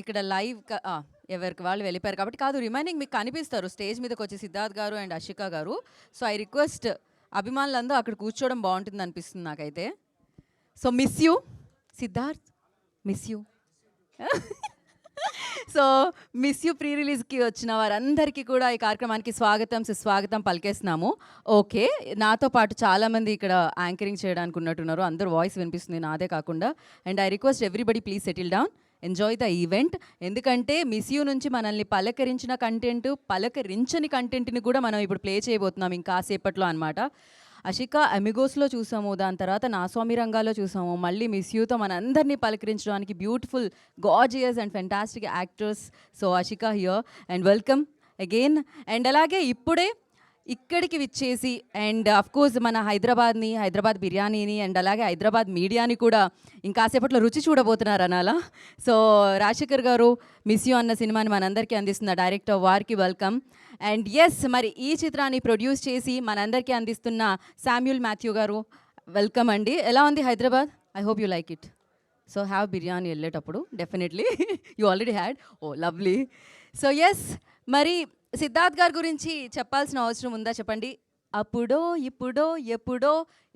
ఇక్కడ లైవ్ ఎవరికి వాళ్ళు వెళ్ళిపోయారు కాబట్టి కాదు, రిమైనింగ్ మీకు కనిపిస్తారు స్టేజ్ మీదకి వచ్చి సిద్ధార్థ్ గారు అండ్ అషిక గారు. సో ఐ రిక్వెస్ట్ అభిమానులందరూ అక్కడ కూర్చోవడం బాగుంటుంది అనిపిస్తుంది నాకైతే. So miss you Siddharth, miss You. So miss you pre రిలీజ్కి వచ్చిన వారందరికీ కూడా ఈ కార్యక్రమానికి స్వాగతం సుస్వాగతం పలికేస్తున్నాము. ఓకే, నాతో పాటు చాలామంది ఇక్కడ యాంకరింగ్ చేయడానికి ఉన్నట్టున్నారు, అందరూ వాయిస్ వినిపిస్తుంది నాదే కాకుండా. And I request everybody please settle down, enjoy the event. ఎందుకంటే మిస్ యూ నుంచి మనల్ని పలకరించిన కంటెంట్, పలకరించని కంటెంట్ని కూడా మనం ఇప్పుడు ప్లే చేయబోతున్నాం ఇంకాసేపట్లో అనమాట. అషిక అమిగోస్లో చూసాము, దాని తర్వాత నా స్వామి రంగాలో చూసాము, మళ్ళీ మిస్ యూతో మనందరినీ పలకరించడానికి beautiful gorgeous and fantastic actors. So Ashika here and welcome again. And అలాగే ఇప్పుడే ఇక్కడికి విచ్చేసి అండ్ కోర్స్ మన హైదరాబాద్ బిర్యానీని అండ్ అలాగే హైదరాబాద్ మీడియాని కూడా ఇంకాసేపట్లో రుచి చూడబోతున్నారు అనాలా. సో రాజశేఖర్ గారు మిస్ యూ అన్న సినిమాని మనందరికీ అందిస్తున్న డైరెక్టర్ వారికి వెల్కమ్. అండ్ ఎస్, మరి ఈ చిత్రాన్ని ప్రొడ్యూస్ చేసి మనందరికీ అందిస్తున్న శామ్యూల్ మాథ్యూ గారు వెల్కమ్ అండి. ఎలా ఉంది Hyderabad? I hope you like it. So have biryani వెళ్ళేటప్పుడు definitely. You already had. Oh lovely. So yes, మరి సిద్ధార్థ్ గారి గురించి చెప్పాల్సిన అవసరం ఉందా చెప్పండి? అప్పుడో ఇప్పుడో ఎప్పుడో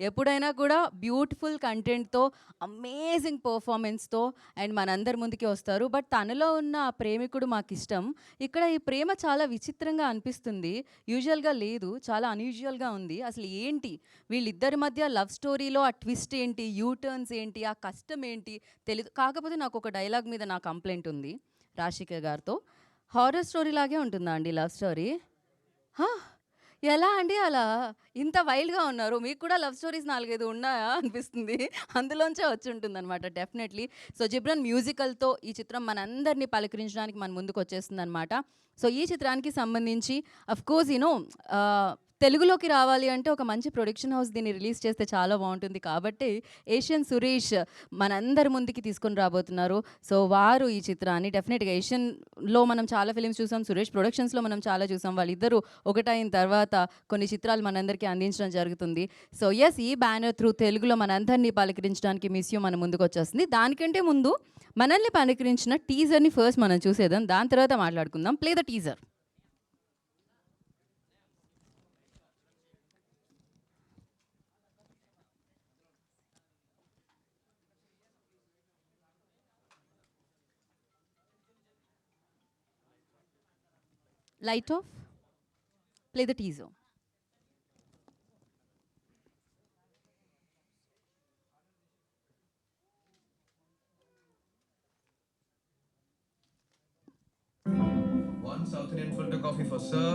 ఎప్పుడైనా కూడా బ్యూటిఫుల్ కంటెంట్తో, అమేజింగ్ పర్ఫార్మెన్స్తో అండ్ మనందరి ముందుకి వస్తారు. బట్ తనలో ఉన్న ఆ ప్రేమికుడు మాకు ఇష్టం. ఇక్కడ ఈ ప్రేమ చాలా విచిత్రంగా అనిపిస్తుంది, యూజువల్గా లేదు, చాలా అన్యూజువల్గా ఉంది. అసలు ఏంటి వీళ్ళిద్దరి మధ్య లవ్ స్టోరీలో ఆ ట్విస్ట్ ఏంటి, యూటర్న్స్ ఏంటి, ఆ కష్టం ఏంటి తెలీదు. కాకపోతే నాకు ఒక డైలాగ్ మీద నా కంప్లైంట్ ఉంది రాశిక గారితో. హారర్ స్టోరీ లాగే ఉంటుందా అండి లవ్ స్టోరీ? ఎలా అండి అలా? ఇంత వైల్డ్‌గా ఉన్నారు. మీకు కూడా లవ్ స్టోరీస్ 4, 5 ఉన్నాయా అనిపిస్తుంది. అందులోంచే వచ్చి ఉంటుందన్నమాట డెఫినెట్‌లీ. సో 'జిబ్రన్' మ్యూజికల్‌తో ఈ చిత్రం మనందరినీ పలకరించడానికి మన ముందుకొచ్చేస్తుందన్నమాట. సో ఈ చిత్రానికి సంబంధించి అఫ్‌కోర్స్ తెలుగులోకి రావాలి అంటే ఒక మంచి ప్రొడక్షన్ హౌస్ దీన్ని రిలీజ్ చేస్తే చాలా బాగుంటుంది. కాబట్టి ఏషియన్ సురేష్ మనందరి ముందుకి తీసుకొని రాబోతున్నారు. సో వారు ఈ చిత్రాన్ని డెఫినెట్‌గా ఏషియన్‌లో మనం చాలా ఫిలిమ్స్ చూసాం, సురేష్ ప్రొడక్షన్స్‌లో మనం చాలా చూసాం. వాళ్ళిద్దరూ ఒకటైన తర్వాత కొన్ని చిత్రాలు మనందరికీ అందించడం జరుగుతుంది. సో ఎస్, ఈ బ్యానర్ త్రూ తెలుగులో మనందరినీ పలకరించడానికి మిస్ యూ మన ముందుకు వచ్చేస్తుంది. దానికంటే ముందు మనల్ని పలకరించిన టీజర్ని ఫస్ట్ మనం చూసేద్దాం, దాని తర్వాత మాట్లాడుకుందాం. Play the teaser. Light off. Play the teaser. One South Indian filter coffee for sir,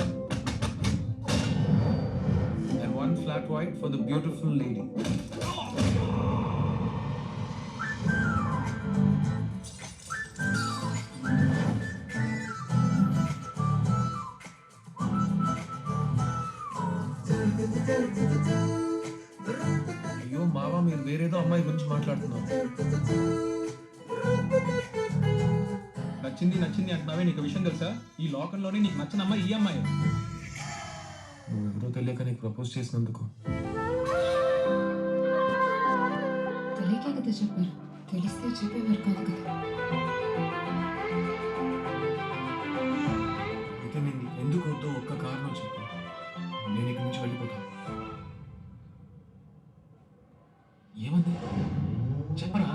and one flat white for the beautiful lady. అయ్యో మావా, మీరు వేరేదో అమ్మాయి గురించి మాట్లాడుతున్నారు. నచ్చింది నచ్చింది అంటున్నావే, నీకు విషయం తెలుసా? ఈ లోకంలోనే నీకు నచ్చిన అమ్మాయి ఈ అమ్మాయి. నువ్వెవరో తెలియక నీకు ప్రపోజ్ చేసినందుకు తెలియకే కదా చెప్పారు, తెలిస్తే చెప్పేవారు కాదు కదా. అయితే నేను ఎందుకు వద్దో ఒక్క కారణం చెప్పు, నేను ఇక్కడి నుంచి వెళ్ళిపోతాను. ఏమంది చెప్పరా?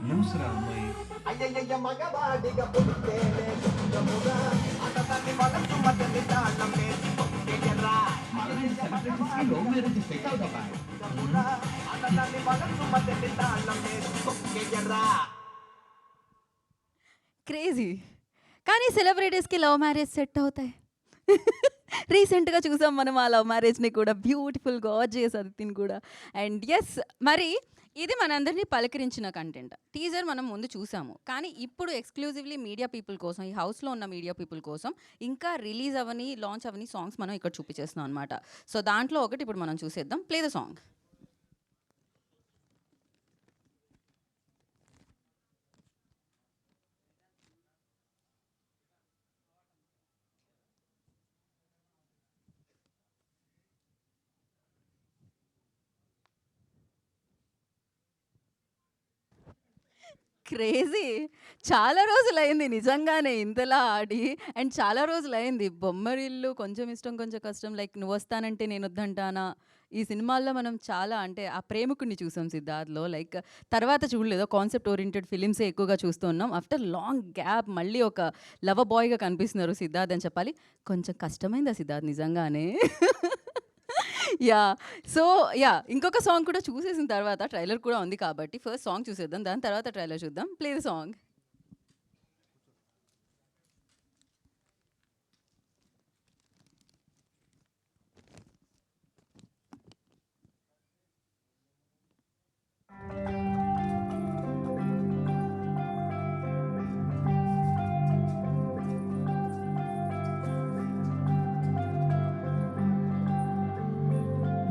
లూసురా అమ్మాయి. అయ్యయ్య మగవాడిగా పుడితేనే సుఖముగా అతని మనసు మతని తాళం వేసి తొక్కేయరా. అతని మనసు మతని తాళం వేసి తొక్కేయరా. క్రేజీ, కానీ సెలబ్రిటీస్కి లవ్ మ్యారేజ్ సెట్ అవుతాయి. రీసెంట్గా చూసాం మనం ఆ లవ్ మ్యారేజ్ని కూడా, బ్యూటిఫుల్ గార్జియస్ అదితిని కూడా. అండ్ ఎస్, మరి ఇది మనందరినీ పలకరించిన కంటెంట్. టీజర్ మనం ముందు చూసాము, కానీ ఇప్పుడు ఎక్స్క్లూజివ్లీ మీడియా పీపుల్ కోసం, ఈ హౌస్లో ఉన్న మీడియా పీపుల్ కోసం ఇంకా రిలీజ్ అవని, లాంచ్ అవని సాంగ్స్ మనం ఇక్కడ చూపించేస్తున్నాం అనమాట. సో దాంట్లో ఒకటి ఇప్పుడు మనం చూసేద్దాం. Play the song. క్రేజీ. చాలా రోజులయింది నిజంగానే ఇంతలా ఆడి. అండ్ చాలా రోజులయింది 'బొమ్మరిల్లు', 'కొంచెం ఇష్టం కొంచెం కష్టం', లైక్ 'నువ్వొస్తానంటే నేనొద్దంటానా' ఈ సినిమాల్లో మనం చాలా అంటే ఆ ప్రేమికుడిని చూసాం సిద్ధార్థ్‌లో. లైక్ తర్వాత చూడలేదు. కాన్సెప్ట్ ఓరియెంటెడ్ ఫిలిమ్సే ఎక్కువగా చూస్తూ ఉన్నాం. ఆఫ్టర్ లాంగ్ గ్యాప్ మళ్ళీ ఒక లవర్ బాయ్‌గా కనిపిస్తున్నారు సిద్ధార్థ్ అని చెప్పాలి. కొంచెం కష్టమైందా సిద్ధార్థ్ నిజంగానే? యాహ్! So yeah! ఇంకొక సాంగ్ కూడా చూసేసిన తర్వాత ట్రైలర్ కూడా ఉంది కాబట్టి ఫస్ట్ సాంగ్ చూసేద్దాం. దాని తర్వాత ట్రైలర్ చూద్దాం. Play the song.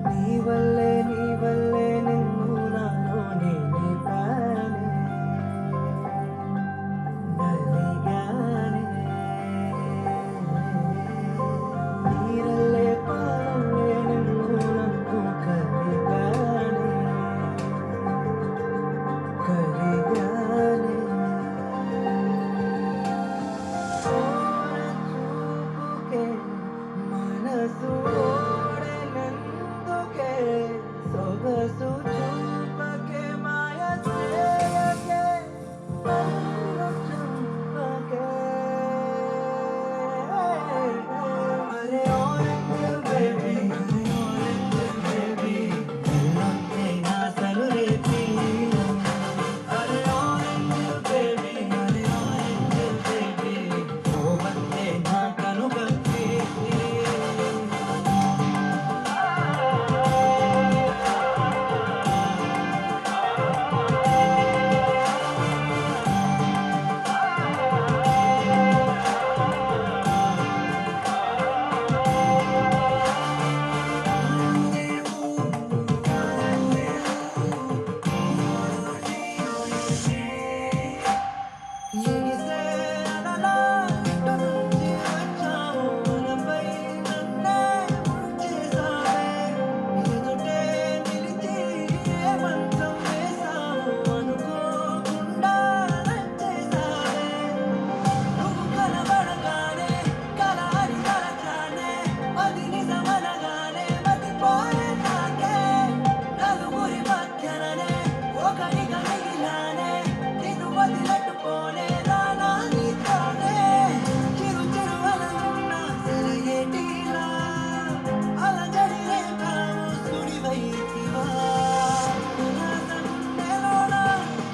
నీ వల్లే నిన్ను నాలోనే నింపానే నలిగానే నీరల్లే పాలల్లే నిన్ను నన్ను కలిగానే చూపుకే మనసు ఓడెనందుకే సొగసు చూపకే మాయ చేయకే నన్ను చంపకే అరే ఓరెంజ్ బేబీ నిన్నొస్తే ఆశలు రేపి అరే ఓరెంజ్ బేబీ పోవట్టే నా కనుగప్పి ఎగిసే అలలా ఇటు నుంచి వచ్చావు మనపై నన్నే ముంచేసావే ఎదుటే నిలిచి ఏ మంచం వేసావు అనుకోకుండా నచ్చేసావే నువ్వు కనబడగానే కల అని తలచానే అది నిజమనగానే మతిపోయే నాకే నలుగురి మధ్యననే ఒకరిగా మిగిలానే నిన్ను వదిలట్టుకోనే రానా నీతోనే చిరు చిరు అలలున్నా సెలయేటిలా అలజడి రేపావు సుడివైతివా నా గుండెలోన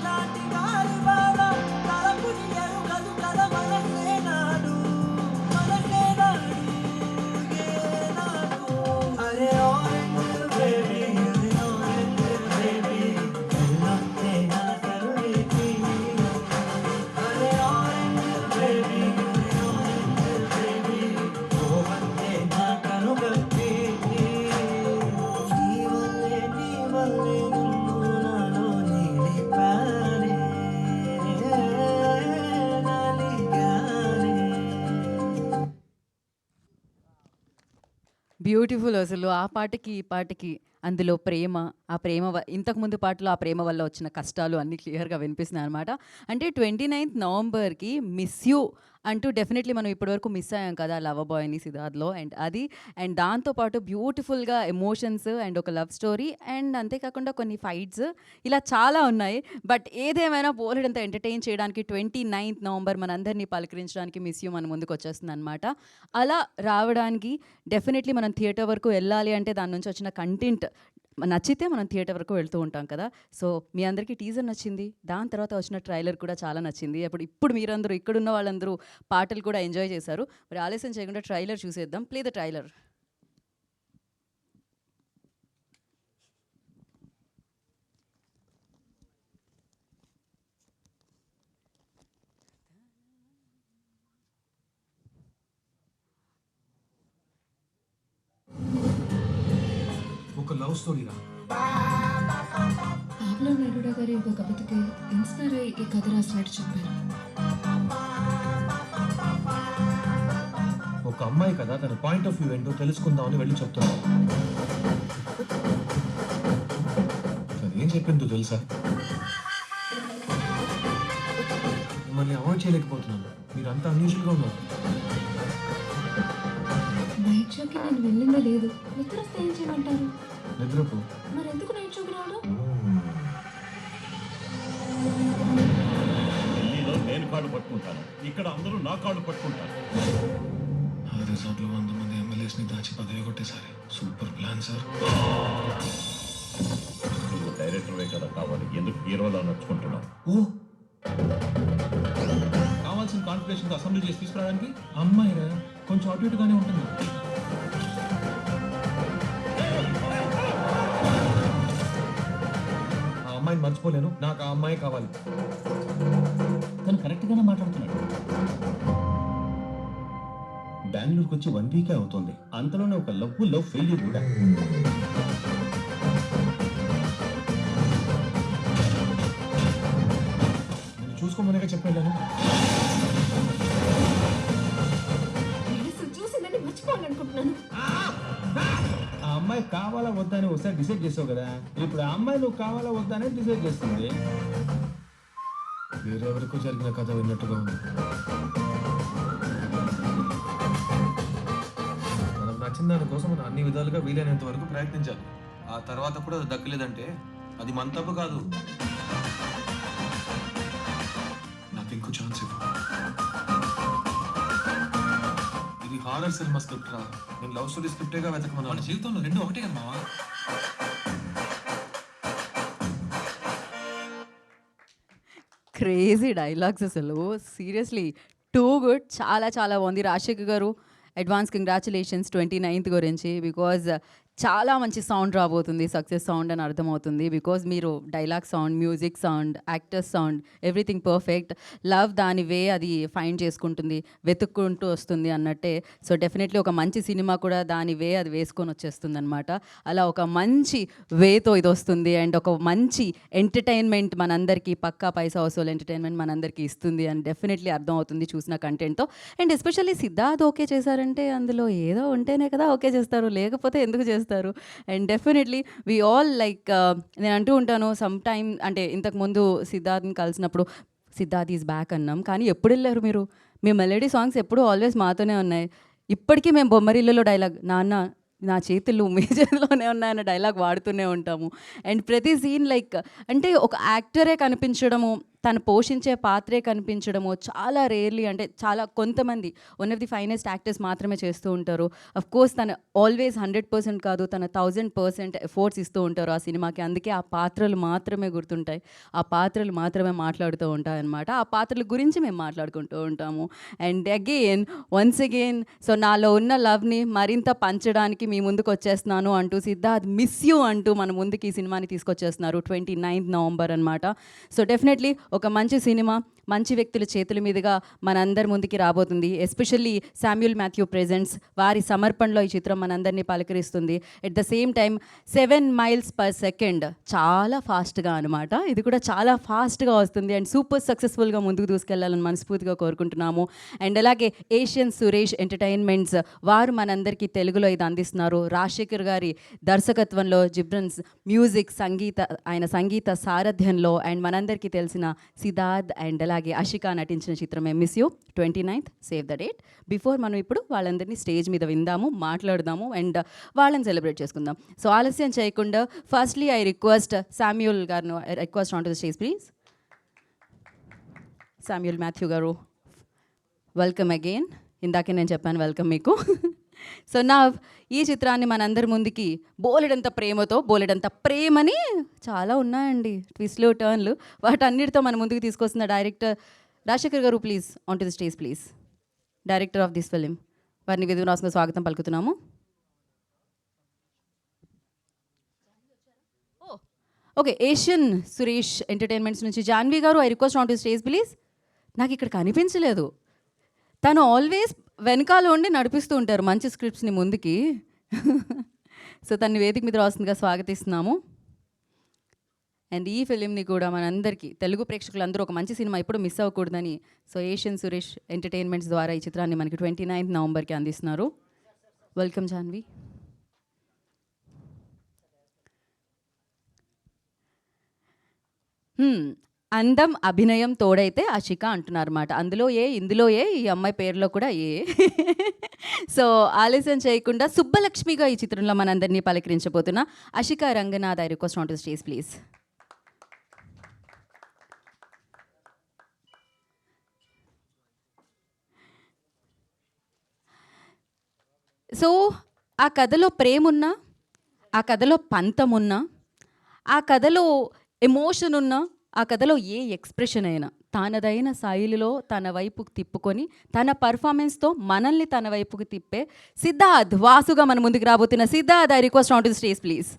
నాటి గాలి బాణ తలపుని ఎరుగదు కథ మనసే నాడు ఏనాడు అరే ఆరెంజ్ బేబీ నిన్నొస్తే ఆశలు రేపి అరే ఆరెంజ్ బేబీ పోవట్టే నా కనుగప్పి నీ వల్లే నిన్ను నాలో నిలిపానే నలిగానే బ్యూటిఫుల్ అసలు ఆ పాటకి, ఈ పాటకి అందులో ప్రేమ, ఆ ప్రేమ ఇంతకుముందు పాటలో ఆ ప్రేమ వల్ల వచ్చిన కష్టాలు అన్నీ క్లియర్‌గా వినిపిస్తున్నాయనమాట. అంటే 29th నవంబర్‌కి 'మిస్ యూ' అంటూ డెఫినెట్‌లీ మనం ఇప్పటివరకు మిస్ అయ్యాం కదా! లవర్ బాయ్‌ని సిద్ధార్థ్‌లో. అండ్ దాంతో పాటు బ్యూటిఫుల్‌గా ఎమోషన్స్ అండ్ ఒక లవ్ స్టోరీ అండ్ అంతేకాకుండా కొన్ని ఫైట్స్ ఇలా చాలా ఉన్నాయి. బట్ ఏదేమైనా బోలెడంత ఎంటర్‌టైన్ చేయడానికి 29th నవంబర్ మనందరినీ పలకరించడానికి 'మిస్ యూ' మన ముందుకొచ్చేస్తుందనమాట. అలా రావడానికి డెఫినెట్‌లీ మనం థియేటర్ వరకు వెళ్ళాలి అంటే దాని నుంచి వచ్చిన కంటెంట్ నచ్చితే మనం థియేటర్ వరకు వెళ్తూ ఉంటాం కదా! సో, మీ అందరికీ టీజర్ నచ్చింది. దాని తర్వాత వచ్చిన ట్రైలర్ కూడా చాలా నచ్చింది. ఇప్పుడు మీరందరూ ఇక్కడున్న వాళ్ళందరూ పాటలు కూడా ఎంజాయ్ చేశారు. మరి ఆలస్యం చేయకుండా ట్రైలర్ చూసేద్దాం. Play the trailer. ఒక లవ్ స్టోరీ రా. పాబ్లో నెరూడా గారి ఒక కవితకి ఇన్స్పైర్ అయ్యి ఈ కథ రాసినట్టు చెప్పారు. ఒక అమ్మాయి కదా, తన పాయింట్ ఆఫ్ వ్యూ ఏంటో తెలుసుకుందామని వెళ్ళి చెప్తున్నాను. తను ఏం చెప్పిందో తెలుసా? మిమ్మల్ని అవాయిడ్ చేయలేకపోతున్నాను. మీరు అంత అన్యూజువల్గా ఉన్నారు. నైట్ షోకి నేను వెళ్ళిందే లేదు. నిద్ర వస్తే ఏం చేయమంటారు? నిద్రపో. మరి ఎందుకు నైట్ షోకి రావడం? ఢిల్లీలో నేను కాళ్ళు పట్టుకుంటాను, ఇక్కడ అందరూ నా కాళ్ళు పట్టుకుంటారు. ఆ రిసార్ట్లో 100 మంది ఎమ్మెల్యేస్ని దాచి పదవి కొట్టేసారి. Super plan sir. నువ్వు డైరెక్టర్వే కదా కావాలి, ఎందుకు హీరోలా నడుచుకుంటున్నావు? ఓ, కావాల్సిన కాన్ఫిగరేషన్ అసెంబ్లీ చేసి తీసుకురావడానికి అమ్మాయిరా కొంచెం అటు ఇటుగానే ఉంటుంది. ఆ అమ్మాయిని మర్చిపోలేను. నాకు ఆ అమ్మాయి కావాలి. తను కరెక్ట్గానే మాట్లాడుతున్నాడు. బెంగళూరుకి వచ్చి 1 వీకే అవుతుంది, అంతలోనే ఒక లవ్ ఫెయిల్యూర్ కూడా. నేను చూసుకోమనేగా చెప్పాను. నేను చూసిందని మర్చిపోవాలనుకుంటున్నాను. ఆ అమ్మాయి కావాలా వద్దా అని ఒకసారి డిసైడ్ చేసావు కదా, ఇప్పుడు ఆ అమ్మాయి నువ్వు కావాలా వద్దా అనేది డిసైడ్ చేస్తుంది. వేరెవరికో జరిగిన కథ విన్నట్టుగా ఉంది. మనకు నచ్చిన దానికోసం మనం అన్ని విధాలుగా వీలైనంత వరకు ప్రయత్నించాలి. ఆ తర్వాత కూడా అది దక్కలేదంటే అది మన తప్పు కాదు. నాకు ఇంకో ఛాన్స్ ఇవ్వు. ఇది హారర్ సినిమా స్క్రిప్ట్ రా. నేను లవ్ స్టోరీ స్క్రిప్టేగా వెతకమన్నా. మన జీవితంలో రెండు ఒకటే కదా మావా. క్రేజీ డైలాగ్స్ అసలు సీరియస్లీ టూ గుడ్. చాలా చాలా బాగుంది. రాజశేఖర్ గారు అడ్వాన్స్ కంగ్రాచులేషన్స్ 29th గురించి. బికాజ్ చాలా మంచి సౌండ్ రాబోతుంది, సక్సెస్ సౌండ్ అని అర్థమవుతుంది. బికాజ్ మీరు dialogue sound, music sound, actors sound, everything perfect. Love దాని వే అది ఫైండ్ చేసుకుంటుంది, వెతుక్కుంటూ వస్తుంది అన్నట్టే. సో డెఫినెట్లీ ఒక మంచి సినిమా కూడా దాని వే అది వేసుకొని వచ్చేస్తుంది అనమాట. అలా ఒక మంచి వేతో ఇది వస్తుంది అండ్ ఒక మంచి ఎంటర్టైన్మెంట్ మనందరికీ, పక్కా పైసా వసూలు ఎంటర్టైన్మెంట్ మనందరికీ ఇస్తుంది అని డెఫినెట్లీ అర్థమవుతుంది చూసిన కంటెంట్తో. అండ్ ఎస్పెషల్లీ సిద్ధార్థ్ ఓకే చేశారంటే అందులో ఏదో ఉంటేనే కదా ఓకే చేస్తారు, లేకపోతే ఎందుకు చేస్తారు? And definitely we all like, నేను అంటూ ఉంటాను సమ్ టైమ్, అంటే ఇంతకుముందు సిద్ధార్థ్ని కలిసినప్పుడు సిద్ధార్థ్ ఈజ్ బ్యాక్ అన్నాం, కానీ ఎప్పుడు వెళ్ళారు మీరు? మీ మెలోడీ సాంగ్స్ ఎప్పుడు ఆల్వేస్ మాతోనే ఉన్నాయి. ఇప్పటికీ మేము బొమ్మరిల్లులో డైలాగ్ నాన్న నా చేతులు మీ చేతిలోనే ఉన్నాయన్న డైలాగ్ వాడుతూనే ఉంటాము. అండ్ ప్రతి సీన్ లైక్ అంటే ఒక యాక్టరే కనిపించడము, తను పోషించే పాత్రే కనిపించడము చాలా రేర్లీ, అంటే చాలా కొంతమంది one of the finest actors మాత్రమే చేస్తూ ఉంటారు. అఫ్ కోర్స్ తను ఆల్వేస్ 100% కాదు, తన 1000% ఎఫోర్ట్స్ ఇస్తూ ఉంటారు ఆ సినిమాకి. అందుకే ఆ పాత్రలు మాత్రమే గుర్తుంటాయి, ఆ పాత్రలు మాత్రమే మాట్లాడుతూ ఉంటాయి అన్నమాట. ఆ పాత్రల గురించి మేము మాట్లాడుకుంటూ ఉంటాము. And again once again so నాలో ఉన్న లవ్ని మరింత పంచడానికి మీ ముందుకు వచ్చేస్తున్నాను అంటూ సిద్ధార్థ్ మిస్ యూ అంటూ మన ముందుకి ఈ సినిమాని తీసుకొచ్చేస్తున్నారు 29th November అనమాట. సో డెఫినెట్లీ ఒక మంచి సినిమా మంచి వ్యక్తుల చేతుల మీదుగా మనందరి ముందుకి రాబోతుంది. ఎస్పెషల్లీ శామ్యూల్ మాథ్యూ ప్రెజెంట్స్ వారి సమర్పణలో ఈ చిత్రం మనందరినీ పలకరిస్తుంది. At the same time 7 miles per second చాలా ఫాస్ట్గా అనమాట. ఇది కూడా చాలా ఫాస్ట్గా వస్తుంది అండ్ సూపర్ సక్సెస్ఫుల్గా ముందుకు దూసుకెళ్లాలని మనస్ఫూర్తిగా కోరుకుంటున్నాము. అండ్ అలాగే ఏషియన్ సురేష్ ఎంటర్టైన్మెంట్స్ వారు మనందరికీ తెలుగులో ఇది అందిస్తున్నారు. రాజశేఖర్ గారి దర్శకత్వంలో, జిబ్రన్స్ మ్యూజిక్, ఆయన సంగీత సారథ్యంలో అండ్ మనందరికీ తెలిసిన సిద్ధార్థ్ అండ్ అలాగే అషికా నటించిన చిత్రమే miss you 29th. Save the date. Before మనం ఇప్పుడు వాళ్ళందరినీ స్టేజ్ మీద విందాము, మాట్లాడదాము అండ్ వాళ్ళని సెలబ్రేట్ చేసుకుందాం. సో ఆలస్యం చేయకుండా ఫస్ట్లీ ఐ రిక్వెస్ట్ శామ్యూల్ గారు, request on to the stage please. Samuel Matthew గారు, వెల్కమ్ అగైన్. ఇందాకే నేను చెప్పాను వెల్కమ్ మీకు. సో నా ఈ చిత్రాన్ని మనందరి ముందుకి బోలెడంత ప్రేమని చాలా ఉన్నాయండి, ట్విస్ట్లు, టర్న్లు, వాటన్నిటితో మన ముందుకు తీసుకొస్తున్న డైరెక్టర్ రాజశేఖర్ గారు, please on to the stage please. Director of this film, వారిని విధునాసంగా స్వాగతం పలుకుతున్నాము. ఓకే, ఏషియన్ సురేష్ ఎంటర్టైన్మెంట్స్ నుంచి జాన్వి గారు, I request on to stage please. నాకు ఇక్కడ కనిపించలేదు, తను ఆల్వేస్ వెనకాల ఉండి నడిపిస్తూ ఉంటారు మంచి స్క్రిప్ట్స్ని ముందుకి. సో తన్ని వేదిక మీద రాస్తుందిగా స్వాగతిస్తున్నాము. అండ్ ఈ ఫిలింని కూడా మనందరికీ, తెలుగు ప్రేక్షకులందరూ ఒక మంచి సినిమా ఎప్పుడు మిస్ అవ్వకూడదని సో ఏషియన్ సురేష్ ఎంటర్టైన్మెంట్స్ ద్వారా ఈ చిత్రాన్ని మనకి 29th Novemberకి అందిస్తున్నారు. వెల్కమ్ జాన్వి. అందం, అభినయం తోడైతే అషిక అంటున్నారన్నమాట. అందులో ఏ, ఇందులో ఏ, ఈ అమ్మాయి పేరులో కూడా ఏ. సో, ఆలస్యం చేయకుండా సుబ్బలక్ష్మిగా ఈ చిత్రంలో మనందరినీ పలకరించబోతున్న Ashika Ranganath, I request on to stage please. So, ఆ కథలో ప్రేమున్నా, ఆ కథలో పంతమున్నా, ఆ కథలో ఎమోషన్ ఉన్నా, ఆ కథలో ఏ ఎక్స్‌ప్రెషన్ అయినా తనదైన శైలిలో తన వైపుకు తిప్పుకొని, తన పర్ఫార్మెన్స్‌తో మనల్ని తన వైపుకి తిప్పే సిద్ధార్థ్ వాసుగా మన ముందుకు రాబోతున్న Siddharth, I request on to the stage please.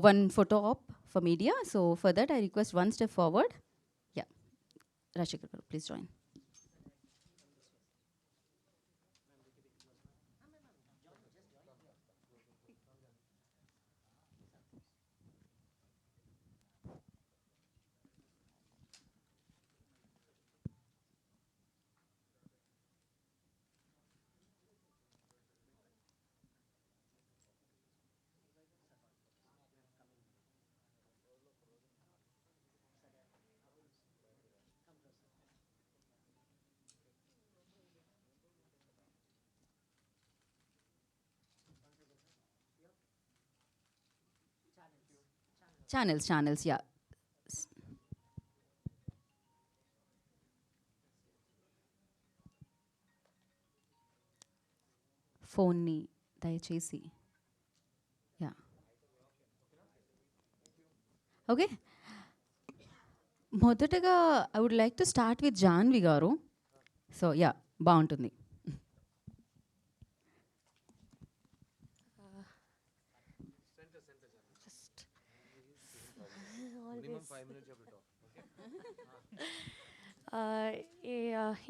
One photo op for media. So for that, I request one step forward. Yeah, Rashika, please join. Channels, yeah. ఫోన్ని దయచేసి, యా, ఓకే. మొదటగా I would like to start with Janhvi garu. So yeah, బాగుంటుంది.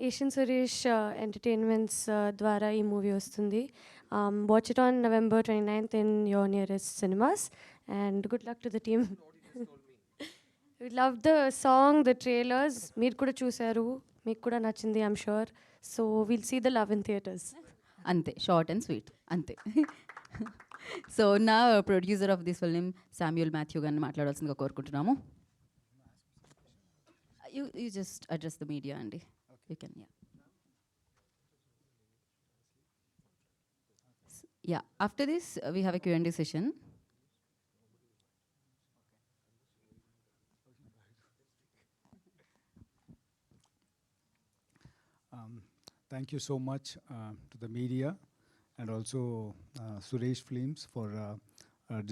Asian Suresh entertainments ద్వారా ఈ movie వస్తుంది. Watch it on November 29th in your nearest cinemas and good luck to the team. We love the song, the trailers. మీరు కూడా చూశారు, మీకు కూడా నచ్చింది I'm sure. So will see the love in theatres. అంతే, short and sweet, అంతే. So నా producer of this film Samuel Matthew గారిని మాట్లాడాల్సిందిగా కోరుకుంటున్నాము. You just address the media, Andy. You can, yeah. Yeah, after this, we have a Q&A session. Thank you so much to the media and also Suresh Films for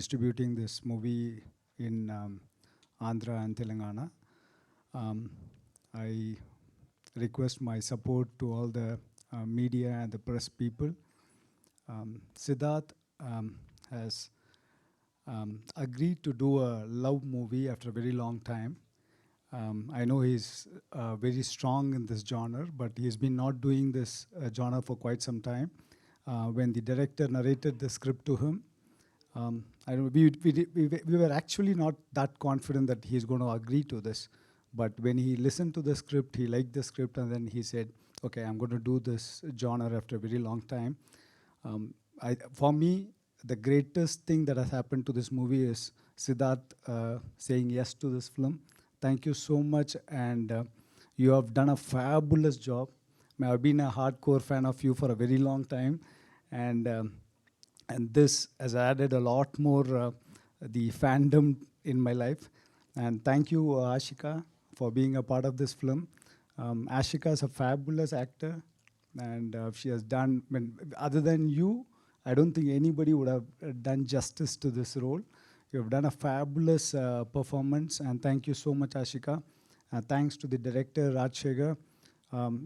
distributing this movie in Andhra and Telangana. I request my support to all the media and the press people. Siddharth has agreed to do a love movie after a very long time. I know he's very strong in this genre, but he's been not doing this genre for quite some time. When the director narrated the script to him, I don't know, we were actually not that confident that he's going to agree to this. But when he listened to the script, he liked the script, and then he said, okay, I'm going to do this genre after a very long time. For me, the greatest thing that has happened to this movie is Siddharth saying yes to this film. Thank you so much, and you have done a fabulous job. I've been a hardcore fan of you for a very long time, and this has added a lot more the fandom in my life. And thank you, Ashika, for being a part of this film. Ashika is a fabulous actor, and she has done, other than you, I don't think anybody would have done justice to this role. You have done a fabulous performance, and thank you so much, Ashika. Thanks to the director, Rajshekhar.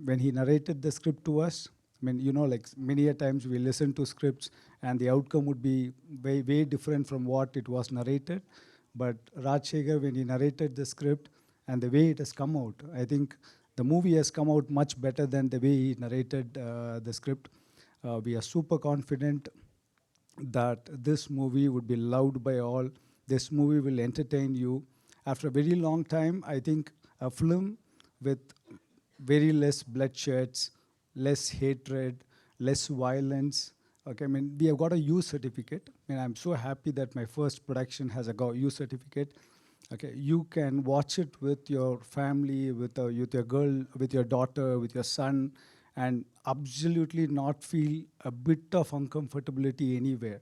When he narrated the script to us, I mean, you know, like many a times we listen to scripts and the outcome would be way, way different from what it was narrated. But Rajshekhar, when he narrated the script and the way it has come out, I think the movie has come out much better than the way he narrated the script. We are super confident that this movie would be loved by all. This movie will entertain you. After a very long time, I think a film with very less bloodsheds, less hatred, less violence. Okay, I mean, we have got a U certificate. I mean, I'm so happy that my first production has a U certificate. Okay, you can watch it with your family, with your girl, with your daughter, with your son, and absolutely not feel a bit of uncomfortability anywhere.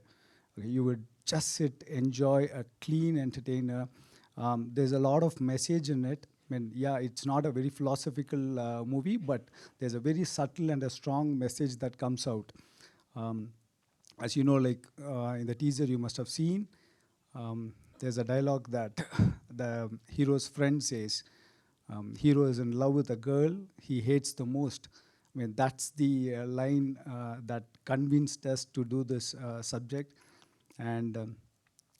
Okay, you would just sit, enjoy a clean entertainer. There's a lot of message in it. I mean, yeah, it's not a very philosophical movie, but there's a very subtle and a strong message that comes out. As you know, like in the teaser you must have seen, there's a dialogue that the hero's friend says, hero is in love with a girl he hates the most. I mean, that's the line that convinced us to do this subject. And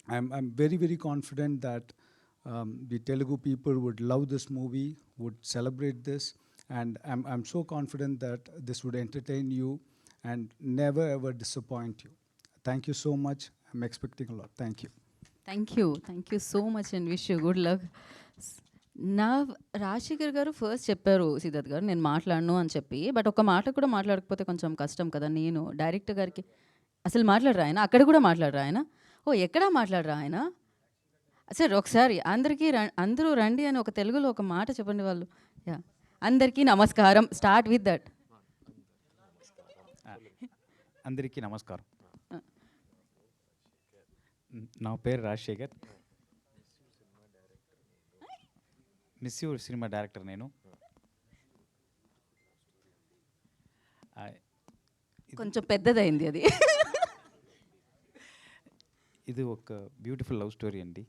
I'm very, very confident that the Telugu people would love this movie, would celebrate this, and I'm so confident that this would entertain you and never ever disappoint you. Thank you so much. I'm expecting a lot. Thank you. Thank you so much and wish you good luck. నా రాజశేఖర్ గారు first చెప్పారు సిద్ధార్థ్ గారు నేను మాట్లాడను అని చెప్పి, but ఒక మాట కూడా మాట్లాడకపోతే కొంచెం కష్టం కదా. నేను డైరెక్టర్ గారికి అసలు మాట్లాడరా ఆయన, అక్కడ కూడా మాట్లాడరా ఆయన, ఓ ఎక్కడా మాట్లాడరా ఆయన. సరే ఒకసారి అందరూ రండి అని ఒక తెలుగులో ఒక మాట చెప్పండి వాళ్ళు. యా, అందరికీ నమస్కారం. Start with that. అందరికీ నమస్కారం. నా పేరు Rajasekhar. Miss you cinema director నేను. కొంచెం పెద్దదైంది అది. ఇది ఒక బ్యూటిఫుల్ లవ్ స్టోరీ అండి.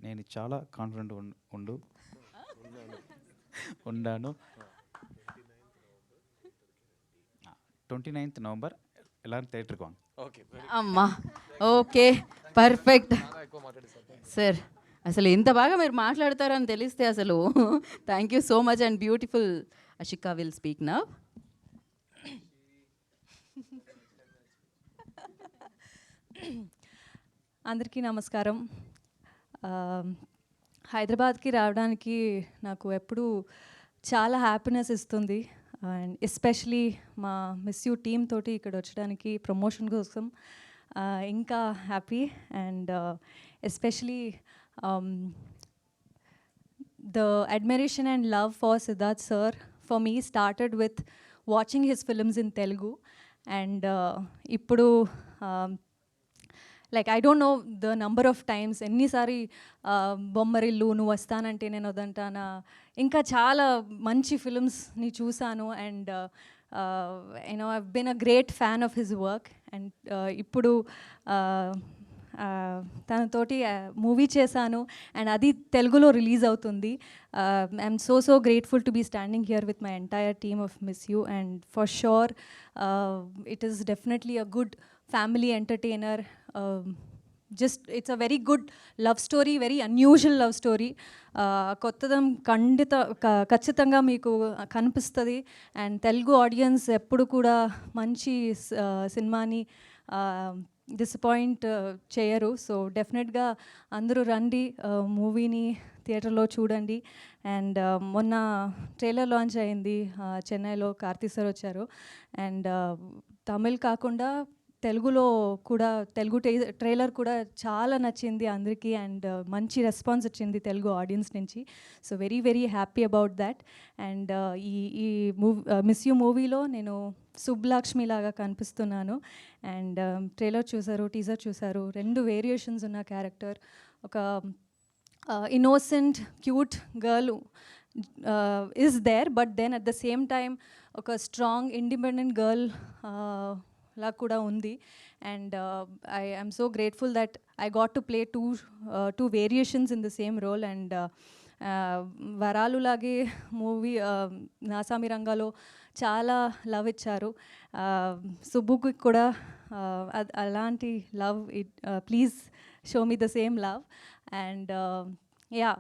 నేను చాలా కాన్ఫిడెంట్ ఉన్నాను. 29th November எல்லாரும் థియేటర్కి వాங்க. అమ్మా ఓకే, పర్ఫెక్ట్ సార్. అసలు ఇంత బాగా మీరు మాట్లాడతారని తెలిస్తే అసలు thank you so much and beautiful. Ashika will speak now. అందరికీ నమస్కారం. హైదరాబాద్కి రావడానికి నాకు ఎప్పుడూ చాలా హ్యాపీనెస్ ఇస్తుంది. అండ్ ఎస్పెషలీ మా మిస్ యూ టీమ్ తోటి ఇక్కడ వచ్చడానికి ప్రమోషన్ కోసం ఇంకా happy. And especially the admiration and love for Siddharth sir for me started with watching his films in Telugu. And ippudu like I don't know the number of times ఎన్నిసారి బొమ్మరిల్లు, నువ్వు వస్తానంటే నేను వదంటానా, ఇంకా చాలా మంచి ఫిల్మ్స్ని చూశాను. And you know I've been a great fan of his work. And ఇప్పుడు తనతోటి మూవీ చేశాను అండ్ అది తెలుగులో రిలీజ్ అవుతుంది. I'm so grateful to be standing here with my entire team of Miss You. And for sure it is definitely a good family entertainer. Just it's a very good love story, very unusual love story. కొత్తదం ఖచ్చితంగా మీకు కనిపిస్తుంది. And Telugu audience ఎప్పుడు కూడా మంచి సినిమాని disappoint చేయరు. So డెఫినెట్గా అందరూ రండి, మూవీని థియేటర్లో చూడండి. అండ్ మొన్న ట్రైలర్ లాంచ్ అయింది చెన్నైలో, కార్తీ సార్ వచ్చారు. అండ్ తమిళ్ కాకుండా తెలుగులో కూడా తెలుగు ట్రైలర్ కూడా చాలా నచ్చింది అందరికీ. అండ్ మంచి రెస్పాన్స్ వచ్చింది తెలుగు ఆడియన్స్ నుంచి. So very happy about that. And ఈ మిస్ యూ మూవీలో నేను సుబ్బలక్ష్మి లాగా కనిపిస్తున్నాను. అండ్ ట్రైలర్ చూసారు, టీజర్ చూసారు, 2 వేరియేషన్స్ ఉన్న క్యారెక్టర్. ఒక innocent cute girl is there, but then at the same time ఒక స్ట్రాంగ్ ఇండిపెండెంట్ గర్ల్ లా కూడా ఉంది. And I am so grateful that I got to play two variations in the same role. And వరాలు లాగే movie Naa Saami రంగాలో చాలా love ఇచ్చారు. సుబ్బుకి కూడా అలాంటి love, please show me the same love. And yeah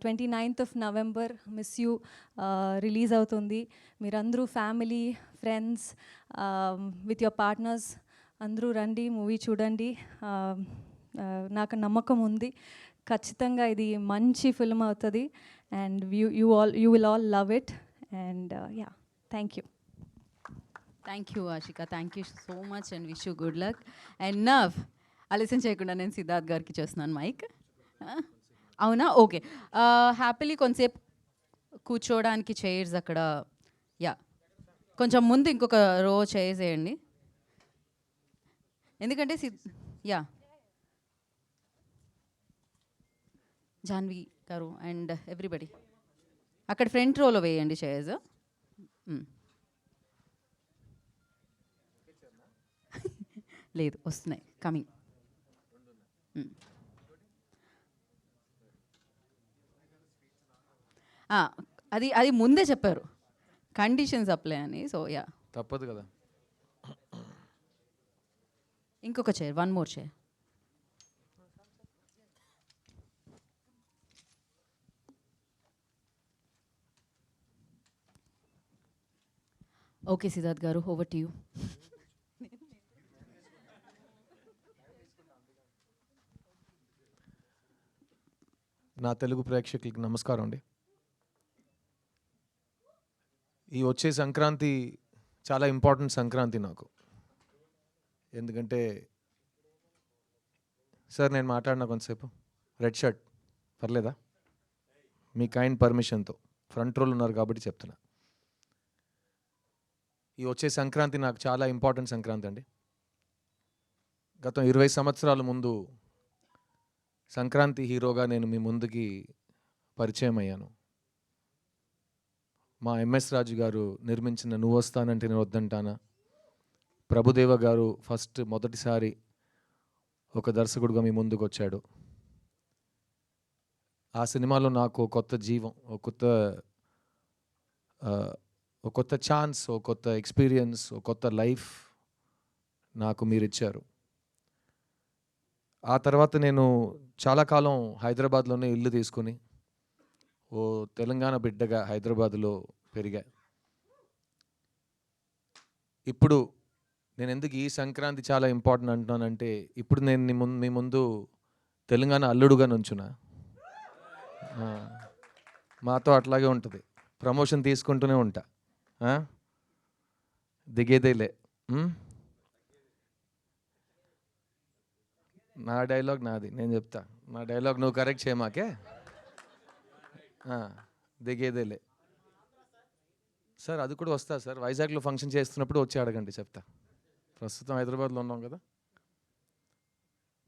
29th November miss you release అవుతుంది. మీరందరూ family, friends, with your partners అందరూ రండి, మూవీ చూడండి. నాకు నమ్మకం ఉంది ఖచ్చితంగా ఇది మంచి ఫిల్మ్ అవుతుంది. and you will all love it. And yeah, thank you. Thank you Ashika, thank you so much and wish you good luck. And now ఆలస్యం చేయకుండా నేను సిద్ధార్థ్ గారికి చేస్తున్నాను మైక్. అవునా, ఓకే. హ్యాపీలీ కొంతసేపు కూర్చోవడానికి చైర్స్ అక్కడ, యా కొంచెం ముందు ఇంకొక రో చైర్స్ వేయండి, ఎందుకంటే యా జాన్వి గారు అండ్ ఎవ్రీబడి అక్కడ ఫ్రంట్ రోలో వేయండి చైర్స్. లేదు, వస్తున్నాయి, కమింగ్. అది ముందే చెప్పారు కండిషన్స్ అప్లై అని, సో యా తప్పదు కదా. ఇంకొక chair, one more chair. Okay Siddharth గారు, ఓవర్ టు యూ. నా తెలుగు ప్రేక్షకులకి నమస్కారం అండి. ఈ వచ్చే సంక్రాంతి చాలా ఇంపార్టెంట్ సంక్రాంతి నాకు. ఎందుకంటే సార్ నేను మాట్లాడినా కొంతసేపు రెడ్ షర్ట్ పర్లేదా? మీ కైండ్ పర్మిషన్తో ఫ్రంట్ రోల్ ఉన్నారు కాబట్టి చెప్తున్నా. ఈ వచ్చే సంక్రాంతి నాకు చాలా ఇంపార్టెంట్ సంక్రాంతి అండి. గత 20 సంవత్సరాల ముందు సంక్రాంతి హీరోగా నేను మీ ముందుకి పరిచయం అయ్యాను. మా ఎంఎస్ రాజు గారు నిర్మించిన నువ్వు వస్తానంటే నేను వద్దంటానా, ప్రభుదేవ గారు మొదటిసారి ఒక దర్శకుడుగా మీ ముందుకు వచ్చాడు. ఆ సినిమాలో నాకు కొత్త జీవం, ఒక కొత్త ఛాన్స్, ఒక కొత్త ఎక్స్పీరియన్స్, ఒక కొత్త లైఫ్ నాకు మీరు ఇచ్చారు. ఆ తర్వాత నేను చాలా కాలం హైదరాబాద్లోనే ఇల్లు తీసుకుని ఓ తెలంగాణ బిడ్డగా హైదరాబాద్లో పెరిగా. ఇప్పుడు నేను ఎందుకు ఈ సంక్రాంతి చాలా ఇంపార్టెంట్ అంటున్నానంటే, ఇప్పుడు నేను మీ ముందు తెలంగాణ అల్లుడుగా నుంచున్నా. మాతో అట్లాగే ఉంటుంది, ప్రమోషన్ తీసుకుంటూనే ఉంటా, దిగేదేలే. నా డైలాగ్ నాది, నేను చెప్తా. నా డైలాగ్ నువ్వు కరెక్ట్ చేయమాకే, దిగేదేలే. సార్ అది కూడా వస్తా సార్, వైజాగ్లో ఫంక్షన్ చేస్తున్నప్పుడు వచ్చి అడగండి, చెప్తా. ప్రస్తుతం హైదరాబాద్లో ఉన్నాం కదా.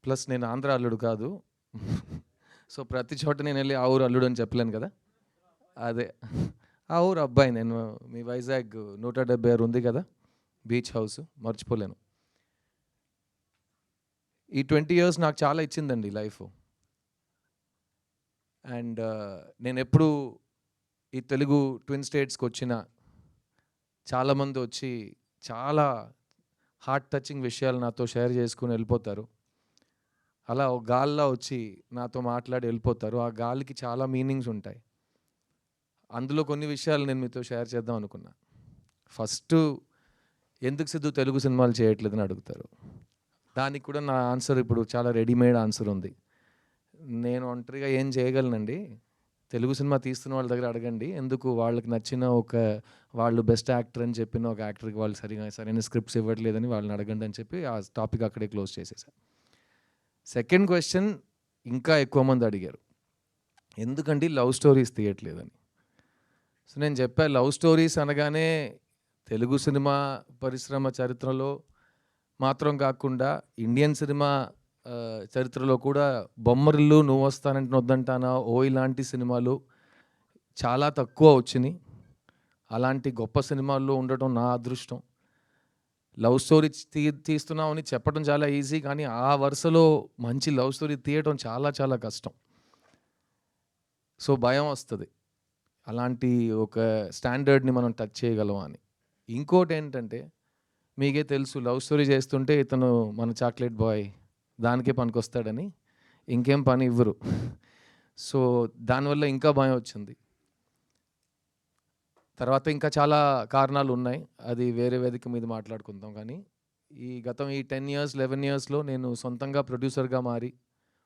ప్లస్ నేను ఆంధ్ర అల్లుడు కాదు, సో ప్రతి చోట నేను వెళ్ళి ఆ ఊరు అల్లుడు అని చెప్పలేను కదా. అదే ఆ ఊరు అబ్బాయి నేను. మీ వైజాగ్ 176 ఉంది కదా బీచ్ హౌస్, మర్చిపోలేను. ఈ 20 years నాకు చాలా ఇచ్చిందండి లైఫ్. అండ్ నేను ఎప్పుడు ఈ తెలుగు ట్విన్ స్టేట్స్కి వచ్చిన చాలామంది వచ్చి చాలా హార్ట్ టచింగ్ విషయాలు నాతో షేర్ చేసుకుని వెళ్ళిపోతారు. అలా ఒక గాల్లో వచ్చి నాతో మాట్లాడి వెళ్ళిపోతారు. ఆ గాలికి చాలా మీనింగ్స్ ఉంటాయి. అందులో కొన్ని విషయాలు నేను మీతో షేర్ చేద్దాం అనుకున్నా. ఫస్ట్, ఎందుకు సిద్ధు తెలుగు సినిమాలు చేయట్లేదని అడుగుతారు. దానికి కూడా నా ఆన్సర్ ఇప్పుడు చాలా రెడీమేడ్ ఆన్సర్ ఉంది. నేను ఒంటరిగా ఏం చేయగలనండి, తెలుగు సినిమా తీస్తున్న వాళ్ళ దగ్గర అడగండి, ఎందుకు వాళ్ళకి నచ్చిన వాళ్ళు బెస్ట్ యాక్టర్ అని చెప్పిన ఒక యాక్టర్కి వాళ్ళు సరైన స్క్రిప్ట్స్ ఇవ్వట్లేదని వాళ్ళని అడగండి అని చెప్పి ఆ టాపిక్ అక్కడే క్లోజ్ చేసేసా. సెకండ్ క్వశ్చన్ ఇంకా ఎక్కువ మంది అడిగారు, ఎందుకండి లవ్ స్టోరీస్ తీయట్లేదని. సో నేను చెప్పా, లవ్ స్టోరీస్ అనగానే తెలుగు సినిమా పరిశ్రమ చరిత్రలో మాత్రం కాకుండా ఇండియన్ సినిమా చరిత్రలో కూడా బొమ్మరిల్లు, నువ్వు వస్తానంటే వద్దంటానా, ఓ ఇలాంటి సినిమాలు చాలా తక్కువ వచ్చినాయి. అలాంటి గొప్ప సినిమాల్లో ఉండటం నా అదృష్టం. లవ్ స్టోరీ తీస్తున్నావు అని చెప్పడం చాలా ఈజీ, కానీ ఆ వరుసలో మంచి లవ్ స్టోరీ తీయటం చాలా చాలా కష్టం. సో భయం వస్తుంది, అలాంటి ఒక స్టాండర్డ్ని మనం టచ్ చేయగలం అని. ఇంకోటి ఏంటంటే, మీకే తెలుసు, లవ్ స్టోరీ చేస్తుంటే ఇతను మన చాక్లెట్ బాయ్ దానికే పనికొస్తాడని ఇంకేం పని ఇవ్వరు. సో దానివల్ల ఇంకా భయం వచ్చింది. తర్వాత ఇంకా చాలా కారణాలు ఉన్నాయి, అది వేరే వేదిక మీద మాట్లాడుకుందాం. కానీ ఈ 10 years 11 yearsలో నేను సొంతంగా ప్రొడ్యూసర్గా మారి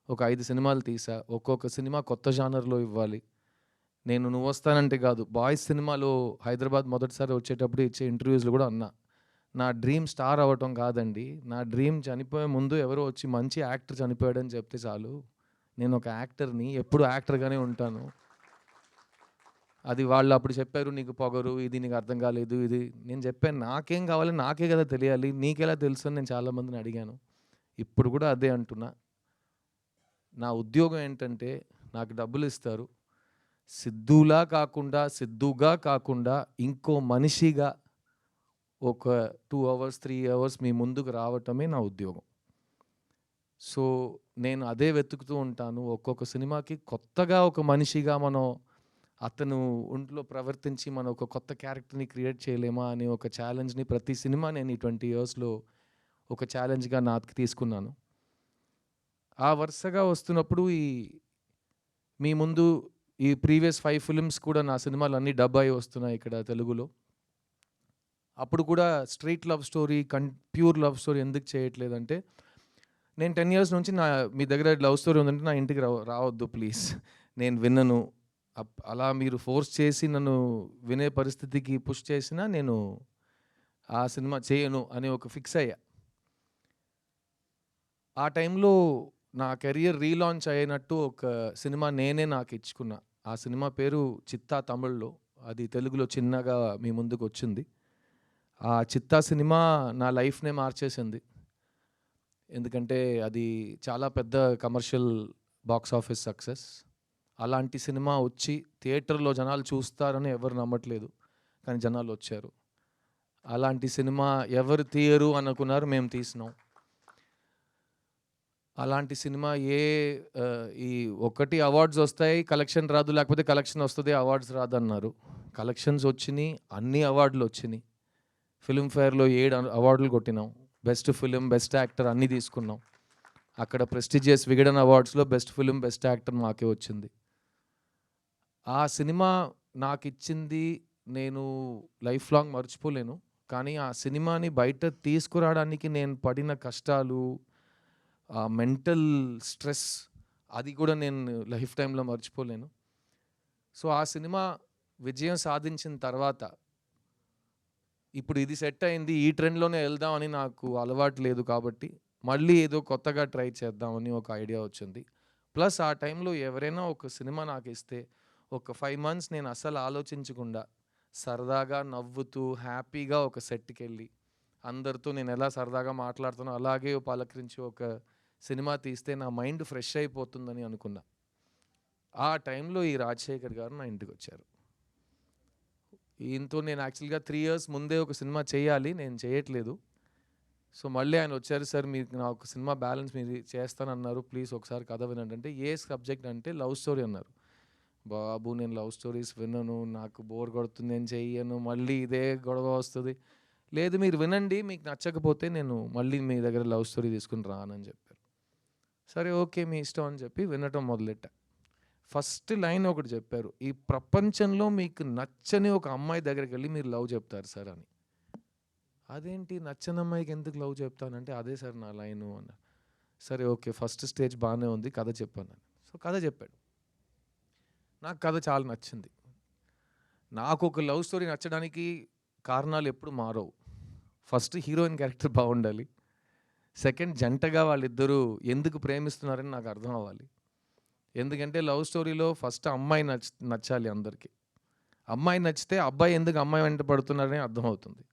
ఒక 5 సినిమాలు తీసా. ఒక్కొక్క సినిమా కొత్త జానర్లో ఇవ్వాలి, నేను నువ్వు వస్తానంటే కాదు, బాయ్స్ సినిమాలో హైదరాబాద్ మొదటిసారి వచ్చేటప్పుడు ఇచ్చే ఇంటర్వ్యూస్లో కూడా అన్నా, నా డ్రీమ్ స్టార్ అవ్వటం కాదండి, నా డ్రీమ్ చనిపోయే ముందు ఎవరో వచ్చి మంచి యాక్టర్ చనిపోయాడని చెప్తే చాలు, నేను ఒక యాక్టర్ని, ఎప్పుడు యాక్టర్గానే ఉంటాను. అది వాళ్ళు అప్పుడు చెప్పారు నీకు పొగరు, ఇది నీకు అర్థం కాలేదు, ఇది నేను చెప్పాను నాకేం కావాలి, నాకే కదా తెలియాలి, నీకెలా తెలుసు అని నేను చాలామందిని అడిగాను. ఇప్పుడు కూడా అదే అంటున్నా, నా ఉద్యోగం ఏంటంటే నాకు డబ్బులు ఇస్తారు, సిద్ధుగా కాకుండా ఇంకో మనిషిగా ఒక 2 hours 3 hours మీ ముందుకు రావటమే నా ఉద్యోగం. సో నేను అదే వెతుకుతూ ఉంటాను. ఒక్కొక్క సినిమాకి కొత్తగా ఒక మనిషిగా మనం అతను ఒంట్లో ప్రవర్తించి మనం ఒక కొత్త క్యారెక్టర్ని క్రియేట్ చేయలేమా అని ఒక ఛాలెంజ్ని ప్రతి సినిమా నేను ఈ 20 yearsలో ఒక ఛాలెంజ్గా నాకు తీసుకున్నాను. ఆ వరుసగా వస్తున్నప్పుడు మీ ముందు ఈ ప్రీవియస్ 5 films కూడా నా సినిమాలు అన్నీ డబ్ అయి వస్తున్నాయి ఇక్కడ తెలుగులో. అప్పుడు కూడా straight love story, pure love story ఎందుకు చేయట్లేదంటే, నేను 10 years నుంచి మీ దగ్గర లవ్ స్టోరీ ఉందంటే నా ఇంటికి రావద్దు ప్లీజ్, నేను విన్నను. అలా మీరు ఫోర్స్ చేసి నన్ను వినే పరిస్థితికి పుష్ చేసినా నేను ఆ సినిమా చేయను అని ఒక ఫిక్స్ అయ్యా. ఆ టైంలో నా కెరియర్ రీలాంచ్ అయినట్టు ఒక సినిమా నేనే నాకు ఇచ్చుకున్నా. ఆ సినిమా పేరు చిత్తా తమిళ్లో, అది తెలుగులో చిన్నగా మీ ముందుకు వచ్చింది. ఆ చిత్తా సినిమా నా లైఫ్నే మార్చేసింది. ఎందుకంటే అది చాలా పెద్ద కమర్షియల్ బాక్స్ ఆఫీస్ సక్సెస్. అలాంటి సినిమా వచ్చి థియేటర్లో జనాలు చూస్తారని ఎవరు నమ్మట్లేదు, కానీ జనాలు వచ్చారు. అలాంటి సినిమా ఎవరు తీయరు అనుకున్నారు, మేము తీసినాం. అలాంటి సినిమా ఈ ఒకటి అవార్డ్స్ వస్తాయి, కలెక్షన్ రాదు, లేకపోతే కలెక్షన్ వస్తుంది అవార్డ్స్ రాదన్నారు. కలెక్షన్స్ వచ్చినాయి, అన్ని అవార్డులు వచ్చినాయి. ఫిల్మ్ఫేర్లో 7 అవార్డులు కొట్టినాం. బెస్ట్ ఫిలిం, బెస్ట్ యాక్టర్ అన్నీ తీసుకున్నాం. అక్కడ ప్రెస్టీజియస్ విగడన్ అవార్డ్స్లో బెస్ట్ ఫిలిం, బెస్ట్ యాక్టర్ మాకే వచ్చింది. ఆ సినిమా నాకు ఇచ్చింది నేను లైఫ్ లాంగ్ మర్చిపోలేను. కానీ ఆ సినిమాని బయట తీసుకురావడానికి నేను పడిన కష్టాలు, ఆ మెంటల్ స్ట్రెస్, అది కూడా నేను లైఫ్ టైంలో మర్చిపోలేను. సో ఆ సినిమా విజయం సాధించిన తర్వాత ఇప్పుడు ఇది సెట్ అయింది, ఈ ట్రెండ్లోనే వెళ్దామని నాకు అలవాటు లేదు కాబట్టి మళ్ళీ ఏదో కొత్తగా ట్రై చేద్దామని ఒక ఐడియా వచ్చింది. ప్లస్ ఆ టైంలో ఎవరైనా ఒక సినిమా నాకు ఇస్తే ఒక 5 months నేను అసలు ఆలోచించకుండా సరదాగా నవ్వుతూ హ్యాపీగా ఒక సెట్కి వెళ్ళి అందరితో నేను ఎలా సరదాగా మాట్లాడుతానో అలాగే పలకరించి ఒక సినిమా తీస్తే నా మైండ్ ఫ్రెష్ అయిపోతుందని అనుకున్నా. ఆ టైంలో ఈ రాజశేఖర్ గారు నా ఇంటికి వచ్చారు. ఈయనతో నేను యాక్చువల్గా 3 years ముందే ఒక సినిమా చేయాలి, నేను చేయట్లేదు. సో మళ్ళీ ఆయన వచ్చారు, సార్ మీకు నా ఒక సినిమా బ్యాలెన్స్ మీరు చేస్తానన్నారు, ప్లీజ్ ఒకసారి కథ వినండి అంటే, ఏ సబ్జెక్ట్ అంటే లవ్ స్టోరీ అన్నారు. బాబు నేను లవ్ స్టోరీస్ వినను, నాకు బోర్ కొడుతుంది, నేను చెయ్యను, మళ్ళీ ఇదే గొడవ వస్తుంది. లేదు మీరు వినండి, మీకు నచ్చకపోతే నేను మళ్ళీ మీ దగ్గర లవ్ స్టోరీ తీసుకుని రానని చెప్పారు. సరే ఓకే మీ ఇష్టం అని చెప్పి వినటం మొదలెట్టా. ఫస్ట్ లైన్ ఒకటి చెప్పారు, ఈ ప్రపంచంలో మీకు నచ్చని ఒక అమ్మాయి దగ్గరికి వెళ్ళి మీరు లవ్ చెప్తారు సార్ అని. అదేంటి నచ్చని అమ్మాయికి ఎందుకు లవ్ చెప్తానంటే, అదే సార్ నా లైను అన్నారు. సరే ఓకే ఫస్ట్ స్టేజ్ బాగానే ఉంది, కథ చెప్పాను. సో కథ చెప్పాడు. నాకు కథ చాలా నచ్చింది. నాకు ఒక లవ్ స్టోరీ నచ్చడానికి కారణాలు ఎప్పుడు మారవు. ఫస్ట్ హీరోయిన్ క్యారెక్టర్ బాగుండాలి, సెకండ్ జంటగా వాళ్ళిద్దరూ ఎందుకు ప్రేమిస్తున్నారని నాకు అర్థం అవ్వాలి. ఎందుకంటే లవ్ స్టోరీలో ఫస్ట్ అమ్మాయి నచ్చాలి అందరికీ. అమ్మాయి నచ్చితే అబ్బాయి ఎందుకు అమ్మాయి వెంట పడుతున్నారని అర్థమవుతుంది.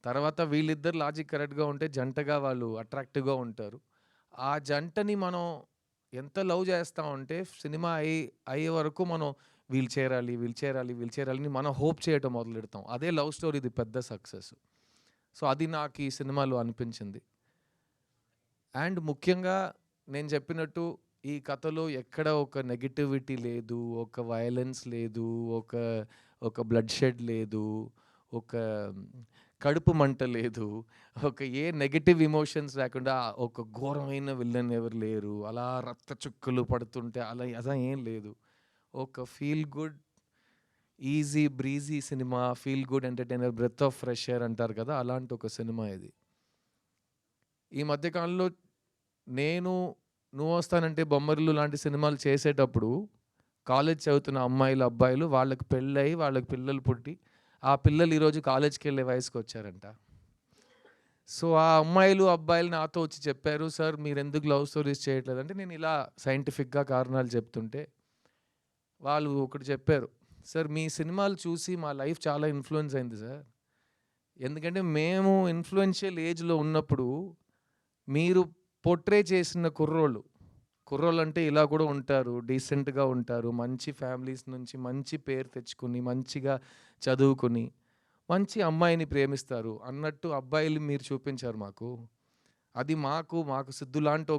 తర్వాత వీళ్ళిద్దరు లాజిక్ కరెక్ట్గా ఉంటే జంటగా వాళ్ళు అట్రాక్టివ్గా ఉంటారు. ఆ జంటని మనం ఎంత లవ్ చేస్తామంటే సినిమా అయ్యే వరకు మనం వీళ్ళు చేరాలి మనం హోప్ చేయటం మొదలెడతాం. అదే లవ్ స్టోరీది పెద్ద సక్సెస్. సో అది నాకు ఈ సినిమాలో అనిపించింది. అండ్ ముఖ్యంగా నేను చెప్పినట్టు ఈ కథలో ఎక్కడ ఒక నెగిటివిటీ లేదు, ఒక వైలెన్స్ లేదు, ఒక బ్లడ్ షెడ్ లేదు, ఒక కడుపు మంట లేదు, ఒక ఏ నెగటివ్ ఎమోషన్స్ లేకుండా ఒక ఘోరమైన విల్లన్ ఎవరు లేరు, అలా రక్త చుక్కలు పడుతుంటే అలా ఏం లేదు. ఒక feel good easy breezy cinema, feel good entertainer, breath of fresh air అంటారు కదా, అలాంటి ఒక సినిమా ఇది. ఈ మధ్యకాలంలో నేను నువ్వు వస్తానంటే బొమ్మరిల్లు లాంటి సినిమాలు చేసేటప్పుడు కాలేజ్ చదువుతున్న అమ్మాయిలు అబ్బాయిలు వాళ్ళకి పెళ్ళయి వాళ్ళకి పిల్లలు పుట్టి ఆ పిల్లలు ఈరోజు కాలేజ్కి వెళ్ళే వయసుకి వచ్చారంట. సో ఆ అమ్మాయిలు అబ్బాయిలు నాతో వచ్చి చెప్పారు, సార్ మీరు ఎందుకు లవ్ స్టోరీస్ చేయట్లేదు అంటే నేను ఇలా సైంటిఫిక్గా కారణాలు చెప్తుంటే వాళ్ళు ఒకటి చెప్పారు, సార్ మీ సినిమాలు చూసి మా లైఫ్ చాలా ఇన్ఫ్లుయెన్స్ అయింది సార్. ఎందుకంటే మేము ఇన్ఫ్లుయెన్షియల్ ఏజ్లో ఉన్నప్పుడు మీరు పోర్ట్రే చేసిన కుర్రోళ్ళు అంటే ఇలా కూడా ఉంటారు, డీసెంట్గా ఉంటారు, మంచి ఫ్యామిలీస్ నుంచి మంచి పేరు తెచ్చుకుని మంచిగా చదువుకుని మంచి అమ్మాయిని ప్రేమిస్తారు అన్నట్టు అబ్బాయిలు మీరు చూపించారు మాకు. అది మాకు సిద్ధు లాంటి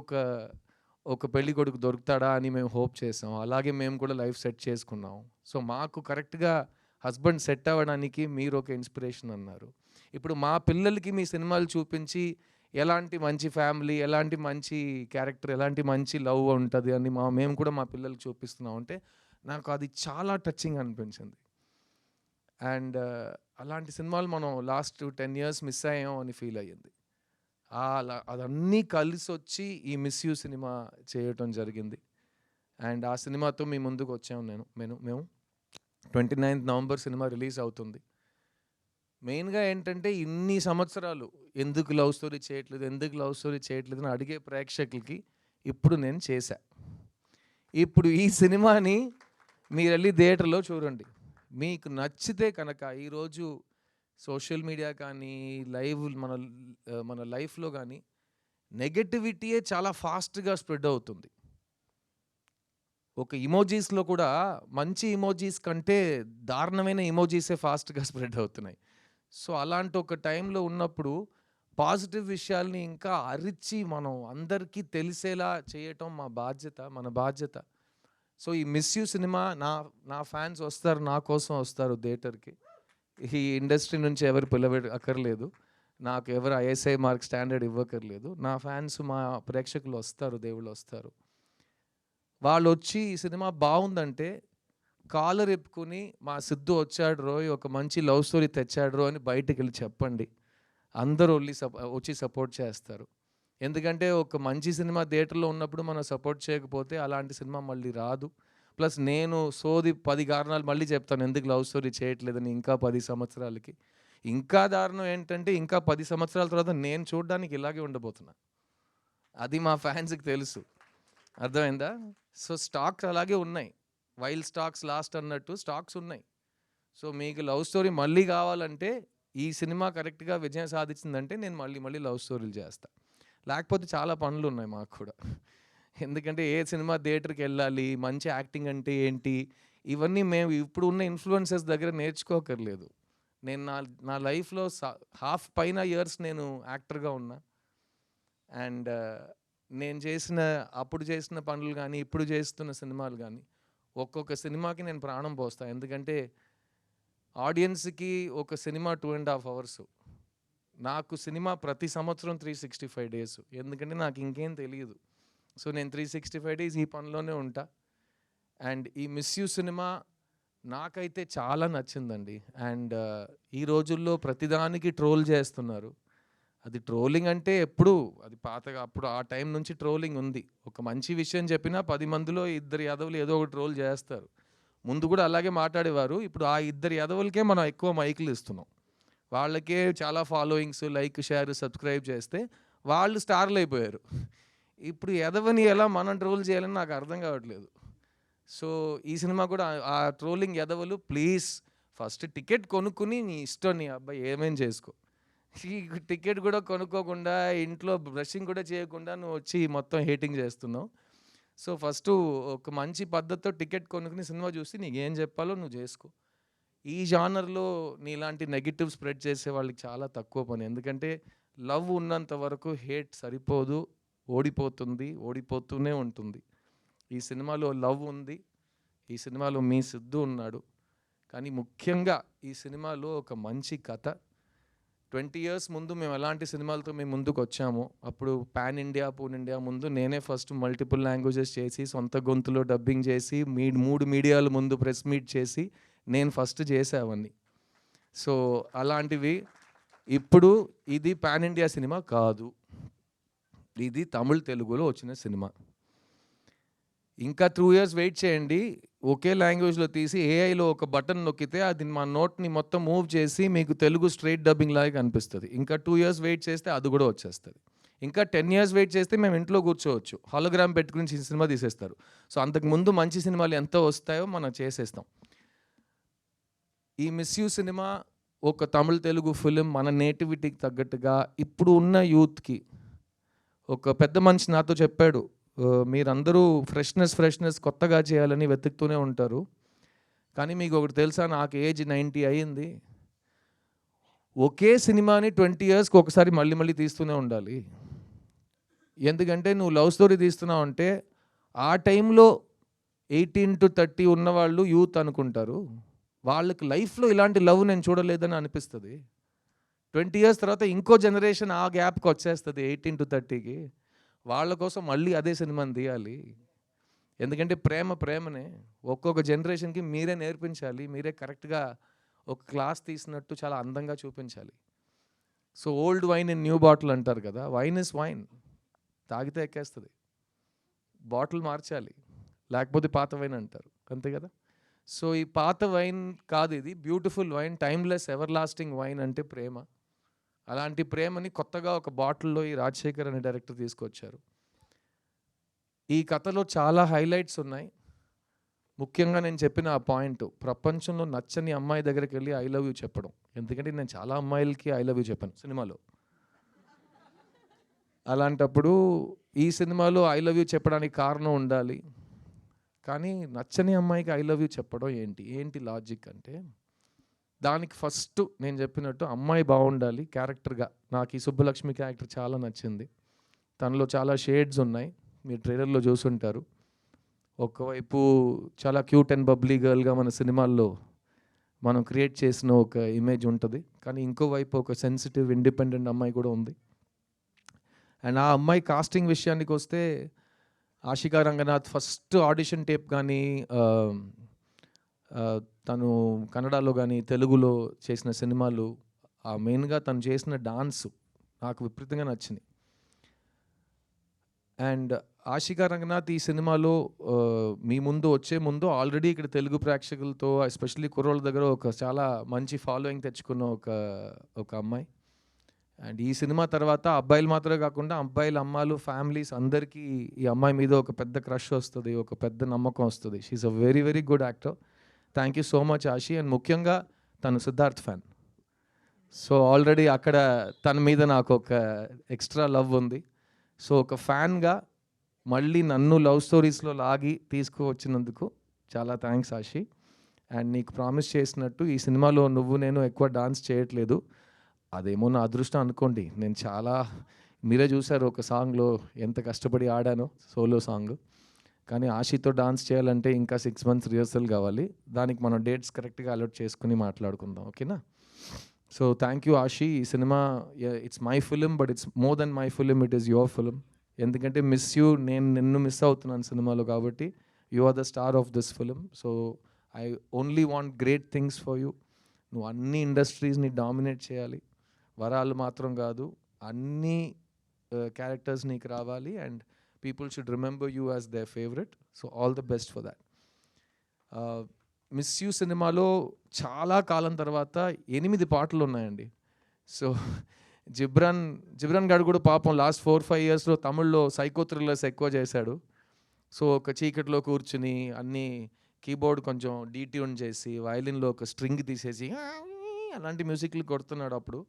ఒక పెళ్లి కొడుకు దొరుకుతాడా అని మేము హోప్ చేసాం. అలాగే మేము కూడా లైఫ్ సెట్ చేసుకున్నాం. సో మాకు కరెక్ట్గా హస్బెండ్ సెట్ అవ్వడానికి మీరు ఒక ఇన్స్పిరేషన్ అన్నారు. ఇప్పుడు మా పిల్లలకి మీ సినిమాలు చూపించి ఎలాంటి మంచి ఫ్యామిలీ, ఎలాంటి మంచి క్యారెక్టర్, ఎలాంటి మంచి లవ్ ఉంటుంది అని మేము కూడా మా పిల్లలకి చూపిస్తున్నాం అంటే నాకు అది చాలా టచింగ్ అనిపించింది. అండ్ అలాంటి సినిమాలు మనం లాస్ట్ 10 years మిస్ అయ్యాం అని ఫీల్ అయ్యింది. అదన్నీ కలిసి వచ్చి ఈ మిస్ యూ సినిమా చేయటం జరిగింది. అండ్ ఆ సినిమాతో మీ ముందుకు వచ్చాము మేము 29th November సినిమా రిలీజ్ అవుతుంది. మెయిన్గా ఏంటంటే ఇన్ని సంవత్సరాలు ఎందుకు లవ్ స్టోరీ చేయట్లేదు అని అడిగే ప్రేక్షకులకి ఇప్పుడు నేను చేశా. ఇప్పుడు ఈ సినిమాని మీరు వెళ్ళి థియేటర్లో చూడండి. మీకు నచ్చితే కనుక ఈరోజు సోషల్ మీడియా కానీ మన లైఫ్లో కానీ నెగటివిటీయే చాలా ఫాస్ట్గా స్ప్రెడ్ అవుతుంది. ఒక ఇమోజీస్లో కూడా మంచి ఇమోజీస్ కంటే దారుణమైన ఇమోజీసే ఫాస్ట్గా స్ప్రెడ్ అవుతున్నాయి. సో అలాంటి ఒక టైంలో ఉన్నప్పుడు పాజిటివ్ విషయాల్ని ఇంకా అరిచి మనం అందరికీ తెలిసేలా చేయటం మన బాధ్యత. సో ఈ మిస్ యూ సినిమా నా ఫ్యాన్స్ వస్తారు, నా కోసం వస్తారు థియేటర్కి. ఈ ఇండస్ట్రీ నుంచి ఎవరు అక్కర్లేదు, నాకు ఎవరు ISI మార్క్ స్టాండర్డ్ ఇవ్వక్కర్లేదు. నా ఫ్యాన్స్ మా ప్రేక్షకులు వస్తారు, దేవుళ్ళు వస్తారు. వాళ్ళు వచ్చి ఈ సినిమా బాగుందంటే కాలర్ ఎప్పుకుని మా సిద్ధు వచ్చాడు రోయ్, ఒక మంచి లవ్ స్టోరీ తెచ్చాడు రో అని బయటికి వెళ్ళి చెప్పండి. అందరూ వచ్చి సపోర్ట్ చేస్తారు. ఎందుకంటే ఒక మంచి సినిమా థియేటర్లో ఉన్నప్పుడు మనం సపోర్ట్ చేయకపోతే అలాంటి సినిమా మళ్ళీ రాదు. ప్లస్ నేను 10 కారణాలు మళ్ళీ చెప్తాను ఎందుకు లవ్ స్టోరీ చేయట్లేదని ఇంకా 10 సంవత్సరాలకి. ఇంకా దారుణం ఏంటంటే ఇంకా 10 సంవత్సరాల తర్వాత నేను చూడడానికి ఇలాగే ఉండబోతున్నా. అది మా ఫ్యాన్స్కి తెలుసు, అర్థమైందా? సో స్టాక్స్ అలాగే ఉన్నాయి, వైల్ స్టాక్స్ లాస్ట్ అన్నట్టు స్టాక్స్ ఉన్నాయి. సో మీకు లవ్ స్టోరీ మళ్ళీ కావాలంటే ఈ సినిమా కరెక్ట్గా విజయం సాధించిందంటే నేను మళ్ళీ లవ్ స్టోరీలు చేస్తా. లేకపోతే చాలా పనులు ఉన్నాయి మాకు కూడా. ఎందుకంటే ఏ సినిమా థియేటర్కి వెళ్ళాలి, మంచి యాక్టింగ్ అంటే ఏంటి, ఇవన్నీ మేము ఇప్పుడు ఉన్న ఇన్ఫ్లుయెన్సర్స్ దగ్గర నేర్చుకోకర్లేదు. నేను నా లైఫ్లో హాఫ్ పైన ఇయర్స్ నేను యాక్టర్గా ఉన్నా. అండ్ నేను అప్పుడు చేసిన పనులు కానీ ఇప్పుడు చేస్తున్న సినిమాలు కానీ ఒక్కొక్క సినిమాకి నేను ప్రాణం పోస్తాను. ఎందుకంటే ఆడియన్స్కి ఒక సినిమా 2.5 hours, నాకు సినిమా ప్రతి సంవత్సరం 365 days. ఎందుకంటే నాకు ఇంకేం తెలియదు. సో నేను 365 days ఈ పనిలోనే ఉంటా. అండ్ ఈ మిస్ యూ సినిమా నాకైతే చాలా నచ్చిందండి. అండ్ ఈ రోజుల్లో ప్రతిదానికి ట్రోల్ చేస్తున్నారు. అది ట్రోలింగ్ అంటే అది పాతగా అప్పుడు ఆ టైం నుంచి ట్రోలింగ్ ఉంది. ఒక మంచి విషయం చెప్పినా 10 మందిలో 2 యాదవులు ఏదో ఒక ట్రోల్ చేస్తారు. ముందు కూడా అలాగే మాట్లాడేవారు. ఇప్పుడు ఆ 2 యాదవులకే మనం ఎక్కువ మైకులు ఇస్తున్నాం. వాళ్ళకే చాలా ఫాలోయింగ్స్, లైక్, షేర్, సబ్స్క్రైబ్ చేస్తే వాళ్ళు స్టార్లు అయిపోయారు. ఇప్పుడు ఎదవని ఎలా మనం ట్రోల్ చేయాలని నాకు అర్థం కావట్లేదు. సో ఈ సినిమా కూడా ఆ ట్రోలింగ్ ఎదవలు ప్లీజ్ ఫస్ట్ టికెట్ కొనుక్కుని నీ ఇష్టం, నీ అబ్బాయి ఏమేం చేసుకో. ఈ టికెట్ కూడా కొనుక్కోకుండా ఇంట్లో బ్రషింగ్ కూడా చేయకుండా నువ్వు వచ్చి మొత్తం హేటింగ్ చేస్తున్నావు. సో ఫస్ట్ ఒక మంచి పద్ధతితో టికెట్ కొనుక్కుని సినిమా చూసి నీకు ఏం చెప్పాలో నువ్వు చేసుకో. ఈ జానర్లో నీలాంటి నెగిటివ్ స్ప్రెడ్ చేసే వాళ్ళకి చాలా తక్కువ పని. ఎందుకంటే లవ్ ఉన్నంత వరకు హేట్ సరిపోదు, ఓడిపోతూనే ఉంటుంది. ఈ సినిమాలో లవ్ ఉంది, ఈ సినిమాలో మీ సిద్ధు ఉన్నాడు. కానీ ముఖ్యంగా ఈ సినిమాలో ఒక మంచి కథ. 20 years ముందు మేము ఎలాంటి సినిమాలతో మేము ముందుకు వచ్చామో, అప్పుడు పాన్ ఇండియా ముందు నేనే ఫస్ట్ మల్టిపుల్ లాంగ్వేజెస్ చేసి సొంత గొంతులో డబ్బింగ్ చేసి 3 మీడియాల ముందు ప్రెస్ మీట్ చేసి నేను ఫస్ట్ చేసేవన్నీ. సో అలాంటివి ఇప్పుడు ఇది పాన్ ఇండియా సినిమా కాదు, ఇది తమిళ్ తెలుగులో వచ్చిన సినిమా. ఇంకా 2 years వెయిట్ చేయండి, ఒకే లాంగ్వేజ్లో తీసి ఏఐలో ఒక బటన్ నొక్కితే అది మా నోట్ని మొత్తం మూవ్ చేసి మీకు తెలుగు స్ట్రైట్ డబ్బింగ్ లాగా కనిపిస్తుంది. ఇంకా 2 years వెయిట్ చేస్తే అది కూడా వచ్చేస్తుంది. ఇంకా 10 years వెయిట్ చేస్తే మేము ఇంట్లో కూర్చోవచ్చు. హాలోగ్రామ్ పెట్టుకుని సినిమా తీసేస్తారు. సో అంతకుముందు మంచి సినిమాలు ఎంత వస్తాయో మనం చేసేస్తాం. ఈ మిస్ యూ సినిమా ఒక తమిళ తెలుగు ఫిలిం మన నేటివిటీకి తగ్గట్టుగా ఇప్పుడు ఉన్న యూత్కి ఒక పెద్ద మనిషి నాతో చెప్పాడు, మీరందరూ ఫ్రెష్నెస్ కొత్తగా చేయాలని వెతుకుతూనే ఉంటారు, కానీ మీకు ఒకటి తెలుసా, నాకు ఏజ్ 90 అయ్యింది, ఒకే సినిమాని 20 yearsకి ఒకసారి మళ్ళీ తీస్తూనే ఉండాలి. ఎందుకంటే నువ్వు లవ్ స్టోరీ తీస్తున్నావు అంటే ఆ టైంలో 18 to 30 ఉన్నవాళ్ళు యూత్ అనుకుంటారు, వాళ్ళకి లైఫ్లో ఇలాంటి లవ్ నేను చూడలేదని అనిపిస్తుంది. 20 years తర్వాత ఇంకో జనరేషన్ ఆ గ్యాప్కి వచ్చేస్తుంది 18 to 30కి. వాళ్ళ కోసం మళ్ళీ అదే సినిమాని తీయాలి. ఎందుకంటే ప్రేమనే ఒక్కొక్క జనరేషన్కి మీరే నేర్పించాలి, మీరే కరెక్ట్గా ఒక క్లాస్ తీసినట్టు చాలా అందంగా చూపించాలి. So old wine in new bottle అంటారు కదా, వైన్ ఇస్ వైన్, తాగితే ఎక్కేస్తుంది, బాటిల్ మార్చాలి, లేకపోతే పాత వైన్ అంటారు, అంతే కదా. సో ఈ పాత వైన్ కాదు, ఇది beautiful wine, timeless ever lasting wine అంటే ప్రేమ. అలాంటి ప్రేమని కొత్తగా ఒక బాటిల్లో ఈ రాజశేఖర్ అనే డైరెక్టర్ తీసుకొచ్చారు. ఈ కథలో చాలా హైలైట్స్ ఉన్నాయి. ముఖ్యంగా నేను చెప్పిన ఆ పాయింట్, ప్రపంచంలో నచ్చని అమ్మాయి దగ్గరికి వెళ్ళి ఐ లవ్ యూ చెప్పడం. ఎందుకంటే నేను చాలా అమ్మాయిలకి ఐ లవ్ యూ చెప్పాను సినిమాలో. అలాంటప్పుడు ఈ సినిమాలో ఐ లవ్ యూ చెప్పడానికి కారణం ఉండాలి, కానీ నచ్చని అమ్మాయికి ఐ లవ్ యూ చెప్పడం ఏంటి లాజిక్ అంటే, దానికి ఫస్ట్ నేను చెప్పినట్టు అమ్మాయి బాగుండాలి క్యారెక్టర్గా. నాకు ఈ సుబ్బలక్ష్మి క్యారెక్టర్ చాలా నచ్చింది. తనలో చాలా షేడ్స్ ఉన్నాయి, మీరు ట్రైలర్లో చూసుంటారు. ఒకవైపు చాలా క్యూట్ అండ్ బబ్లీ గర్ల్గా మన సినిమాల్లో మనం క్రియేట్ చేసిన ఒక ఇమేజ్ ఉంటుంది, కానీ ఇంకోవైపు ఒక సెన్సిటివ్ ఇండిపెండెంట్ అమ్మాయి కూడా ఉంది. అండ్ ఆ అమ్మాయి కాస్టింగ్ విషయానికి వస్తే, Ashika Ranganath first audition tape కానీ తను కన్నడలో కానీ తెలుగులో చేసిన సినిమాలు, మెయిన్గా తను చేసిన డాన్స్ నాకు విపరీతంగా నచ్చింది. అండ్ ఆషికా రంగనాథ్ ఈ సినిమాలో మీ ముందు వచ్చే ముందు ఆల్రెడీ ఇక్కడ తెలుగు ప్రేక్షకులతో ఎస్పెషల్లీ కుర్రోళ్ళ దగ్గర ఒక చాలా మంచి ఫాలోయింగ్ తెచ్చుకున్న ఒక అమ్మాయి. అండ్ ఈ సినిమా తర్వాత అబ్బాయిలు మాత్రమే కాకుండా అబ్బాయిల అమ్మాయిలు ఫ్యామిలీస్ అందరికీ ఈ అమ్మాయి మీద ఒక పెద్ద క్రష్ వస్తుంది, ఒక పెద్ద నమ్మకం వస్తుంది. She's a very very good actor. Thank you so much Ashi. And ముఖ్యంగా తను సిద్ధార్థ్ ఫ్యాన్, సో ఆల్రెడీ అక్కడ తన మీద నాకు ఒక ఎక్స్ట్రా లవ్ ఉంది. సో ఒక ఫ్యాన్గా మళ్ళీ నన్ను లవ్ స్టోరీస్లో లాగి తీసుకువచ్చినందుకు చాలా థ్యాంక్స్ ఆషి. అండ్ నీకు ప్రామిస్ చేసినట్టు ఈ సినిమాలో నేను ఎక్కువ డాన్స్ చేయట్లేదు, అదేమో నా అదృష్టం అనుకోండి. నేను చాలా, మీరే చూసారు ఒక సాంగ్లో ఎంత కష్టపడి ఆడానో, సోలో సాంగ్. కానీ ఆషితో డాన్స్ చేయాలంటే ఇంకా 6 months రిహర్సల్ కావాలి. దానికి మనం డేట్స్ కరెక్ట్గా అలర్ట్ చేసుకుని మాట్లాడుకుందాం, ఓకేనా? So thank you Ashi. ఈ సినిమా it's my film, but it's more than my film, it is your film. ఎందుకంటే మిస్ యూ, నేను నిన్ను మిస్ అవుతున్నాను సినిమాలో, కాబట్టి you are the star of this film. So I only want great things for you. నువ్వు అన్ని ఇండస్ట్రీస్ని dominate చేయాలి, వరాలు మాత్రం కాదు, అన్ని క్యారెక్టర్స్ నీకు రావాలి, and people should remember you as there favourite. So all the best for that. Miss you సినిమాలో చాలా కాలం తర్వాత 8 పాటలు ఉన్నాయండి. సో జిబ్రాన్ గారు కూడా పాపం లాస్ట్ 4-5 yearsలో తమిళ్లో సైకో థ్రిల్లర్స్ ఎక్కువ చేశాడు. సో ఒక చీకట్లో కూర్చుని అన్ని కీబోర్డ్ కొంచెం డీట్యూన్ చేసి వయలిన్లో ఒక స్ట్రింగ్ తీసేసి అలాంటి మ్యూజిక్లు కొడుతున్నాడు. అప్పుడు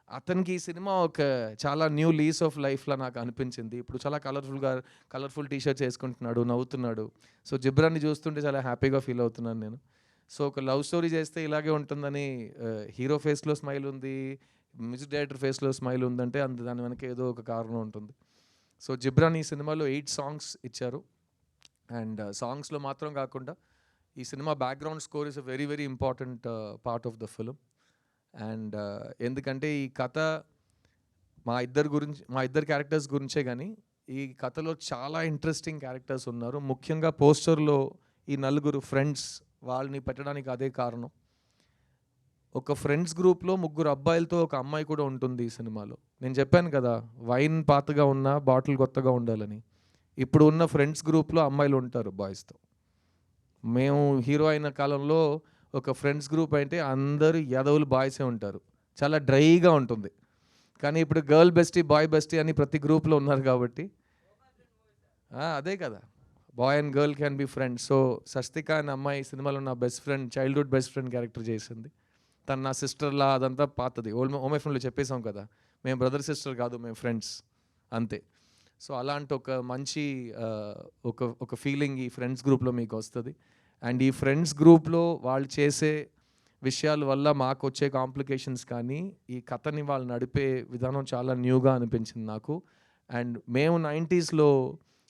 అతనికి ఈ సినిమా ఒక చాలా న్యూ లీస్ ఆఫ్ లైఫ్లా నాకు అనిపించింది. ఇప్పుడు చాలా కలర్ఫుల్ టీషర్ట్స్ వేసుకుంటున్నాడు, నవ్వుతున్నాడు. సో జిబ్రాన్ని చూస్తుంటే చాలా హ్యాపీగా ఫీల్ అవుతున్నాను నేను. సో ఒక లవ్ స్టోరీ చేస్తే ఇలాగే ఉంటుందని, హీరో ఫేస్లో స్మైల్ ఉంది, మ్యూజిక్ డైరెక్టర్ ఫేస్లో స్మైల్ ఉందంటే దాని వెనక ఏదో ఒక కారణం ఉంటుంది. సో జిబ్రాన్ ఈ సినిమాలో 8 songs ఇచ్చారు. అండ్ సాంగ్స్లో మాత్రం కాకుండా ఈ cinema background score is a very very important part of the film. And ఎందుకంటే ఈ కథ మా ఇద్దరు క్యారెక్టర్స్ గురించే, కానీ ఈ కథలో చాలా ఇంట్రెస్టింగ్ క్యారెక్టర్స్ ఉన్నారు. ముఖ్యంగా పోస్టర్లో ఈ 4 ఫ్రెండ్స్, వాళ్ళని పెట్టడానికి అదే కారణం. ఒక ఫ్రెండ్స్ గ్రూప్లో 3 అబ్బాయిలతో ఒక అమ్మాయి కూడా ఉంటుంది ఈ సినిమాలో. నేను చెప్పాను కదా, వైన్ పాతగా ఉన్నా బాటిల్ కొత్తగా ఉండాలని. ఇప్పుడు ఉన్న ఫ్రెండ్స్ గ్రూప్లో అమ్మాయిలు ఉంటారు బాయ్స్తో, మేము హీరో అయిన కాలంలో ఒక ఫ్రెండ్స్ గ్రూప్ అంటే అందరూ యదవులు బాయ్సే ఉంటారు, చాలా డ్రైగా ఉంటుంది. కానీ ఇప్పుడు గర్ల్ బెస్టీ బాయ్ బెస్టీ అని ప్రతి గ్రూప్లో ఉన్నారు కాబట్టి అదే కదా, boy and girl can be friends. So Swastika అనే అమ్మాయి సినిమాలో నా best friend, childhood best friend character చేసింది. తను నా సిస్టర్లా, అదంతా పాతది. ఓమై ఫ్రెండ్లో చెప్పేసాం కదా, మేము బ్రదర్ సిస్టర్ కాదు, మేము ఫ్రెండ్స్ అంతే. సో అలాంటి ఒక మంచి ఒక ఫీలింగ్ ఈ ఫ్రెండ్స్ గ్రూప్లో మీకు వస్తుంది. అండ్ ఈ ఫ్రెండ్స్ గ్రూప్లో వాళ్ళు చేసే విషయాల వల్ల మాకు వచ్చే కాంప్లికేషన్స్ కానీ ఈ కథని వాళ్ళు నడిపే విధానం చాలా న్యూగా అనిపించింది నాకు. అండ్ మేము 90sలో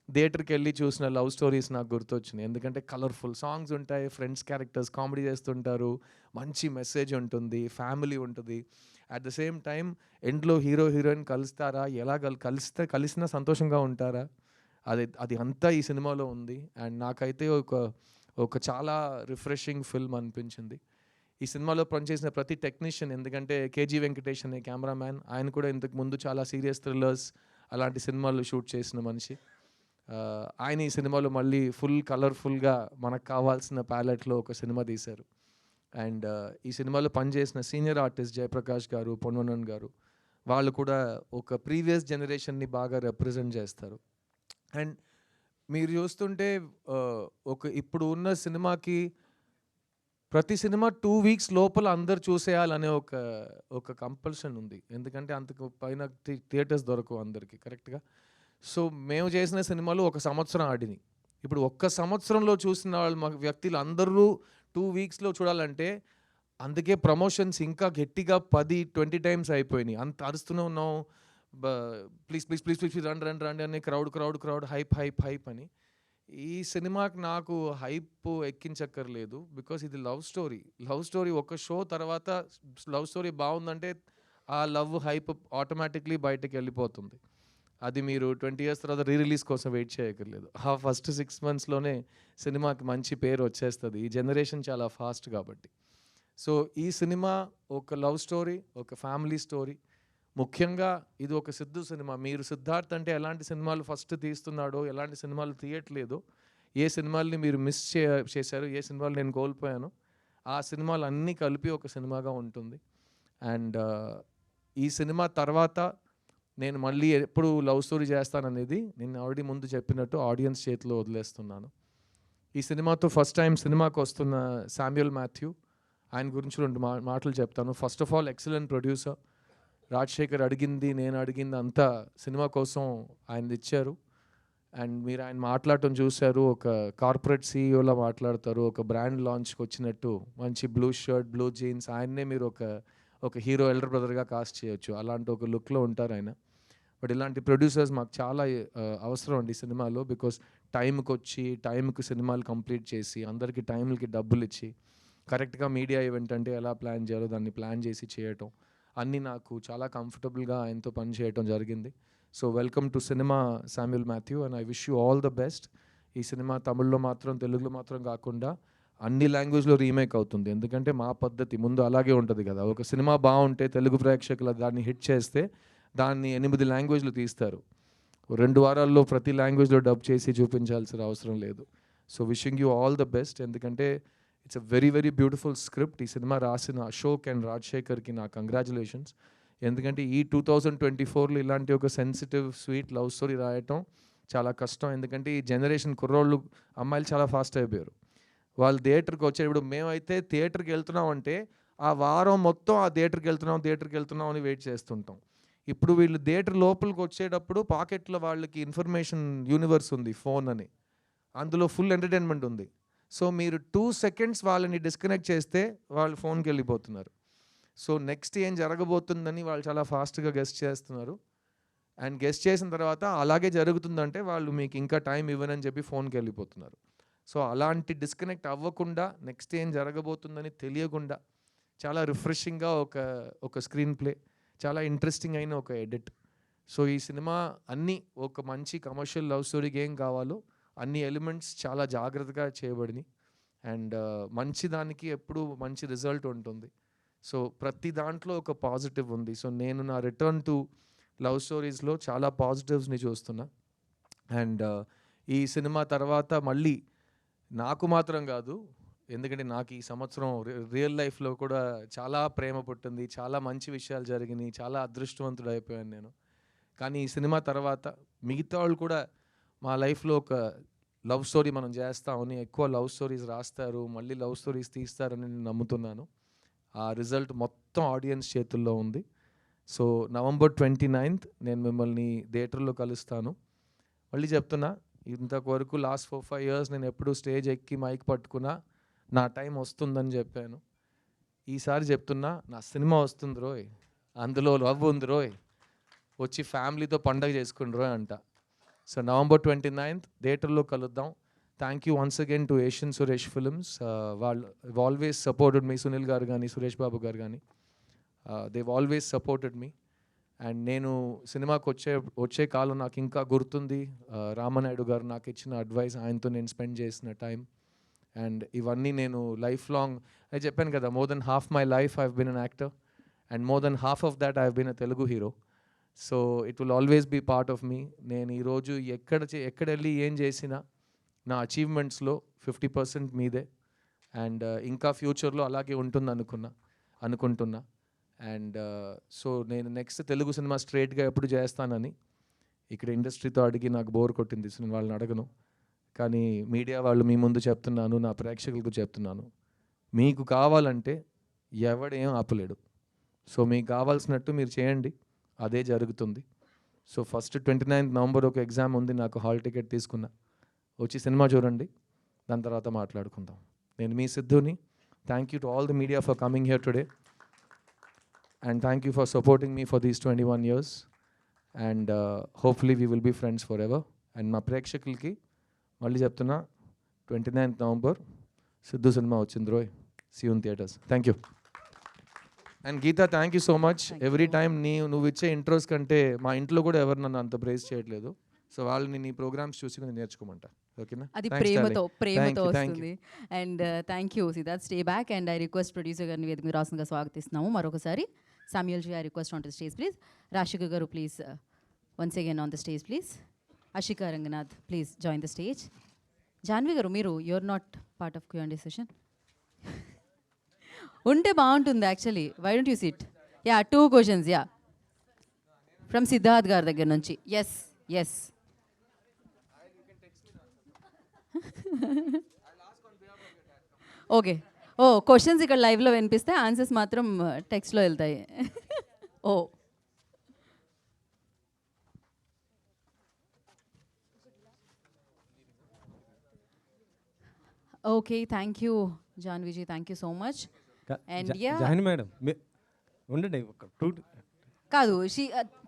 థియేటర్కి వెళ్ళి చూసిన లవ్ స్టోరీస్ నాకు గుర్తొచ్చినాయి. ఎందుకంటే కలర్ఫుల్ సాంగ్స్ ఉంటాయి, ఫ్రెండ్స్ క్యారెక్టర్స్ కామెడీ చేస్తుంటారు, మంచి మెసేజ్ ఉంటుంది, ఫ్యామిలీ ఉంటుంది. అట్ ద సేమ్ టైం ఎండ్లో హీరో హీరోయిన్ కలుస్తారా, ఎలా కలిసినా సంతోషంగా ఉంటారా, అది అంతా ఈ సినిమాలో ఉంది. అండ్ నాకైతే ఒక చాలా రిఫ్రెషింగ్ ఫిల్మ్ అనిపించింది. ఈ సినిమాలో పనిచేసిన ప్రతి టెక్నీషియన్, ఎందుకంటే కేజీ వెంకటేష్ అనే కెమెరామ్యాన్, ఆయన కూడా ఇంతకు ముందు చాలా సీరియస్ థ్రిల్లర్స్ అలాంటి సినిమాలు షూట్ చేసిన మనిషి. ఆయన ఈ సినిమాలో మళ్ళీ ఫుల్ కలర్ఫుల్గా మనకు కావాల్సిన ప్యాలెట్లో ఒక సినిమా తీశారు. అండ్ ఈ సినిమాలో పనిచేసిన సీనియర్ ఆర్టిస్ట్ జయప్రకాష్ గారు, పొన్వనన్ గారు, వాళ్ళు కూడా ఒక ప్రీవియస్ జనరేషన్ని బాగా రిప్రజెంట్ చేస్తారు. అండ్ మీరు చూస్తుంటే ఇప్పుడు ఉన్న సినిమాకి ప్రతి సినిమా 2 weeks లోపల అందరు చూసేయాలనే ఒక కంపల్షన్ ఉంది. ఎందుకంటే అంతకు పైన థియేటర్స్ దొరకవు అందరికీ కరెక్ట్గా. సో మేము చేసిన సినిమాలు 1 సంవత్సరం ఆడినాయి. ఇప్పుడు 1 సంవత్సరంలో చూసిన వాళ్ళు మా వ్యక్తులు అందరూ 2 weeksలో చూడాలంటే అందుకే ప్రమోషన్స్ ఇంకా గట్టిగా 10-20 times అయిపోయినాయి. అంత అరుస్తూనే ఉన్నాం, ప్లీజ్ ప్లీజ్ ప్లీజ్ ప్లీజ్ రండి అని, క్రౌడ్ హైప్ అని. ఈ సినిమాకి నాకు హైప్ ఎక్కించక్కర్లేదు, బికాస్ ఇది లవ్ స్టోరీ. ఒక షో తర్వాత లవ్ స్టోరీ బాగుందంటే ఆ లవ్ హైప్ ఆటోమేటిక్లీ బయటకు వెళ్ళిపోతుంది. అది మీరు 20 years తర్వాత రిలీజ్ కోసం వెయిట్ చేయక్కర్లేదు. ఆ ఫస్ట్ 6 monthsలోనే సినిమాకి మంచి పేరు వచ్చేస్తుంది. ఈ జనరేషన్ చాలా ఫాస్ట్ కాబట్టి. సో ఈ సినిమా ఒక లవ్ స్టోరీ, ఒక ఫ్యామిలీ స్టోరీ. ముఖ్యంగా ఇది ఒక సిద్ధు సినిమా. మీరు సిద్ధార్థ్ అంటే ఎలాంటి సినిమాలు ఫస్ట్ తీస్తున్నాడో, ఎలాంటి సినిమాలు తీయట్లేదో, ఏ సినిమాల్ని మీరు మిస్ చేశారు, ఏ సినిమాలు నేను కోల్పోయాను, ఆ సినిమాలు అన్నీ కలిపి ఒక సినిమాగా ఉంటుంది. అండ్ ఈ సినిమా తర్వాత నేను మళ్ళీ ఎప్పుడు లవ్ స్టోరీ చేస్తాననేది నేను ఆల్రెడీ ముందు చెప్పినట్టు ఆడియన్స్ చేతిలో వదిలేస్తున్నాను. ఈ సినిమాతో ఫస్ట్ టైం సినిమాకి వస్తున్న శామ్యుయల్ మాథ్యూ, ఆయన గురించి 2 మాటలు చెప్తాను. First of all excellent producer. Rajasekhar అడిగింది, నేను అడిగింది అంతా సినిమా కోసం ఆయన ఇచ్చారు. అండ్ మీరు ఆయన మాట్లాడటం చూశారు, ఒక కార్పొరేట్ సీఈఓలా మాట్లాడతారు, ఒక బ్రాండ్ లాంచ్కి వచ్చినట్టు మంచి బ్లూ షర్ట్, బ్లూ జీన్స్. ఆయన్నే మీరు ఒక హీరో ఎల్డర్ బ్రదర్గా కాస్ట్ చేయొచ్చు, అలాంటి ఒక లుక్లో ఉంటారు ఆయన. బట్ ఇలాంటి ప్రొడ్యూసర్స్ మాకు చాలా అవసరం అండి సినిమాలో. బికాస్ టైంకి సినిమాలు కంప్లీట్ చేసి అందరికీ టైంలకి డబ్బులు ఇచ్చి కరెక్ట్గా మీడియా ఈవెంట్ అంటే ఎలా ప్లాన్ చేయాలో దాన్ని ప్లాన్ చేసి చేయటం అన్నీ నాకు చాలా కంఫర్టబుల్గా ఆయనతో పని చేయటం జరిగింది. So welcome to cinema Samuel Matthew, and I wish you all the best. ఈ సినిమా తమిళ్లో మాత్రం, తెలుగులో మాత్రం కాకుండా అన్ని లాంగ్వేజ్లో రీమేక్ అవుతుంది. ఎందుకంటే మా పద్ధతి ముందు అలాగే ఉంటుంది కదా, ఒక సినిమా బాగుంటే తెలుగు ప్రేక్షకులు దాన్ని హిట్ చేస్తే దాన్ని 8 లాంగ్వేజ్లు తీస్తారు. 2 వారాల్లో ప్రతి లాంగ్వేజ్లో డబ్ చేసి చూపించాల్సిన అవసరం లేదు. So wishing you all the best. ఎందుకంటే it's a very very beautiful script. ఈ సినిమా రాసిన అశోక్ అండ్ రాజశేఖర్కి నా కంగ్రాచులేషన్స్. ఎందుకంటే ఈ 2024లో ఇలాంటి ఒక సెన్సిటివ్ స్వీట్ లవ్ స్టోరీ రాయటం చాలా కష్టం. ఎందుకంటే ఈ జనరేషన్ కుర్రోళ్ళు, అమ్మాయిలు చాలా ఫాస్ట్ అయిపోయారు. వాళ్ళు థియేటర్కి వచ్చేటప్పుడు, మేమైతే థియేటర్కి వెళ్తున్నాం అంటే ఆ వారం మొత్తం ఆ థియేటర్కి వెళ్తున్నాం అని వెయిట్ చేస్తుంటాం. ఇప్పుడు వీళ్ళు థియేటర్ లోపలికి వచ్చేటప్పుడు పాకెట్లో వాళ్ళకి ఇన్ఫర్మేషన్ యూనివర్స్ ఉంది, ఫోన్ అని, అందులో ఫుల్ ఎంటర్టైన్మెంట్ ఉంది. సో మీరు 2 seconds వాళ్ళని డిస్కనెక్ట్ చేస్తే వాళ్ళు ఫోన్కి వెళ్ళిపోతున్నారు. సో నెక్స్ట్ ఏం జరగబోతుందని వాళ్ళు చాలా ఫాస్ట్గా గెస్ట్ చేస్తున్నారు. అండ్ గెస్ట్ చేసిన తర్వాత అలాగే జరుగుతుందంటే వాళ్ళు మీకు ఇంకా టైం ఇవ్వనని చెప్పి ఫోన్కి వెళ్ళిపోతున్నారు. సో అలాంటి డిస్కనెక్ట్ అవ్వకుండా, నెక్స్ట్ ఏం జరగబోతుందని తెలియకుండా చాలా రిఫ్రెషింగ్గా ఒక స్క్రీన్ ప్లే, చాలా ఇంట్రెస్టింగ్ అయిన ఒక ఎడిట్. సో ఈ సినిమా అన్నీ ఒక మంచి కమర్షియల్ లవ్ స్టోరీకి ఏం కావాలో అన్ని ఎలిమెంట్స్ చాలా జాగ్రత్తగా చేయబడినాయి. అండ్ మంచి దానికి ఎప్పుడు మంచి రిజల్ట్ ఉంటుంది. సో ప్రతి దాంట్లో ఒక పాజిటివ్ ఉంది. సో నేను నా రిటర్న్ టు లవ్ స్టోరీస్లో చాలా పాజిటివ్స్ని చూస్తున్నా. అండ్ ఈ సినిమా తర్వాత మళ్ళీ నాకు మాత్రం కాదు, ఎందుకంటే నాకు ఈ సంవత్సరం రియల్ లైఫ్లో కూడా చాలా ప్రేమ పుట్టింది, చాలా మంచి విషయాలు జరిగినాయి, చాలా అదృష్టవంతుడు అయిపోయాను నేను. కానీ ఈ సినిమా తర్వాత మిగతా వాళ్ళు కూడా మా లైఫ్లో ఒక లవ్ స్టోరీ మనం చేస్తామని, ఎక్కువ లవ్ స్టోరీస్ రాస్తారు, మళ్ళీ లవ్ స్టోరీస్ తీస్తారని నేను నమ్ముతున్నాను. ఆ రిజల్ట్ మొత్తం ఆడియన్స్ చేతుల్లో ఉంది. సో November 29th నేను మిమ్మల్ని థియేటర్లో కలుస్తాను. మళ్ళీ చెప్తున్నా, ఇంతవరకు లాస్ట్ 4-5 years నేను ఎప్పుడు స్టేజ్ ఎక్కి మైక్ పట్టుకున్నా నా టైం వస్తుందని చెప్పాను. ఈసారి చెప్తున్నా, నా సినిమా వస్తుంది రోయ్, అందులో లవ్ ఉంది రోయ్, వచ్చి ఫ్యామిలీతో పండగ చేసుకుని రోయ్ అంట. సో November 29th థియేటర్లో కలుద్దాం. Thank you once again to Asian Suresh films. వాళ్ళు always supported me, Sunil garu కానీ సురేష్ బాబు గారు కానీ, they've always supported me. And నేను సినిమాకి వచ్చే కాలం నాకు ఇంకా గుర్తుంది. రామనాయుడు గారు నాకు ఇచ్చిన అడ్వైస్, ఆయనతో నేను స్పెండ్ చేసిన టైం, అండ్ ఇవన్నీ నేను లైఫ్ లాంగ్, అది చెప్పాను కదా, more than half my life I have been an actor, and more than half of that I have been a Telugu hero. So it will always be part of me. నేను ఈరోజు ఎక్కడ వెళ్ళి ఏం చేసినా నా అచీవ్మెంట్స్లో 50% మీదే, అండ్ ఇంకా ఫ్యూచర్లో అలాగే ఉంటుంది అనుకుంటున్నా. అండ్ సో నేను నెక్స్ట్ తెలుగు సినిమా స్ట్రైట్గా ఎప్పుడు చేస్తానని ఇక్కడ ఇండస్ట్రీతో అడిగి నాకు బోర్ కొట్టింది, వాళ్ళని అడగను. కానీ మీడియా వాళ్ళు మీ ముందు చెప్తున్నాను, నా ప్రేక్షకులకు చెప్తున్నాను, మీకు కావాలంటే ఎవడేం ఆపలేడు. సో మీకు కావాల్సినట్టు మీరు చేయండి, అదే జరుగుతుంది. సో ఫస్ట్ 29th November ఒక ఎగ్జామ్ ఉంది, నాకు హాల్ టికెట్ తీసుకున్నా, వచ్చి సినిమా చూడండి, దాని తర్వాత మాట్లాడుకుందాం. నేను మీ సిద్ధుని. Thank you to all the media for coming here today, and thank you for supporting me for these 21 years, and hopefully we will be friends forever. And మా ప్రేక్షకులకి మళ్ళీ చెప్తున్నా, 29th November సిద్ధు సినిమా వచ్చింది రోయ్, see you in theatres. Thank you. And Geetha, thank you so much. Every time నువ్వు ఇచ్చే intros కంటే మా ఇంట్లో కూడా ఎవరు నన్ను అంత ప్రైజ్ చేయట్లేదు. సో వాళ్ళని నీ ప్రోగ్రామ్స్ చూసి నేను నేర్చుకోమంటా, ఓకేనా? అది ప్రేమతో వస్తుంది. And thank you Siddharth, stay back. And I request producer గారిని వేదిక మీద రాసుగా స్వాగతిస్తున్నాము మరొకసారి. Samuel ji, I request on to the stage please. Rashika గారు please once again on the stage please. Ashika Ranganath please join the stage. Janvi గారు, మీరు you're not part of Q&A session. ఉంటే బాగుంటుంది actually. Why don't you sit? Yeah, 2 questions. Yeah, from Siddharth గారి దగ్గర నుంచి. Yes okay. Questions ఇక్కడ లైవ్లో వినిపిస్తే ఆన్సర్స్ మాత్రం టెక్స్ట్లో వెళ్తాయి. Okay, thank you Janviji, thank you so much. And join madam ఉండండి, ఒక 2 కాదు,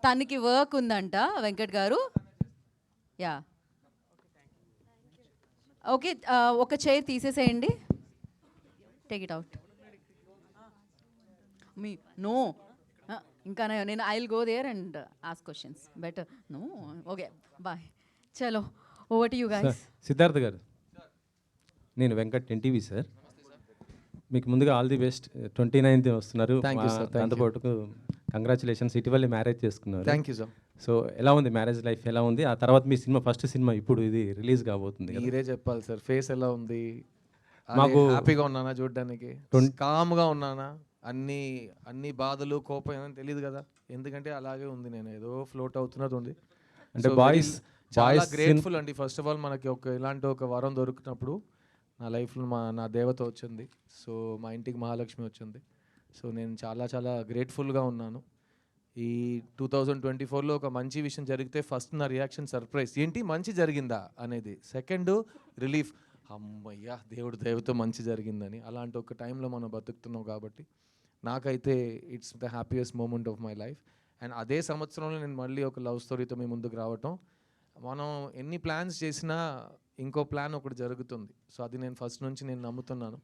తనకి వర్క్ ఉందంట వెంకట్ గారు. యా, ఓకే, ఒక చైర్ తీసేసేయండి. Take it out. నో, ఇంకా నేను I will go there and ask questions better. No, okay, bye. చలో, over to you guys. Siddharth గారు, నేను వెంకట్ ఎన్టీవీ సార్. మీకు ముందుగా ఆల్ ది బెస్ట్. 29th వస్తున్నారు. దాంతోపాటు కంగ్రాచులేషన్స్, ఇటీవల మ్యారేజ్ చేసుకున్నారు. Thank you sir. సో ఎలా ఉంది మ్యారేజ్ లైఫ్, ఎలా ఉంది? ఆ తర్వాత మీ సినిమా, ఫస్ట్ సినిమా ఇప్పుడు ఇది రిలీజ్ కాబోతుంది. మీరే చెప్పాలి సార్, ఫేస్ ఎలా ఉంది? మాకు హ్యాపీగా ఉన్నానా చూడడానికి, కామ్గా ఉన్నానా, అన్ని బాధలు కోపం ఏమని తెలియదు కదా, ఎందుకంటే అలాగే ఉంది, నేను ఏదో ఫ్లోట్ అవుతున్నది ఉంది. అంటే బాయ్స్ చాలా గ్రేట్ఫుల్ అండి. ఫస్ట్ ఆఫ్ ఆల్ మనకి ఇలాంటి ఒక వరం దొరికినప్పుడు నా లైఫ్లో నా దేవత వచ్చింది. సో మా ఇంటికి మహాలక్ష్మి వచ్చింది. సో నేను చాలా గ్రేట్ఫుల్గా ఉన్నాను. ఈ 2024లో ఒక మంచి విషయం జరిగితే ఫస్ట్ నా రియాక్షన్ సర్ప్రైజ్, ఏంటి మంచి జరిగిందా అనేది. సెకండ్ రిలీఫ్, అమ్మయ్యా దేవుడు దయతో మంచి జరిగిందని. అలాంటి ఒక టైంలో మనం బతుకుతున్నాం కాబట్టి నాకైతే it's the happiest moment of my life. And అదే సంవత్సరంలో నేను మళ్ళీ ఒక లవ్ స్టోరీతో మీ ముందుకు రావటం. మనం ఎన్ని ప్లాన్స్ చేసినా ఇంకో ప్లాన్ ఒకటి జరుగుతుంది. సో అది నేను ఫస్ట్ నుంచి నేను నమ్ముతున్నాను.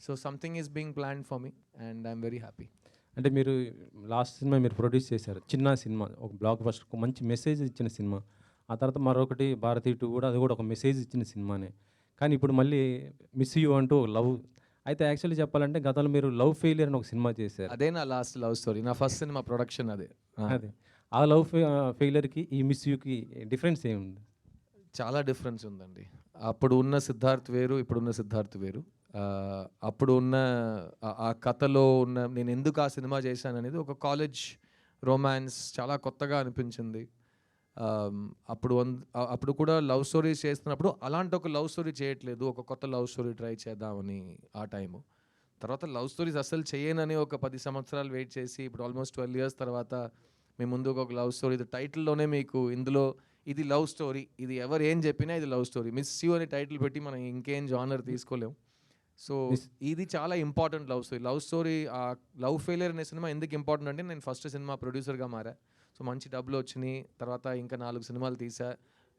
So something is being planned for me and I'm very happy. అంటే మీరు లాస్ట్ సినిమా మీరు ప్రొడ్యూస్ చేశారు, చిన్న సినిమా, ఒక బ్లాక్ బస్టర్, ఒక మంచి మెసేజ్ ఇచ్చిన సినిమా. ఆ తర్వాత మరొకటి భారతీ 2 కూడా, అది కూడా ఒక మెసేజ్ ఇచ్చిన సినిమానే. కానీ ఇప్పుడు మళ్ళీ మిస్ యూ అంటూ లవ్. అయితే యాక్చువల్లీ చెప్పాలంటే గతంలో మీరు లవ్ ఫెయిలియర్ అని ఒక సినిమా చేశారు. అదే నా లాస్ట్ లవ్ స్టోరీ, నా ఫస్ట్ సినిమా ప్రొడక్షన్ అదే. ఆ లవ్ ఫెయిలియర్కి ఈ మిస్ యూకి డిఫరెన్స్ ఏముంది? చాలా డిఫరెన్స్ ఉందండి. అప్పుడు ఉన్న సిద్ధార్థ్ వేరు, ఇప్పుడున్న సిద్ధార్థ్ వేరు. అప్పుడు ఉన్న ఆ కథలో ఉన్న నేను ఎందుకు ఆ సినిమా చేశాననేది ఒక కాలేజ్ రొమాన్స్ చాలా కొత్తగా అనిపించింది. అప్పుడు కూడా లవ్ స్టోరీస్ చేస్తున్నప్పుడు అలాంటి ఒక లవ్ స్టోరీ చేయట్లేదు, ఒక కొత్త లవ్ స్టోరీ ట్రై చేద్దామని ఆ టైము. తర్వాత లవ్ స్టోరీస్ అసలు చేయనని ఒక 10 సంవత్సరాలు వెయిట్ చేసి ఇప్పుడు ఆల్మోస్ట్ 12 years తర్వాత మీ ముందుకు ఒక లవ్ స్టోరీ, ఇది టైటిల్లోనే మీకు ఇందులో ఇది లవ్ స్టోరీ, ఇది ఎవరు ఏం చెప్పినా ఇది లవ్ స్టోరీ. మిస్ యూ అనే టైటిల్ పెట్టి మనం ఇంకేం జానర్ తీసుకోలేం. సో ఇది చాలా important love story. Love story ఆ లవ్ ఫెయిలియర్ అనే సినిమా ఎందుకు ఇంపార్టెంట్ అంటే నేను ఫస్ట్ సినిమా ప్రొడ్యూసర్గా మారా. సో మంచి డబ్బులు వచ్చినాయి, తర్వాత ఇంకా 4 సినిమాలు తీసా,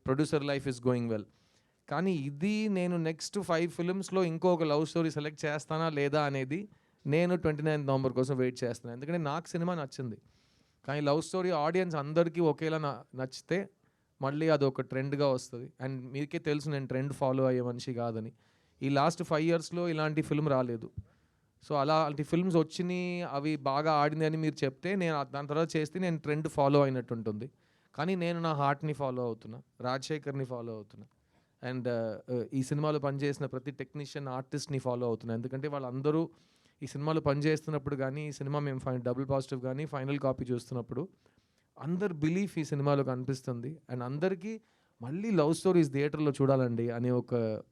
producer life is going well. కానీ ఇది నేను నెక్స్ట్ 5 filmsలో ఇంకొక లవ్ స్టోరీ సెలెక్ట్ చేస్తానా లేదా అనేది నేను 29th November కోసం వెయిట్ చేస్తున్నాను. ఎందుకంటే నాకు సినిమా నచ్చింది, కానీ లవ్ స్టోరీ ఆడియన్స్ అందరికీ ఒకేలా నచ్చితే మళ్ళీ అది ఒక ట్రెండ్గా వస్తుంది. అండ్ మీకే తెలుసు నేను ట్రెండ్ ఫాలో అయ్యే మనిషి కాదని. ఈ లాస్ట్ 5 yearsలో ఇలాంటి ఫిల్మ్ రాలేదు. సో అలాంటి ఫిల్మ్స్ వచ్చినాయి, అవి బాగా ఆడింది అని మీరు చెప్తే నేను దాని తర్వాత చేస్తే నేను ట్రెండ్ ఫాలో అయినట్టు ఉంటుంది. కానీ నేను నా హార్ట్ని ఫాలో అవుతున్నా, రాజశేఖర్ని ఫాలో అవుతున్నా, అండ్ ఈ సినిమాలో పనిచేసిన ప్రతి టెక్నీషియన్ ఆర్టిస్ట్ని ఫాలో అవుతున్నా. ఎందుకంటే వాళ్ళందరూ ఈ సినిమాలో పనిచేస్తున్నప్పుడు కానీ, ఈ సినిమా మేము డబుల్ పాజిటివ్ కానీ ఫైనల్ కాపీ చూస్తున్నప్పుడు అందరు బిలీఫ్ ఈ సినిమాలో కనిపిస్తుంది. అండ్ అందరికీ మళ్ళీ లవ్ స్టోరీస్ థియేటర్లో చూడాలండి అనే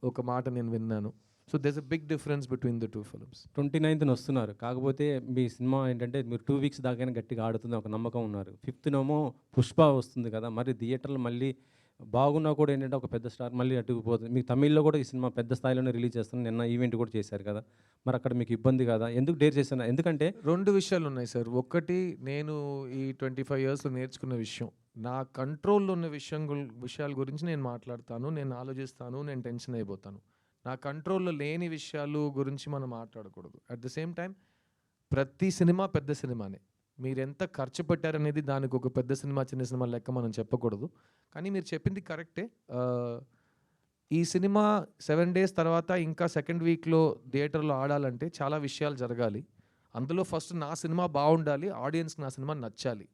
ఒక మాట నేను విన్నాను. So there's a big difference between the 2 films. 29th వస్తున్నారు, కాకపోతే మీ సినిమా ఏంటంటే మీరు 2 weeks దాకా గట్టిగా ఆడుతుంది ఒక నమ్మకం ఉన్నారు. 5th పుష్ప వస్తుంది కదా, మరి థియేటర్లో మళ్ళీ బాగున్నా కూడా ఏంటంటే ఒక పెద్ద స్టార్ మళ్ళీ అటుకుపోతుంది. మీకు తమిళ్లో కూడా ఈ సినిమా పెద్ద స్థాయిలోనే రిలీజ్ చేస్తాను, నిన్న ఈవెంట్ కూడా చేశారు కదా, మరి అక్కడ మీకు ఇబ్బంది కదా, ఎందుకు డేర్ చేశాను? ఎందుకంటే 2 విషయాలు ఉన్నాయి సార్. ఒకటి, నేను ఈ 25 yearsలో నేర్చుకున్న విషయం, నా కంట్రోల్లో ఉన్న విషయాల గురించి నేను మాట్లాడతాను, నేను ఆలోచిస్తాను, నేను టెన్షన్ అయిపోతాను. నా కంట్రోల్లో లేని విషయాలు గురించి మనం మాట్లాడకూడదు. అట్ ద సేమ్ టైం ప్రతి సినిమా పెద్ద సినిమానే. మీరు ఎంత ఖర్చు పెట్టారనేది దానికి ఒక పెద్ద సినిమా చిన్న సినిమా లెక్క మనం చెప్పకూడదు. కానీ మీరు చెప్పింది కరెక్టే. ఈ సినిమా 7 days తర్వాత ఇంకా 2nd weekలో థియేటర్లో ఆడాలంటే చాలా విషయాలు జరగాలి. అందులో ఫస్ట్ నా సినిమా బాగుండాలి, ఆడియన్స్కి నా సినిమా నచ్చాలి.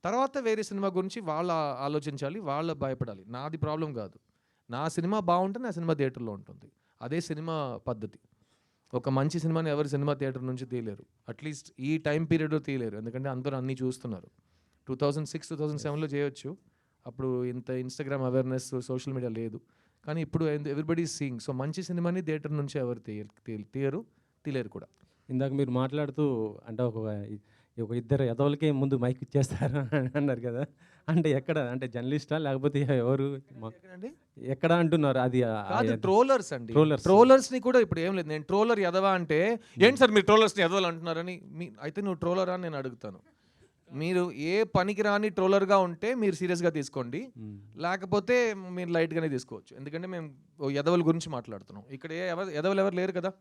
తర్వాత వేరే సినిమా గురించి వాళ్ళు ఆలోచించాలి, వాళ్ళు భయపడాలి. నాది ప్రాబ్లం కాదు. నా సినిమా బాగుంటే నా సినిమా థియేటర్లో ఉంటుంది. అదే సినిమా పద్ధతి. ఒక మంచి సినిమాని ఎవరు సినిమా థియేటర్ నుంచి తీయలేరు, అట్లీస్ట్ ఈ టైం పీరియడ్లో తీయలేరు. ఎందుకంటే అందరూ అన్నీ చూస్తున్నారు. 2006, 2007లో చేయొచ్చు, అప్పుడు ఇంత ఇన్స్టాగ్రామ్ అవేర్నెస్, సోషల్ మీడియా లేదు. కానీ ఇప్పుడు ఎవ్రీబడి ఈజ్ సీయింగ్. సో మంచి సినిమాని థియేటర్ నుంచి ఎవరు తీయలేరు కూడా. ఇందాక మీరు మాట్లాడుతూ అంటే ఒక ఇద్దరు ఎదవలకే ముందు మైక్ ఇచ్చేస్తారు అన్నారు కదా, అంటే ఎక్కడ, అంటే జర్నలిస్టా లేకపోతే ఎవరు ఎక్కడ అంటున్నారు? అది ట్రోలర్స్ అండి. ట్రోలర్స్ని కూడా ఇప్పుడు ఏం లేదు, నేను ట్రోలర్ ఎదవా అంటే ఏంటి సార్ మీరు ట్రోలర్స్ని ఎదవలు అంటున్నారని, అయితే నువ్వు ట్రోలరా అని నేను అడుగుతాను. మీరు ఏ పనికిరాని ట్రోలర్గా ఉంటే మీరు సీరియస్గా తీసుకోండి, లేకపోతే మీరు లైట్గానే తీసుకోవచ్చు. ఎందుకంటే మేము ఎదవల గురించి మాట్లాడుతున్నాం. ఇక్కడ ఎదవలు ఎవరు లేరు కదా,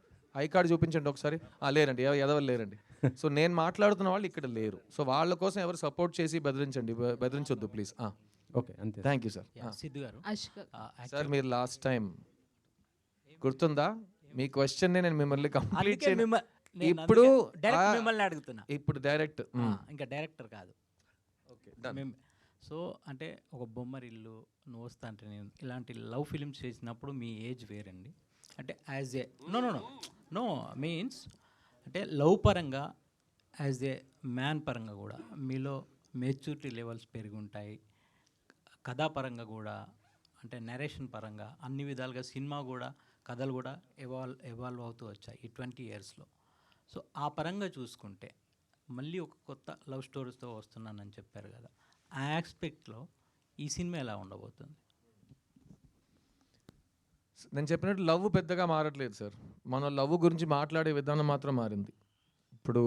ఐ కార్డు చూపించండి ఒకసారి. లేరండి, ఎదవలు లేరండి. సో నేను మాట్లాడుతున్న వాళ్ళు ఇక్కడ లేరు. సో వాళ్ళ కోసం ఎవరు సపోర్ట్ చేసి బెదిరించొద్దు ప్లీజ్. ఓకే, అంతే. Thank you sir. సిద్ధు గారు, సార్ మీరు లాస్ట్ టైం గుర్తుందా మీ క్వశ్చన్ నేను మిమ్మల్ని కంప్లీట్ చేయను. ఇప్పుడు మిమ్మల్ని అడుగుతున్నా, ఇప్పుడు డైరెక్ట్ ఇంకా డైరెక్టర్ కాదు. ఓకే, సో అంటే ఒక బొమ్మరిల్లు, నువ్వు వస్తా అంటే నేను ఇలాంటి లవ్ ఫిలిమ్స్ చేసినప్పుడు మీ ఏజ్ వేరండి. అంటే యాజ్ ఏ నో మీన్స్ అంటే లవ్ పరంగా, యాజ్ ఏ మ్యాన్ పరంగా కూడా మీలో మెచ్యూరిటీ లెవెల్స్ పెరిగి ఉంటాయి. కథాపరంగా కూడా, అంటే నరేషన్ పరంగా, అన్ని విధాలుగా సినిమా కూడా, కథలు కూడా ఎవాల్వ్ అవుతూ వచ్చాయి ఈ 20 yearsలో. సో ఆ పరంగా చూసుకుంటే మళ్ళీ ఒక కొత్త లవ్ స్టోరీస్తో వస్తున్నానని చెప్పారు కదా, ఆ ఆస్పెక్ట్లో ఈ సినిమా ఎలా ఉండబోతుంది? నేను చెప్పినట్టు లవ్ పెద్దగా మారట్లేదు సార్. మన లవ్ గురించి మాట్లాడే విధానం మాత్రం మారింది. ఇప్పుడు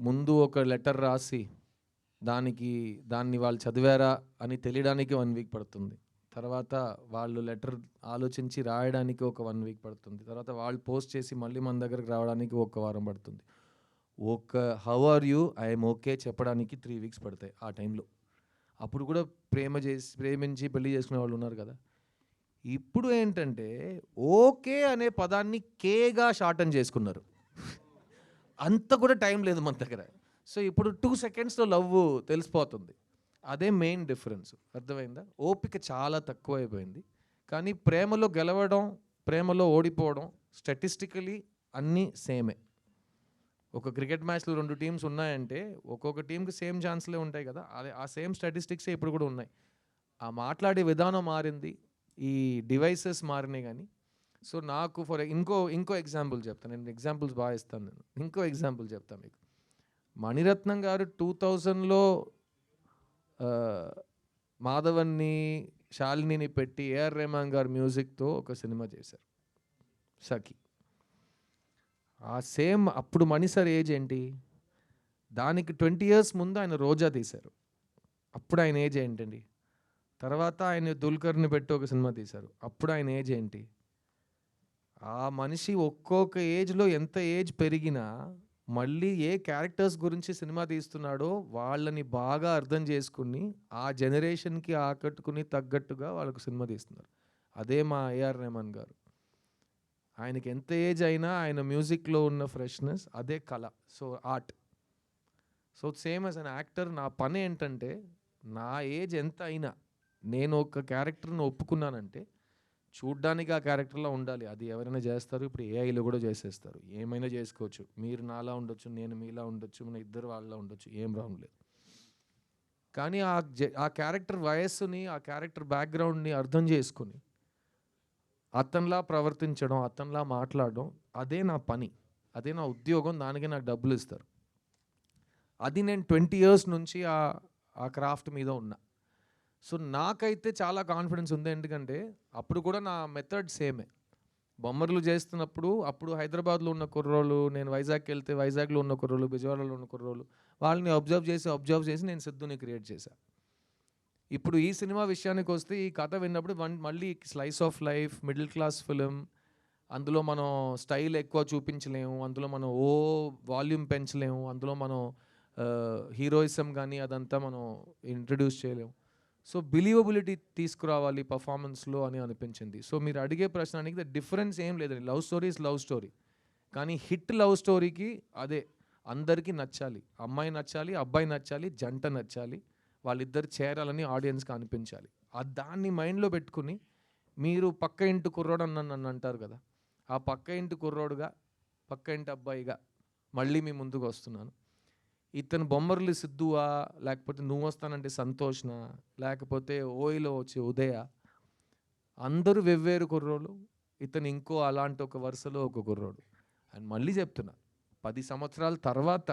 ముందు ఒక లెటర్ రాసి దాన్ని వాళ్ళు చదివారా అని తెలియడానికి 1 week పడుతుంది. తర్వాత వాళ్ళు లెటర్ ఆలోచించి రాయడానికి ఒక 1 week పడుతుంది. తర్వాత వాళ్ళు పోస్ట్ చేసి మళ్ళీ మన దగ్గరకు రావడానికి 1 వారం పడుతుంది. How are you, I'm okay చెప్పడానికి 3 weeks పడతాయి ఆ టైంలో. అప్పుడు కూడా ప్రేమించి పెళ్లి చేసుకునే వాళ్ళు ఉన్నారు కదా. ఇప్పుడు ఏంటంటే ఓకే అనే పదాన్ని కేగా షార్టన్ చేసుకున్నారు. అంత కూడా టైం లేదు మన దగ్గర. సో ఇప్పుడు 2 secondsలో లవ్ తెలిసిపోతుంది. అదే మెయిన్ డిఫరెన్స్. అర్థమైందా? ఓపిక చాలా తక్కువ అయిపోయింది. కానీ ప్రేమలో గెలవడం, ప్రేమలో ఓడిపోవడం స్టాటిస్టికలీ అన్నీ సేమే. ఒక క్రికెట్ మ్యాచ్లో 2 టీమ్స్ ఉన్నాయంటే ఒక్కొక్క టీంకి సేమ్ ఛాన్స్లే ఉంటాయి కదా, అదే ఆ సేమ్ స్టాటిస్టిక్సే ఇప్పుడు కూడా ఉన్నాయి. ఆ మాట్లాడే విధానం మారింది, ఈ డివైసెస్ మారినాయి. కానీ సో నాకు ఇంకో ఎగ్జాంపుల్ చెప్తాను. నేను ఎగ్జాంపుల్స్ బాగా ఇస్తాను. ఇంకో ఎగ్జాంపుల్ చెప్తాను మీకు. మణిరత్నం గారు 2000లో మాధవన్ని, శాలినిని పెట్టి ఏఆర్ రెహమాన్ గారు మ్యూజిక్తో ఒక సినిమా చేశారు, సఖి. ఆ సేమ్ అప్పుడు మణి సార్ ఏజ్ ఏంటి, దానికి 20 years ముందు ఆయన రోజా తీశారు, అప్పుడు ఆయన ఏజ్ ఏంటండి. తర్వాత ఆయన దుల్కర్ని పెట్టి ఒక సినిమా తీశారు, అప్పుడు ఆయన ఏజ్ ఏంటి. ఆ మనిషి ఒక్కొక్క ఏజ్లో ఎంత ఏజ్ పెరిగినా మళ్ళీ ఏ క్యారెక్టర్స్ గురించి సినిమా తీస్తున్నాడో వాళ్ళని బాగా అర్థం చేసుకుని ఆ జనరేషన్కి ఆకట్టుకుని తగ్గట్టుగా వాళ్ళకు సినిమా తీస్తున్నారు. అదే మా ఏఆర్ రెహమాన్ గారు. ఆయనకి ఎంత ఏజ్ అయినా ఆయన మ్యూజిక్లో ఉన్న ఫ్రెష్నెస్ అదే కళ, so art. So same as an actor నా పని ఏంటంటే నా ఏజ్ ఎంత అయినా నేను ఒక క్యారెక్టర్ని ఒప్పుకున్నానంటే చూడ్డానికి ఆ క్యారెక్టర్లో ఉండాలి. అది ఎవరైనా చేస్తారు, ఇప్పుడు ఏఐలో కూడా చేసేస్తారు, ఏమైనా చేసుకోవచ్చు. మీరు నాలా ఉండొచ్చు, నేను మీలా ఉండొచ్చు, మన ఇద్దరు వాళ్ళ ఉండొచ్చు, ఏం రాంగ్ లేదు. కానీ ఆ క్యారెక్టర్ వయస్సుని, ఆ క్యారెక్టర్ బ్యాక్గ్రౌండ్ని అర్థం చేసుకుని అతనిలా ప్రవర్తించడం, అతనిలా మాట్లాడడం, అదే నా పని, అదే నా ఉద్యోగం, దానికి నాకు డబ్బులు ఇస్తారు. అది నేను 20 years నుంచి ఆ క్రాఫ్ట్ మీద ఉన్నా. సో నాకైతే చాలా కాన్ఫిడెన్స్ ఉంది, ఎందుకంటే అప్పుడు కూడా నా మెథడ్ సేమే. బొమ్మర్లు చేస్తున్నప్పుడు అప్పుడు హైదరాబాద్లో ఉన్న కుర్రోళ్ళు, నేను వైజాగ్కి వెళ్తే వైజాగ్లో ఉన్న కుర్రోళ్ళు, విజయవాడలో ఉన్న కుర్రోళ్ళు, వాళ్ళని అబ్జర్వ్ చేసి నేను సిద్ధుని క్రియేట్ చేశాను. ఇప్పుడు ఈ సినిమా విషయానికి వస్తే ఈ కథ విన్నప్పుడు మళ్ళీ slice of life, middle class film, అందులో మనం స్టైల్ ఎక్కువ చూపించలేము, అందులో మనం వాల్యూమ్ పెంచలేము, అందులో మనం హీరోయిజం కానీ అదంతా మనం ఇంట్రడ్యూస్ చేయలేము. సో బిలీవబిలిటీ తీసుకురావాలి పర్ఫార్మెన్స్లో అని అనిపించింది. సో మీరు అడిగే ప్రశ్నకి ద డిఫరెన్స్ ఏం లేదండి. Love story is love story, కానీ హిట్ లవ్ స్టోరీకి అదే అందరికీ నచ్చాలి, అమ్మాయి నచ్చాలి, అబ్బాయి నచ్చాలి, జంట నచ్చాలి, వాళ్ళిద్దరు చేరాలని ఆడియన్స్కి అనిపించాలి. దాన్ని మైండ్లో పెట్టుకుని మీరు పక్క ఇంటి కుర్రోడు నన్ను అంటారు కదా, ఆ పక్క ఇంటి కుర్రోడుగా, పక్క ఇంటి అబ్బాయిగా మళ్ళీ మీ ముందుకు వస్తున్నాను. ఇతను బొమ్మర్లు సిద్ధువా, లేకపోతే నువ్వు వస్తానంటే సంతోష్నా, లేకపోతే ఓయిలో వచ్చే ఉదయ, అందరూ వెవ్వేరు కుర్రోళ్ళు, ఇతను ఇంకో అలాంటి ఒక వరుసలో ఒక కుర్రోడు. అండ్ మళ్ళీ చెప్తున్నా, 10 సంవత్సరాల తర్వాత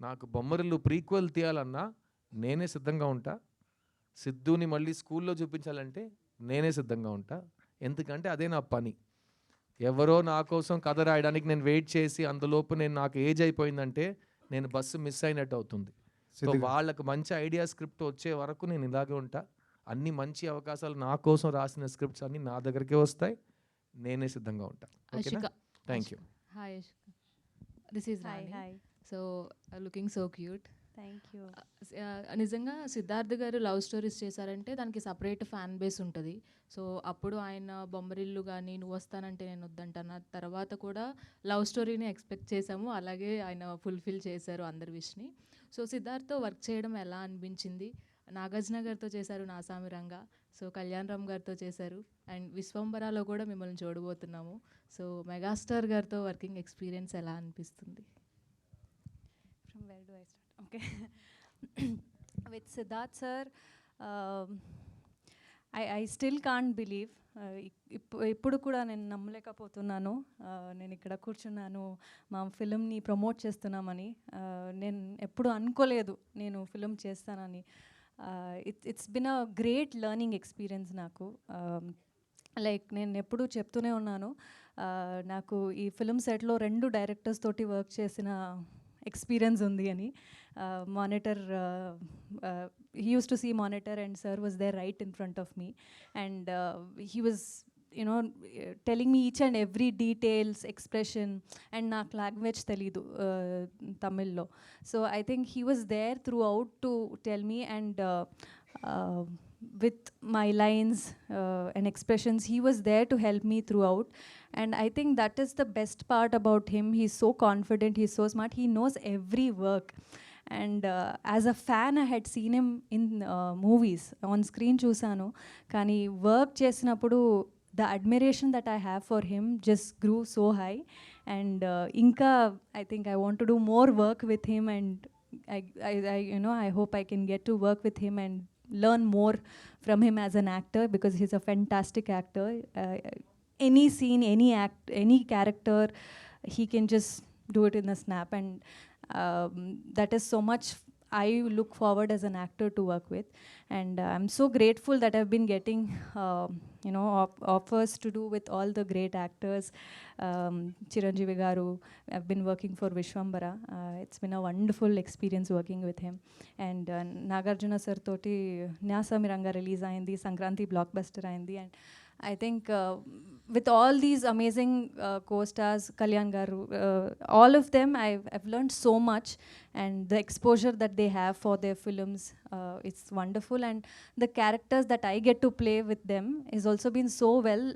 నాకు బొమ్మరిల్లు ప్రీక్వెల్ తీయాలన్నా నేనే సిద్ధంగా ఉంటా. సిద్ధుని మళ్ళీ స్కూల్లో చూపించాలంటే నేనే సిద్ధంగా ఉంటా, ఎందుకంటే అదే నా పని. ఎవరో నా కోసం కథ రాయడానికి నేను వెయిట్ చేసి అందులోపు నాకు ఏజ్ అయిపోయిందంటే నేను బస్సు మిస్ అయినట్టు అవుతుంది. సో వాళ్ళకు మంచి ఐడియా స్క్రిప్ట్ వచ్చే వరకు నేను ఇలాగే ఉంటా. అన్ని మంచి అవకాశాలు నా కోసం రాసిన స్క్రిప్ట్స్ అన్నీ నా దగ్గరికే వస్తాయి, నేనే సిద్ధంగా ఉంటా. ఓకేనా? Thank you. Hi Ashika, this is Rani. So looking so cute. Thank you. నిజంగా సిద్ధార్థ్ గారు లవ్ స్టోరీస్ చేశారంటే దానికి సపరేట్ ఫ్యాన్ బేస్ ఉంటుంది. సో అప్పుడు ఆయన బొమ్మరిల్లు కానీ, నువ్వు వస్తానంటే నేను వద్దంటాను, తర్వాత కూడా లవ్ స్టోరీని ఎక్స్పెక్ట్ చేశాము, అలాగే ఆయన ఫుల్ఫిల్ చేశారు అందరి విష్ని. సో సిద్ధార్థ్తో వర్క్ చేయడం ఎలా అనిపించింది? నాగార్జున గారితో చేశారు నాసామిరంగా, సో కళ్యాణ్ రామ్ గారితో చేశారు, అండ్ విశ్వంబరాలో కూడా మిమ్మల్ని చూడబోతున్నాము. సో మెగాస్టార్ గారితో వర్కింగ్ ఎక్స్పీరియన్స్ ఎలా అనిపిస్తుంది? From where do I start? Okay. With Siddharth sir, I still can't believe. ఇప్పుడు కూడా నేను నమ్మలేకపోతున్నాను. నేను ఇక్కడ కూర్చున్నాను, మా ఫిలింని ప్రమోట్ చేస్తున్నామని. నేను ఎప్పుడు అనుకోలేదు నేను ఫిలిం చేస్తానని. It's been a great learning experience నాకు. లైక్ నేను ఎప్పుడూ చెప్తూనే ఉన్నాను, నాకు ఈ ఫిలిం సెట్లో 2 డైరెక్టర్స్ తోటి వర్క్ చేసిన ఎక్స్పీరియన్స్ ఉంది అని. Monitor, he used to see monitor and sir was there right in front of me, and he was telling me each and every details, expression, and నాకు language తెలీదు తమిళ్లో. So I think he was there throughout to tell me, and with my lines and expressions, he was there to help me throughout. And I think that is the best part about him. He's so confident, he's so smart, he knows every work. And as a fan I had seen him in movies on screen చూశాను, కానీ work చేసినప్పుడు the admiration that I have for him just grew so high, and inka I think I want to do more work with him, and I you know, I hope I can get to work with him and learn more from him as an actor, because he's a fantastic actor. Any scene, any act, any character, he can just do it in a snap, and that is so much I look forward as an actor to work with. And I'm so grateful that I've been getting you know, offers to do with all the great actors. Chiranjeevi garu, I've been working for Vishwambara. It's been a wonderful experience working with him. And Nagarjuna sir toti Nyasamiranga release ayindi, Sankranti blockbuster ayindi, and I think with all these amazing co-stars, Kalyan garu, all of them, I've learned so much, and the exposure that they have for their films, it's wonderful, and the characters that I get to play with them is also been so well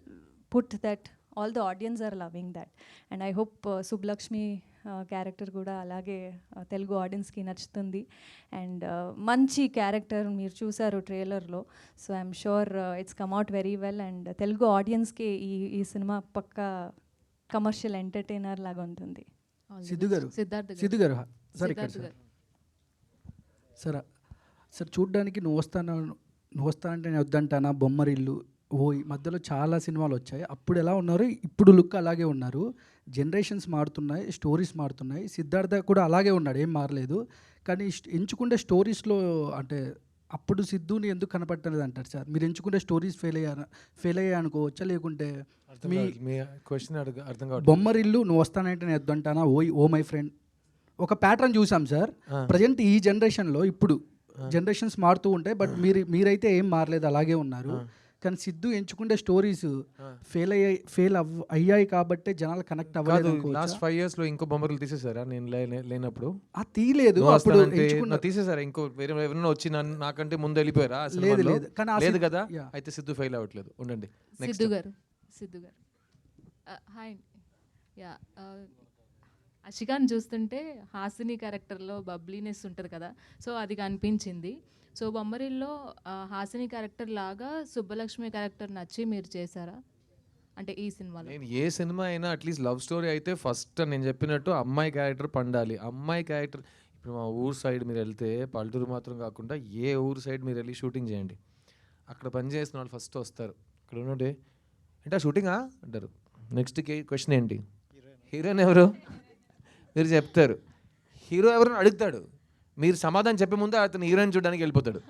put that all the audience are loving that. And I hope Subbulakshmi character కూడా అలాగే తెలుగు ఆడియన్స్కి నచ్చుతుంది. And మంచి character మీరు చూసారు ట్రైలర్లో, so I'm sure it's come out very well, and Telugu ఆడియన్స్కి ఈ సినిమా పక్కా కమర్షియల్ ఎంటర్టైనర్ లాగా ఉంటుంది. సిద్ధు గారు సార్ ఇక్కడ సార్ సార్ చూడ్డానికి నువ్వు వస్తానంటే నేను వద్దంటానా, బొమ్మరిల్లు, ఈ మధ్యలో చాలా సినిమాలు వచ్చాయి. అప్పుడు ఎలా ఉన్నారు, ఇప్పుడు లుక్ అలాగే ఉన్నారు. జనరేషన్స్ మారుతున్నాయి, స్టోరీస్ మారుతున్నాయి. సిద్ధార్థ కూడా అలాగే ఉన్నాడు, ఏం మారలేదు. కానీ ఎంచుకుంటే స్టోరీస్లో అంటే అప్పుడు సిద్ధుని ఎందుకు కనపడలేదు అంటారు సార్? మీరు ఎంచుకుంటే స్టోరీస్ ఫెయిల్ అయ్యా అనుకోవచ్చా, లేకుంటే మీ క్వశ్చన్ అర్థం కాదు. బొమ్మరిల్లు, నువ్వు వస్తానంటే నేను వద్దంటానా, ఓ మై ఫ్రెండ్, ఒక ప్యాటర్న్ చూసాం సార్. ప్రజెంట్ ఈ జనరేషన్లో ఇప్పుడు జనరేషన్స్ మారుతూ ఉంటాయి, బట్ మీరైతే ఏం మారలేదు, అలాగే ఉన్నారు. కానీ సిద్ధు ఎంచుకుంటే స్టోరీస్ ఫెయిల్ అయ్యాయి కాబట్టి జనాలు కనెక్ట్ అవ్వలేదు. లాస్ట్ 5 years లో ఇంకో బొమ్మలు తీసేసారా నేను లేనప్పుడు? తీయలేదు, తీసేసారా? ఇంకో వేరే ఎవరైనా వచ్చి నాకంటే ముందు వెళ్ళిపోయారా? లేదు కదా, అయితే సిద్ధు ఫెయిల్ అవ్వట్లేదు. ఉండండి. సిద్ధు గారు హాయ్. యా, అషికాని చూస్తుంటే హాసిని క్యారెక్టర్లో బబ్లీనెస్ ఉంటుంది కదా, సో అది కనిపించింది. సో బొమ్మరిల్లో హాసిని క్యారెక్టర్ లాగా సుబ్బలక్ష్మి క్యారెక్టర్ నచ్చి మీరు చేశారా అంటే ఈ సినిమాలో? నేను ఏ సినిమా అయినా అట్లీస్ట్ లవ్ స్టోరీ అయితే ఫస్ట్ నేను చెప్పినట్టు అమ్మాయి క్యారెక్టర్ పండాలి. అమ్మాయి క్యారెక్టర్ ఇప్పుడు మా ఊరు సైడ్ మీరు వెళ్తే, పల్లెటూరు మాత్రం కాకుండా ఏ ఊరు సైడ్ మీరు వెళ్ళి షూటింగ్ చేయండి, అక్కడ పని చేసిన వాళ్ళు ఫస్ట్ వస్తారు. ఇక్కడ ఉన్నట్టే అంటే షూటింగా అంటారు. నెక్స్ట్ క్వశ్చన్ ఏంటి, హీరోయిన్ ఎవరు మీరు చెప్తారు, హీరో ఎవరైనా అడుగుతాడు, మీరు సమాధానం చెప్పే ముందే అతను హీరోయిన్ చూడడానికి వెళ్ళిపోతాడు.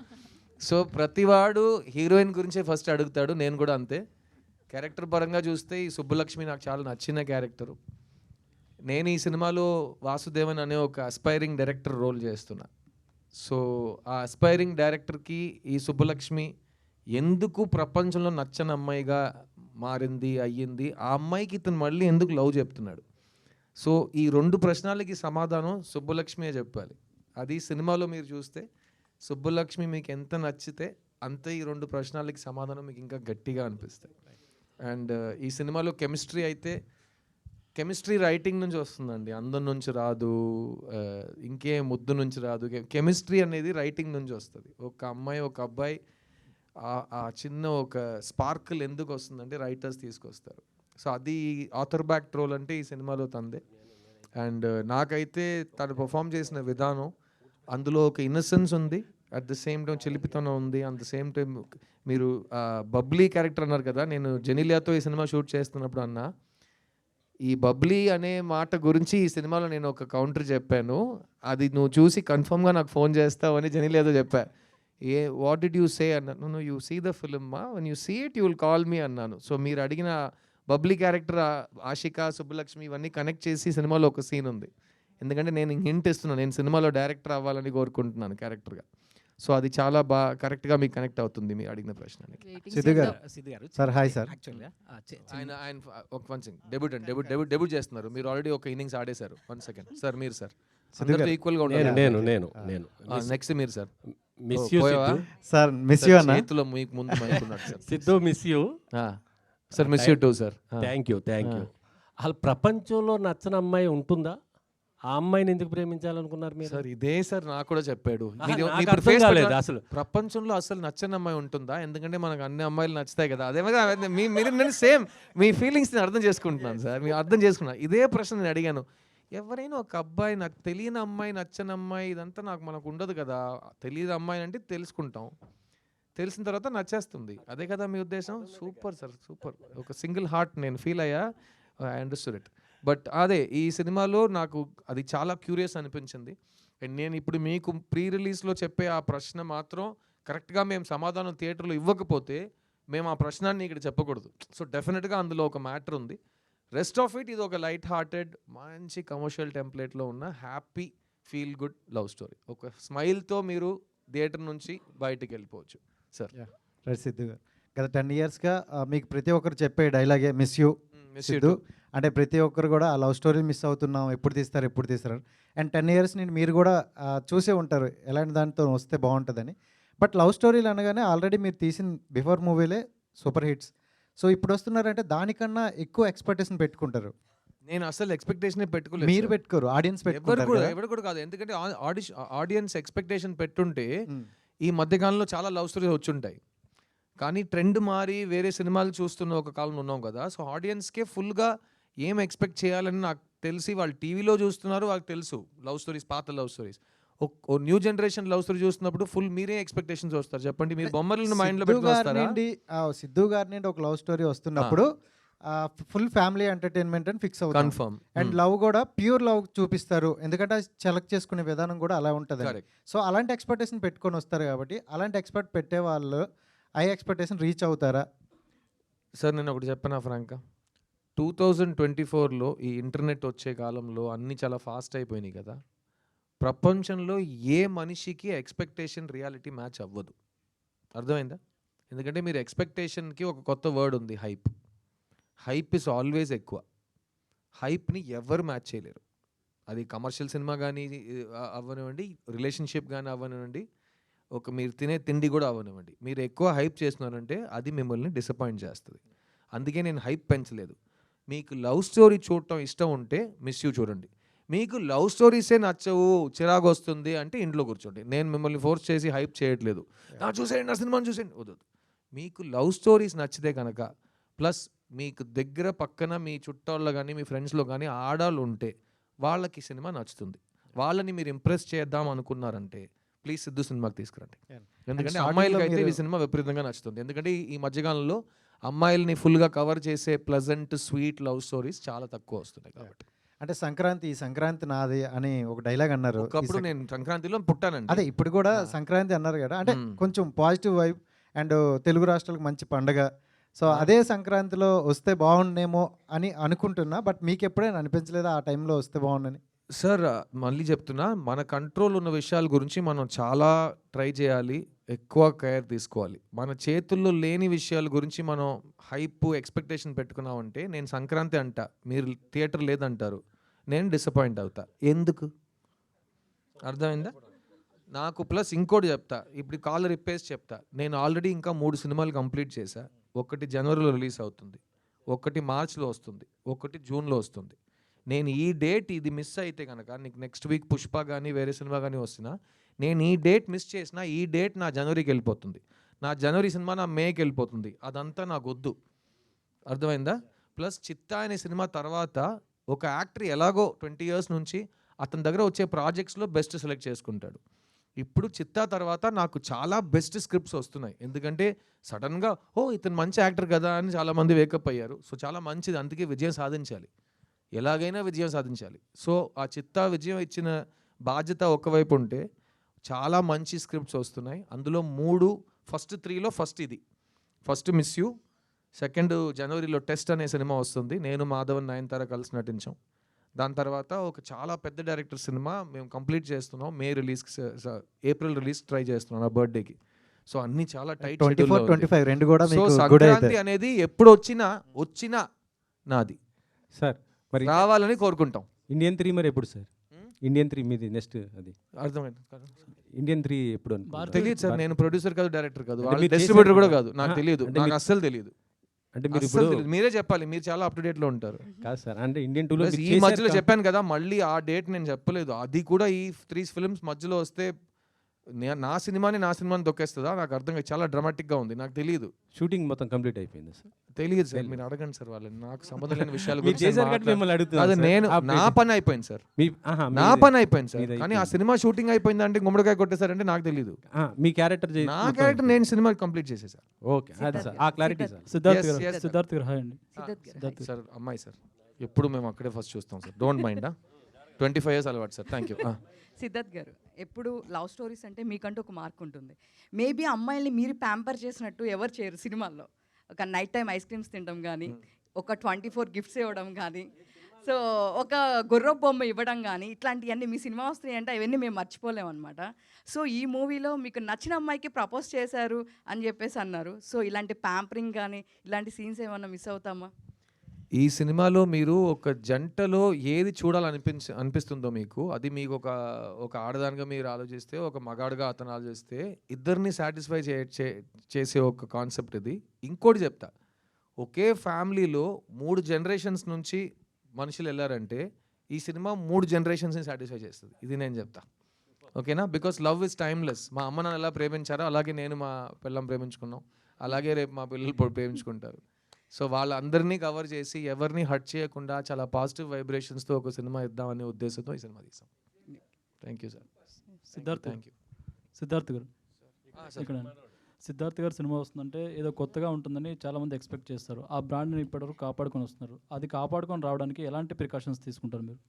సో ప్రతివాడు హీరోయిన్ గురించే ఫస్ట్ అడుగుతాడు. నేను కూడా అంతే. క్యారెక్టర్ పరంగా చూస్తే ఈ సుబ్బలక్ష్మి నాకు చాలా నచ్చిన క్యారెక్టరు. నేను ఈ సినిమాలో వాసుదేవన్ అనే ఒక అస్పైరింగ్ డైరెక్టర్ రోల్ చేస్తున్నా. సో ఆ అస్పైరింగ్ డైరెక్టర్కి ఈ సుబ్బలక్ష్మి ఎందుకు ప్రపంచంలో నచ్చని అమ్మాయిగా మారింది అయ్యింది, ఆ అమ్మాయికి ఇతను మళ్ళీ ఎందుకు లవ్ చెప్తున్నాడు. సో ఈ 2 ప్రశ్నలకి సమాధానం సుబ్బలక్ష్మియే చెప్పాలి. అది సినిమాలో మీరు చూస్తే సుబ్బలక్ష్మి మీకు ఎంత నచ్చితే అంతే ఈ 2 ప్రశ్నలకి సమాధానం మీకు ఇంకా గట్టిగా అనిపిస్తాయి. అండ్ ఈ సినిమాలో కెమిస్ట్రీ అయితే కెమిస్ట్రీ రైటింగ్ నుంచి వస్తుందండి, అందం నుంచి రాదు, ఇంకే ముద్దు నుంచి రాదు. కెమిస్ట్రీ అనేది రైటింగ్ నుంచి వస్తుంది. ఒక అమ్మాయి ఒక అబ్బాయి ఆ చిన్న ఒక స్పార్కిల్ ఎందుకు వస్తుందంటే రైటర్స్ తీసుకొస్తారు. సో అది ఆథర్ బ్యాక్ రోల్ అంటే ఈ సినిమాలో తందే. అండ్ నాకైతే తను పర్ఫామ్ చేసిన విధానం, అందులో ఒక ఇన్నసెన్స్ ఉంది, అట్ ద సేమ్ టైం చిలిపితనం ఉంది, అట్ ద సేమ్ టైం మీరు బబ్లీ క్యారెక్టర్ అన్నారు కదా, నేను జెనిలియాతో ఈ సినిమా షూట్ చేస్తున్నప్పుడు అన్నా, ఈ బబ్లీ అనే మాట గురించి ఈ సినిమాలో నేను ఒక కౌంటర్ చెప్పాను, అది నువ్వు చూసి కన్ఫర్మ్గా నాకు ఫోన్ చేస్తావు అని జెనిలియాతో చెప్పా. వాట్ డిడ్ యూ సే అన్నాను. నువ్వు you see the film one you see it you will call me అన్నాను. సో మీరు అడిగిన బబ్లీ క్యారెక్టర్ ఆషిక, సుబ్బలక్ష్మి ఇవన్నీ కనెక్ట్ చేసి సినిమాలో ఒక సీన్ ఉంది. ఎందుకంటే నేను హింట్ ఇస్తున్నాను, నేను సినిమాలో డైరెక్టర్ అవ్వాలని కోరుకుంటున్నాను క్యారెక్టర్గా. సో అది చాలా బాగా కరెక్ట్గా మీకు కనెక్ట్ అవుతుంది మీ అడిగిన ప్రశ్నకి. సిద్ధు గారు సార్ హాయ్ సార్. ఆయన ఒక 1 సెకండ్ డెబ్యూట్ చేస్తున్నారు. మీరు ఆల్రెడీ ఒక ఇన్నింగ్స్ ఆడేశారు. 1 సెకండ్ సార్. మీరు సార్ అందరితో ఈక్వల్గా ఉండాలి. నేను నెక్స్ట్ మీరు sir. Miss you sir. Miss you అన్న చేతిలో మీకు ముందు మైకున్నాడు sir. Siddhu miss you sir. Miss you too sir. Thank you. అసలు ప్రపంచంలో నచ్చని అమ్మాయి ఉంటుందా? ఆ అమ్మాయిని ఎందుకు ప్రేమించాలనుకున్నారు మీరు? సార్ ఇదే సార్ నాకు కూడా చెప్పాడు. మీరు నాకు ఇప్పుడు అర్థం ఫేస్ కాలేదు పెట్టిన అసలు. ప్రపంచంలో అసలు నచ్చని అమ్మాయి ఉంటుందా? ఎందుకంటే మనకు అన్ని అమ్మాయిలు నచ్చుతాయి కదా. మీరు నేను సేమ్ మీ ఫీలింగ్స్ని అర్థం చేసుకుంటున్నాను సార్. మీరు అర్థం చేసుకున్నాను. ఇదే ప్రశ్న నేను అడిగాను. ఎవరైనా ఒక అబ్బాయి నాకు తెలియని అమ్మాయి, నచ్చని అమ్మాయి, ఇదంతా మనకు ఉండదు కదా. తెలియని అమ్మాయి అంటే తెలుసుకుంటాం, తెలిసిన తర్వాత నచ్చేస్తుంది. అదే కదా మీ ఉద్దేశం? Super sir, super. ఒక సింగిల్ హార్ట్ నేను ఫీల్ అయ్యా. I understood it. బట్ అదే ఈ సినిమాలో నాకు అది చాలా క్యూరియస్ అనిపించింది. అండ్ నేను ఇప్పుడు మీకు ప్రీ రిలీజ్లో చెప్పే ఆ ప్రశ్న మాత్రం కరెక్ట్గా మేము సమాధానం థియేటర్లో ఇవ్వకపోతే మేము ఆ ప్రశ్నాన్ని ఇక్కడ చెప్పకూడదు. సో డెఫినెట్గా అందులో ఒక మ్యాటర్ ఉంది. రెస్ట్ ఆఫ్ ఇట్ ఇది ఒక లైట్ హార్టెడ్ మంచి కమర్షియల్ టెంప్లెట్లో ఉన్న happy feel good love story. ఒక స్మైల్తో మీరు థియేటర్ నుంచి బయటికి వెళ్ళిపోవచ్చు సార్. రైట్ సిద్ధు గారు, గత 10 yearsగా మీకు ప్రతి ఒక్కరు చెప్పే డైలాగే మిస్ యూ సిద్ధు. అంటే ప్రతి ఒక్కరు కూడా ఆ లవ్ స్టోరీ మిస్ అవుతున్నాం, ఎప్పుడు తీస్తారు. అండ్ 10 years నుండి మీరు కూడా చూసే ఉంటారు ఎలాంటి దానితో వస్తే బాగుంటుందని. బట్ లవ్ స్టోరీలు అనగానే ఆల్రెడీ మీరు తీసిన బిఫోర్ మూవీలే సూపర్ హిట్స్. సో ఇప్పుడు వస్తున్నారంటే దానికన్నా ఎక్కువ ఎక్స్పెక్టేషన్ పెట్టుకుంటారు. నేను అసలు ఎక్స్పెక్టేషన్ పెట్టుకోలేదు. మీరు పెట్టుకోరు, ఆడియన్స్ పెట్టుకుంటారు. ఎవరు కూడా కాదు. ఎందుకంటే ఆడియన్స్ ఎక్స్పెక్టేషన్ పెట్టుంటే ఈ మధ్యకాలంలో చాలా లవ్ స్టోరీస్ వచ్చుంటాయి. కానీ ట్రెండ్ మారి వేరే సినిమాలు చూస్తున్న ఒక కాలం ఉన్నాం కదా. సో ఆడియన్స్కే ఫుల్గా ఏం ఎక్స్పెక్ట్ చేయాలని నాకు తెలిసి వాళ్ళు టీవీలో చూస్తున్నారు, వాళ్ళకి తెలుసు లవ్ స్టోరీస్, పాత లవ్ స్టోరీస్. ఓ న్యూ జనరేషన్ లవ్ స్టోరీ చూస్తున్నప్పుడు ఫుల్ మీరే ఎక్స్పెక్టేషన్స్ వస్తారు. చెప్పండి, మీరు బొమ్మలను మైండ్లో పెట్టుకొస్తారా? సిద్ధు గారి నుండి ఒక లవ్ స్టోరీ వస్తున్నప్పుడు ఫుల్ ఫ్యామిలీ ఎంటర్టైన్మెంట్ అని ఫిక్స్ అవుతాం. కన్ఫర్మ్. అండ్ లవ్ కూడా ప్యూర్ లవ్ చూపిస్తారు, ఎందుకంటే సెలెక్ట్ చేసుకునే విధానం కూడా అలా ఉంటుంది. సో అలాంటి ఎక్స్పెక్టేషన్ పెట్టుకొని వస్తారు కాబట్టి అలాంటి ఎక్స్పెక్ట్ పెట్టే వాళ్ళు ఆ ఎక్స్పెక్టేషన్ రీచ్ అవుతారా? సార్ నేను ఒకటి చెప్పనా ఫ్రాంక్గా, 2024లో ఈ ఇంటర్నెట్ వచ్చే కాలంలో అన్నీ చాలా ఫాస్ట్ అయిపోయినాయి కదా. ప్రపంచంలో ఏ మనిషికి ఎక్స్పెక్టేషన్ రియాలిటీ మ్యాచ్ అవ్వదు. అర్థమైందా? ఎందుకంటే మీరు ఎక్స్పెక్టేషన్కి ఒక కొత్త వర్డ్ ఉంది, హైప్. హైప్ ఇస్ ఆల్వేస్ ఎక్కువ. హైప్ని ఎవరు మ్యాచ్ చేయలేరు. అది కమర్షియల్ సినిమా కానీ అవ్వనివ్వండి, రిలేషన్షిప్ కానీ అవ్వనివ్వండి, ఒక మీరు తినే తిండి కూడా అవ్వనివ్వండి. మీరు ఎక్కువ హైప్ చేస్తున్నారంటే అది మిమ్మల్ని డిసప్పాయింట్ చేస్తుంది. అందుకే నేను హైప్ పెంచలేదు. మీకు లవ్ స్టోరీ చూడటం ఇష్టం ఉంటే మిస్ యూ చూడండి. మీకు లవ్ స్టోరీసే నచ్చవు, చిరాకు వస్తుంది అంటే ఇంట్లో కూర్చోండి. నేను మిమ్మల్ని ఫోర్స్ చేసి హైప్ చేయట్లేదు. చూసేయండి, నా సినిమాని చూసేయండి, వద్దు. మీకు లవ్ స్టోరీస్ నచ్చితే కనుక, ప్లస్ మీకు దగ్గర పక్కన మీ చుట్టాల్లో కానీ మీ ఫ్రెండ్స్లో కానీ ఆడాలు ఉంటే వాళ్ళకి సినిమా నచ్చుతుంది. వాళ్ళని మీరు ఇంప్రెస్ చేద్దాం అనుకున్నారంటే ప్లీజ్ సిద్ధు సినిమాకి తీసుకురండి. ఎందుకంటే అమ్మాయిలకి అయితే ఈ సినిమా విపరీతంగా నచ్చుతుంది. ఎందుకంటే ఈ మధ్యకాలంలో అమ్మాయిల్ని ఫుల్గా కవర్ చేసే ప్లజెంట్ స్వీట్ లవ్ స్టోరీస్ చాలా తక్కువ వస్తున్నాయి. కాబట్టి అంటే ఈ సంక్రాంతి నాది అని ఒక డైలాగ్ అన్నారు. ఒకప్పుడు నేను సంక్రాంతిలో పుట్టానండి. అదే ఇప్పుడు కూడా సంక్రాంతి అన్నారు కదా, అంటే కొంచెం పాజిటివ్ వైబ్ అండ్ తెలుగు రాష్ట్రాలకు మంచి పండగ. సో అదే సంక్రాంతిలో వస్తే బాగుండేమో అని అనుకుంటున్నా. బట్ మీకు ఎప్పుడైనా అనిపించలేదా ఆ టైంలో వస్తే బాగుండని? సార్ మళ్ళీ చెప్తున్నా, మన కంట్రోల్ ఉన్న విషయాల గురించి మనం చాలా ట్రై చేయాలి, ఎక్కువ కేర్ తీసుకోవాలి. మన చేతుల్లో లేని విషయాల గురించి మనం హైప్ ఎక్స్పెక్టేషన్ పెట్టుకున్నామంటే, నేను సంక్రాంతి అంటా, మీరు థియేటర్ లేదంటారు, నేను డిసప్పాయింట్ అవుతా. ఎందుకు? అర్థమైందా? నాకు ప్లస్ ఇంకోటి చెప్తా, ఇప్పుడు కాలర్ ఇప్పేసి చెప్తా, నేను ఆల్రెడీ ఇంకా 3 సినిమాలు కంప్లీట్ చేశా. ఒకటి జనవరిలో రిలీజ్ అవుతుంది, ఒకటి మార్చ్లో వస్తుంది, ఒకటి జూన్లో వస్తుంది. నేను ఈ డేట్ ఇది మిస్ అయితే కనుక, నీకు నెక్స్ట్ వీక్ పుష్ప కానీ వేరే సినిమా కానీ వస్తున్నా, నేను ఈ డేట్ మిస్ చేసినా ఈ డేట్ నా జనవరికి వెళ్ళిపోతుంది, నా జనవరి సినిమా నా మేకి వెళ్ళిపోతుంది. అదంతా నాకు వద్దు. అర్థమైందా? ప్లస్ చిత్తా అనే సినిమా తర్వాత ఒక యాక్టర్ ఎలాగో 20 years నుంచి అతని దగ్గర వచ్చే ప్రాజెక్ట్స్లో బెస్ట్ సెలెక్ట్ చేసుకుంటాడు. ఇప్పుడు చిత్తా తర్వాత నాకు చాలా బెస్ట్ స్క్రిప్ట్స్ వస్తున్నాయి. ఎందుకంటే సడన్గా ఇతను మంచి యాక్టర్ కదా అని చాలామంది వేకప్ అయ్యారు. సో చాలా మంచిది, అందుకే విజయం సాధించాలి, ఎలాగైనా విజయం సాధించాలి. సో ఆ చిత్తా విజయం ఇచ్చిన బాధ్యత ఒకవైపు ఉంటే చాలా మంచి స్క్రిప్ట్స్ వస్తున్నాయి. అందులో 3 ఫస్ట్ 3లో ఫస్ట్ ఇది, ఫస్ట్ మిస్ యూ, సెకండ్ జనవరిలో టెస్ట్ అనే సినిమా వస్తుంది, నేను మాధవన్ నయనతార కలిసి నటించాం. దాని తర్వాత ఒక చాలా పెద్ద డైరెక్టర్ సినిమా మేము కంప్లీట్ చేస్తున్నాం, ఏప్రిల్ రిలీజ్ ట్రై చేస్తున్నాం నా బర్త్డేకి. సో అన్ని చాలా టైట్. 24-25 రెండు కూడా సో సంక్రాంతి అనేది ఎప్పుడు వచ్చినా నాది సార్, మరి రావాలని కోరుకుంటాం. ఇండియన్ 3 మరి ఎప్పుడు సార్? ఇండియన్ 3 మీది నెక్స్ట్ అది అర్థమైంది. ఇండియన్ 3 ఎప్పుడు తెలియదు సార్, నేను ప్రొడ్యూసర్ కాదు, డైరెక్టర్ కాదు, డిస్ట్రిబ్యూటర్ కూడా కాదు, నాకు తెలియదు, నాకు అస్సలు తెలియదు. అంటే మీరు అస్సలు ఇప్పుడు తెలీదు. మీరే చెప్పాలి, మీరు చాలా అప్ టు డేట్లో ఉంటారు. కాదు సార్, అంటే ఇండియన్ టూలో Plus ఈ మధ్యలో చెప్పాను కదా, మళ్ళీ ఆ డేట్ నేను చెప్పలేదు. అది కూడా ఈ 3 ఫిల్మ్స్ మధ్యలో వస్తే నా సినిమాని తొక్కేస్తుందా నాకు అర్థం కాదు. చాలా డ్రామాటిక్గా ఉంది, నాకు తెలియదు. షూటింగ్ మొత్తం కంప్లీట్ అయిపోయింది సార్. తెలియదు సార్, మీరు అడగండి సార్ వాళ్ళని. నాకు సంబంధం లేని విషయాలు మీరు చేశారు కాబట్టి మిమ్మల్ని అడుగుతున్నాను అదే సార్. నేను ఆ నా పేరు. పని అయిపోయింది సార్, నా పని అయిపోయింది సార్. కానీ ఆ సినిమా షూటింగ్ అయిపోయింది అంటే గుమ్మడికాయ కొట్టేశారంటే నాకు తెలియదు. మీ క్యారెక్టర్ నా క్యారెక్టర్ నేను సినిమా కంప్లీట్ చేసేసాను. ఓకే, అది సార్ ఆ క్లారిటీ సార్. సిద్ధార్థ్ గారు హాయ్ అండి. సార్ అమ్మాయి సార్, ఎప్పుడు మేము అక్కడే ఫస్ట్ చూస్తాం సార్, డోంట్ మైండ్. 25 years అలవాటు సార్. Thank you. సిద్ధార్థ్ గారు, ఎప్పుడు లవ్ స్టోరీస్ అంటే మీకంటూ ఒక మార్క్ ఉంటుంది. మేబీ అమ్మాయిల్ని మీరు ప్యాంపర్ చేసినట్టు ఎవరు చేయరు సినిమాల్లో. ఒక నైట్ టైం ఐస్ క్రీమ్స్ తినడం కానీ, ఒక 24 గిఫ్ట్స్ ఇవ్వడం కానీ, సో ఒక గుర్ర బొమ్మ ఇవ్వడం కానీ, ఇట్లాంటివన్నీ మీ సినిమా వస్తున్నాయి అంటే అవన్నీ మేము మర్చిపోలేము అనమాట. సో ఈ మూవీలో మీకు నచ్చిన అమ్మాయికి ప్రపోజ్ చేశారు అని చెప్పేసి అన్నారు. సో ఇలాంటి ప్యాంపరింగ్ కానీ ఇలాంటి సీన్స్ ఏమన్నా మిస్ అవుతామా? ఈ సినిమాలో మీరు ఒక జంటలో ఏది అనిపిస్తుందో మీకు, అది మీకు ఒక ఆడదానిగా మీరు ఆలోచిస్తే, ఒక మగాడుగా అతను ఆలోచిస్తే, ఇద్దరిని సాటిస్ఫై చేసే ఒక కాన్సెప్ట్ ఇది. ఇంకోటి చెప్తా, ఒకే ఫ్యామిలీలో 3 generations నుంచి మనుషులు వెళ్ళారంటే ఈ సినిమా 3 generations సాటిస్ఫై చేస్తుంది. ఇది నేను చెప్తా, ఓకేనా? Because love is timeless. మా అమ్మ నాన్న ఎలా ప్రేమించారో అలాగే నేను మా పిల్లం ప్రేమించుకున్నాం, అలాగే రేపు మా పిల్లలు ప్రేమించుకుంటారు. సో వాళ్ళందరినీ కవర్ చేసి ఎవరిని హర్ట్ చేయకుండా చాలా పాజిటివ్ వైబ్రేషన్స్తో ఒక సినిమా ఇద్దామనే ఉద్దేశంతో ఈ సినిమా తీసాం. Thank you sir. Thank you. Siddharth గారు ఇక్కడ సిద్ధార్థ్ గారు సినిమా వస్తుందంటే ఏదో కొత్తగా ఉంటుందని చాలామంది ఎక్స్పెక్ట్ చేస్తారు. ఆ బ్రాండ్ని ఇప్పటివరకు కాపాడుకొని వస్తున్నారు. అది కాపాడుకొని రావడానికి ఎలాంటి ప్రికాషన్స్ తీసుకుంటారు మీరు?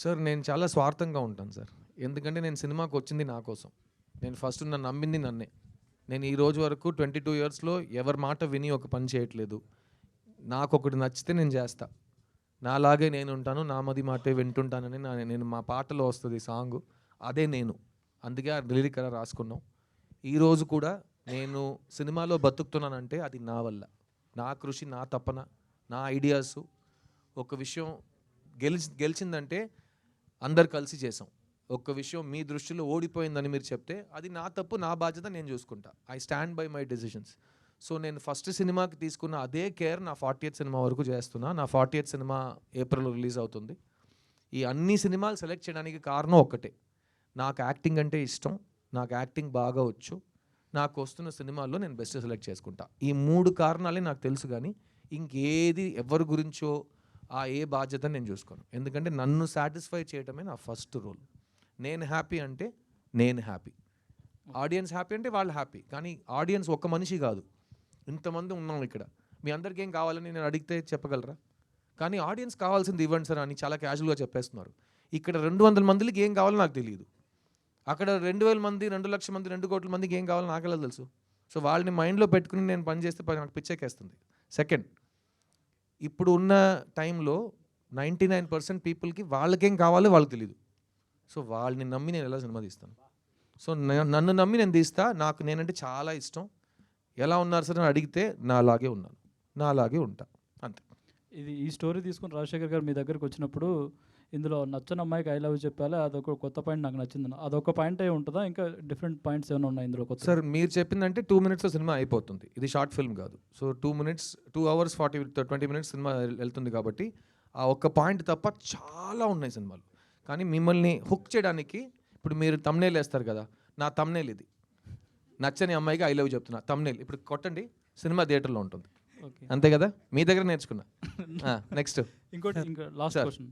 సార్ నేను చాలా స్వార్థంగా ఉంటాను సార్, ఎందుకంటే నేను సినిమాకి వచ్చింది నా కోసం. నేను ఫస్ట్ నన్ను నమ్మింది నన్నే. నేను ఈ రోజు వరకు 22 yearsలో ఎవరి మాట విని ఒక పని చేయట్లేదు. నాకు ఒకటి నచ్చితే నేను చేస్తా, నాలాగే నేను ఉంటాను, నా మది మాటే వింటుంటానని నేను మా పాటలో వస్తుంది సాంగ్, అదే నేను. అందుకే ఆ లిరిక్ అలా రాసుకున్నాం. ఈరోజు కూడా నేను సినిమాలో బతుకుతున్నానంటే అది నా వల్ల, నా కృషి, నా తపన, నా ఐడియాస్. ఒక విషయం గెలిచిందంటే అందరు కలిసి చేసాం. ఒక్క విషయం మీ దృష్టిలో ఓడిపోయిందని మీరు చెప్తే అది నా తప్పు, నా బాధ్యత, నేను చూసుకుంటా. I stand by my decisions. So నేను ఫస్ట్ సినిమాకి తీసుకున్న అదే కేర్ నా 40th సినిమా వరకు చేస్తున్నా. నా 40th సినిమా ఏప్రిల్లో రిలీజ్ అవుతుంది. ఈ అన్ని సినిమాలు సెలెక్ట్ చేయడానికి కారణం ఒక్కటే, నాకు యాక్టింగ్ అంటే ఇష్టం, నాకు యాక్టింగ్ బాగా వచ్చు, నాకు వస్తున్న సినిమాల్లో నేను బెస్ట్ సెలెక్ట్ చేసుకుంటా. ఈ 3 కారణాలే నాకు తెలుసు, కానీ ఇంకేది ఎవరి గురించో ఏ బాధ్యత నేను చూసుకోను. ఎందుకంటే నన్ను సాటిస్ఫై చేయడమే నా ఫస్ట్ రూల్. నేను హ్యాపీ అంటే నేను హ్యాపీ, ఆడియన్స్ హ్యాపీ అంటే వాళ్ళు హ్యాపీ. కానీ ఆడియన్స్ ఒక్క మనిషి కాదు, ఇంతమంది ఉన్నాం ఇక్కడ. మీ అందరికీ ఏం కావాలని నేను అడిగితే చెప్పగలరా? కానీ ఆడియన్స్ కావాల్సింది ఇవ్వండి సార్ అని చాలా క్యాజువల్గా చెప్పేస్తున్నారు. ఇక్కడ 200 మందికి ఏం కావాలో నాకు తెలియదు, అక్కడ 2000 మంది, 2 లక్షల మంది, 2 కోట్ల మందికి ఏం కావాలో నాకెలా తెలుసు? సో వాళ్ళని మైండ్లో పెట్టుకుని నేను పని చేస్తే నాకు పిచ్చెక్కేస్తుంది. సెకండ్, ఇప్పుడు ఉన్న టైంలో 99% పీపుల్కి వాళ్ళకేం కావాలో వాళ్ళకి తెలియదు. సో వాళ్ళని నమ్మి నేను ఎలా సినిమా తీస్తాను? సో నన్ను నమ్మి నేను తీస్తా. నాకు నేనంటే చాలా ఇష్టం. ఎలా ఉన్నారు సార్ అని అడిగితే నాలాగే ఉన్నాను, నాలాగే ఉంటా, అంతే. ఈ స్టోరీ తీసుకుని రాజశేఖర్ గారు మీ దగ్గరికి వచ్చినప్పుడు ఇందులో నచ్చని అమ్మాయికి ఐ లవ్ చెప్పాలి, అదొక కొత్త పాయింట్ నాకు నచ్చింది, అదొక పాయింట్ అయి ఉంటుందా? ఇంకా డిఫరెంట్ పాయింట్స్ ఏమైనా ఉన్నాయి ఇందులో కొత్త? సార్ మీరు చెప్పిందంటే 2 minutesలో సినిమా అయిపోతుంది. ఇది షార్ట్ ఫిల్మ్ కాదు. సో 2 hours 20 minutes సినిమా వెళ్తుంది కాబట్టి ఆ ఒక్క పాయింట్ తప్ప చాలా ఉన్నాయి సినిమాలు. కానీ మిమ్మల్ని హుక్ చేయడానికి ఇప్పుడు మీరు తమ్నేల్ వేస్తారు కదా, నా తమ్నేల్ ఇది. నచ్చని అమ్మాయికి ఐ లవ్ చెప్తున్నా తమ్నేల్ ఇప్పుడు కొట్టండి, సినిమా థియేటర్లో ఉంటుంది, అంతే కదా? మీ దగ్గర నేర్చుకున్నా. నెక్స్ట్ ఇంకోటి, ఇంకా లాస్ట్ క్వశ్చన్.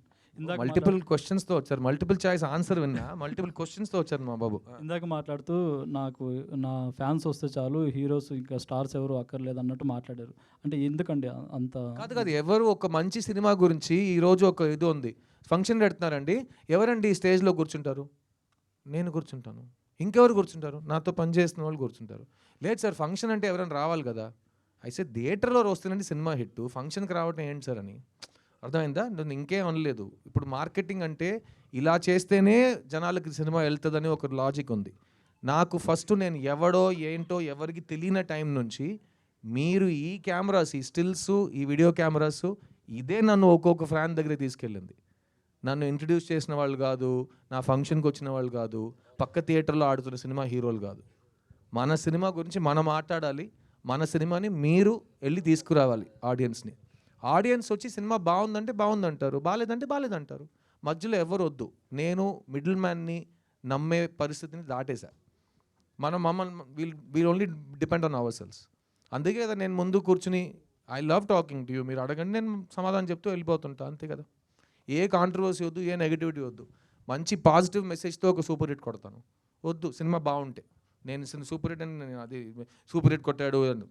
మల్టిపుల్ క్వశ్చన్స్తో వచ్చారు, మల్టిపుల్ చాయిస్ ఆన్సర్ విన్నా, మల్టిపుల్ క్వశ్చన్స్తో వచ్చారు మా బాబు. ఇందాక మాట్లాడుతూ నాకు నా ఫ్యాన్స్ వస్తే చాలు, హీరోస్ ఇంకా స్టార్స్ ఎవరు అక్కర్లేదు అన్నట్టు మాట్లాడారు. అంటే ఎందుకండి అంత? కాదు, ఎవరు ఒక మంచి సినిమా గురించి ఈరోజు ఒక ఇది ఉంది, ఫంక్షన్ పెడుతున్నారండి, ఎవరండి స్టేజ్లో కూర్చుంటారు? నేను కూర్చుంటాను. ఇంకెవరు కూర్చుంటారు? నాతో పనిచేస్తున్న వాళ్ళు కూర్చుంటారు. లేదు సార్, ఫంక్షన్ అంటే ఎవరైనా రావాలి కదా. అయితే థియేటర్లో వస్తుందండి సినిమా హిట్, ఫంక్షన్కి రావటం ఏంటి సార్ అని. అర్థమైందా? ఇంకేం అనలేదు. ఇప్పుడు మార్కెటింగ్ అంటే ఇలా చేస్తేనే జనాలకి సినిమా వెళ్తుందని ఒక లాజిక్ ఉంది. నాకు ఫస్ట్ నేను ఎవడో ఏంటో ఎవరికి తెలియని టైం నుంచి మీరు ఈ కెమెరాస్, ఈ స్టిల్స్, ఈ వీడియో కెమెరాస్, ఇదే నన్ను ఒక్కొక్క ఫ్యాన్ దగ్గర తీసుకెళ్ళింది. నన్ను ఇంట్రడ్యూస్ చేసిన వాళ్ళు కాదు, నా ఫంక్షన్కి వచ్చిన వాళ్ళు కాదు, పక్క థియేటర్లో ఆడుతున్న సినిమా హీరోలు కాదు. మన సినిమా గురించి మనం మాట్లాడాలి, మన సినిమాని మీరు వెళ్ళి తీసుకురావాలి ఆడియన్స్ని. ఆడియన్స్ వచ్చి సినిమా బాగుందంటే బాగుందంటారు, బాగాలేదంటే బాగాలేదంటారు. మధ్యలో ఎవరు వద్దు. నేను మిడిల్ మ్యాన్ని నమ్మే పరిస్థితిని దాటేశా. మమ్మల్ని wheel only depend on hour cells. అందుకే కదా నేను ముందు కూర్చుని I love talking to you, మీరు అడగండి నేను సమాధానం చెప్తూ వెళ్ళిపోతుంటా, అంతే కదా. ఏ కాంట్రవర్సీ వద్దు, ఏ నెగిటివిటీ వద్దు. మంచి పాజిటివ్ మెసేజ్తో ఒక సూపర్ హిట్ కొడతాను. వద్దు, సినిమా బాగుంటే. నేను సూపర్ హిట్ అని అది సూపర్ హిట్ కొట్టాడు అని,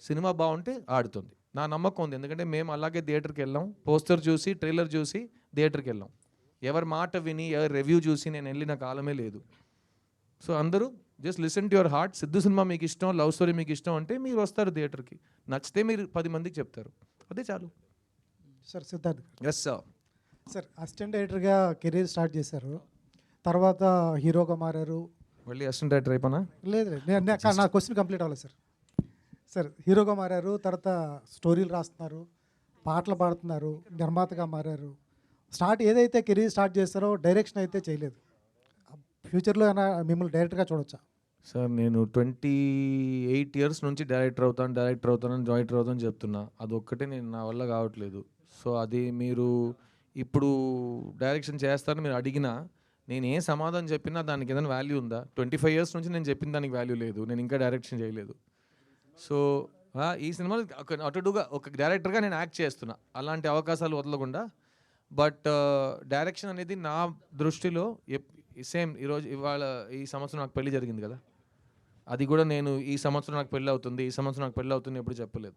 సినిమా బాగుంటే ఆడుతుంది. నా నమ్మకం ఉంది, ఎందుకంటే మేము అలాగే థియేటర్కి వెళ్ళాం. పోస్టర్ చూసి ట్రైలర్ చూసి థియేటర్కి వెళ్ళాం. ఎవరి మాట విని ఎవరి రివ్యూ చూసి నేను వెళ్ళిన కాలమే లేదు. సో అందరూ just listen to your heart. Siddhu cinema మీకు ఇష్టం, లవ్ స్టోరీ మీకు ఇష్టం అంటే మీరు వస్తారు థియేటర్కి. నచ్చితే మీరు 10 మందికి చెప్తారు, అదే చాలు. Sir Siddharth yes sir. Sir assistant డైరెక్టర్గా కెరీర్ స్టార్ట్ చేశారు, తర్వాత హీరోగా మారారు. మళ్ళీ అసిస్టెంట్ డైరెక్టర్ అయిపోనా? లేదు నా క్వశ్చన్ కంప్లీట్ అవ్వలేదు సార్. సార్ హీరోగా మారారు, తర్వాత స్టోరీలు రాస్తున్నారు, పాటలు పాడుతున్నారు, నిర్మాతగా మారారు. ఏదైతే కెరీర్ స్టార్ట్ చేస్తారో డైరెక్షన్ అయితే చేయలేదు. ఫ్యూచర్లో ఏమైనా మిమ్మల్ని డైరెక్టర్గా చూడొచ్చా? సార్ నేను 28 ఇయర్స్ నుంచి డైరెక్టర్ అవుతానని చెప్తున్నా. అదొక్కటే నా వల్ల కావట్లేదు. సో అది మీరు ఇప్పుడు డైరెక్షన్ చేస్తారని మీరు అడిగినా నేను ఏ సమాధానం చెప్పినా దానికి ఏదైనా వాల్యూ ఉందా? 25 ఇయర్స్ నుంచి నేను చెప్పిన దానికి వాల్యూ లేదు, నేను ఇంకా డైరెక్షన్ చేయలేదు. సో ఈ సినిమాలో అటుగా ఒక డైరెక్టర్గా నేను యాక్ట్ చేస్తున్నా, అలాంటి అవకాశాలు వదలకుండా. బట్ డైరెక్షన్ అనేది నా దృష్టిలో సేమ్ ఇవాళ ఈ సంవత్సరం నాకు పెళ్లి జరిగింది కదా, అది కూడా నేను ఈ సంవత్సరం నాకు పెళ్ళి అవుతుంది ఎప్పుడు చెప్పలేదు.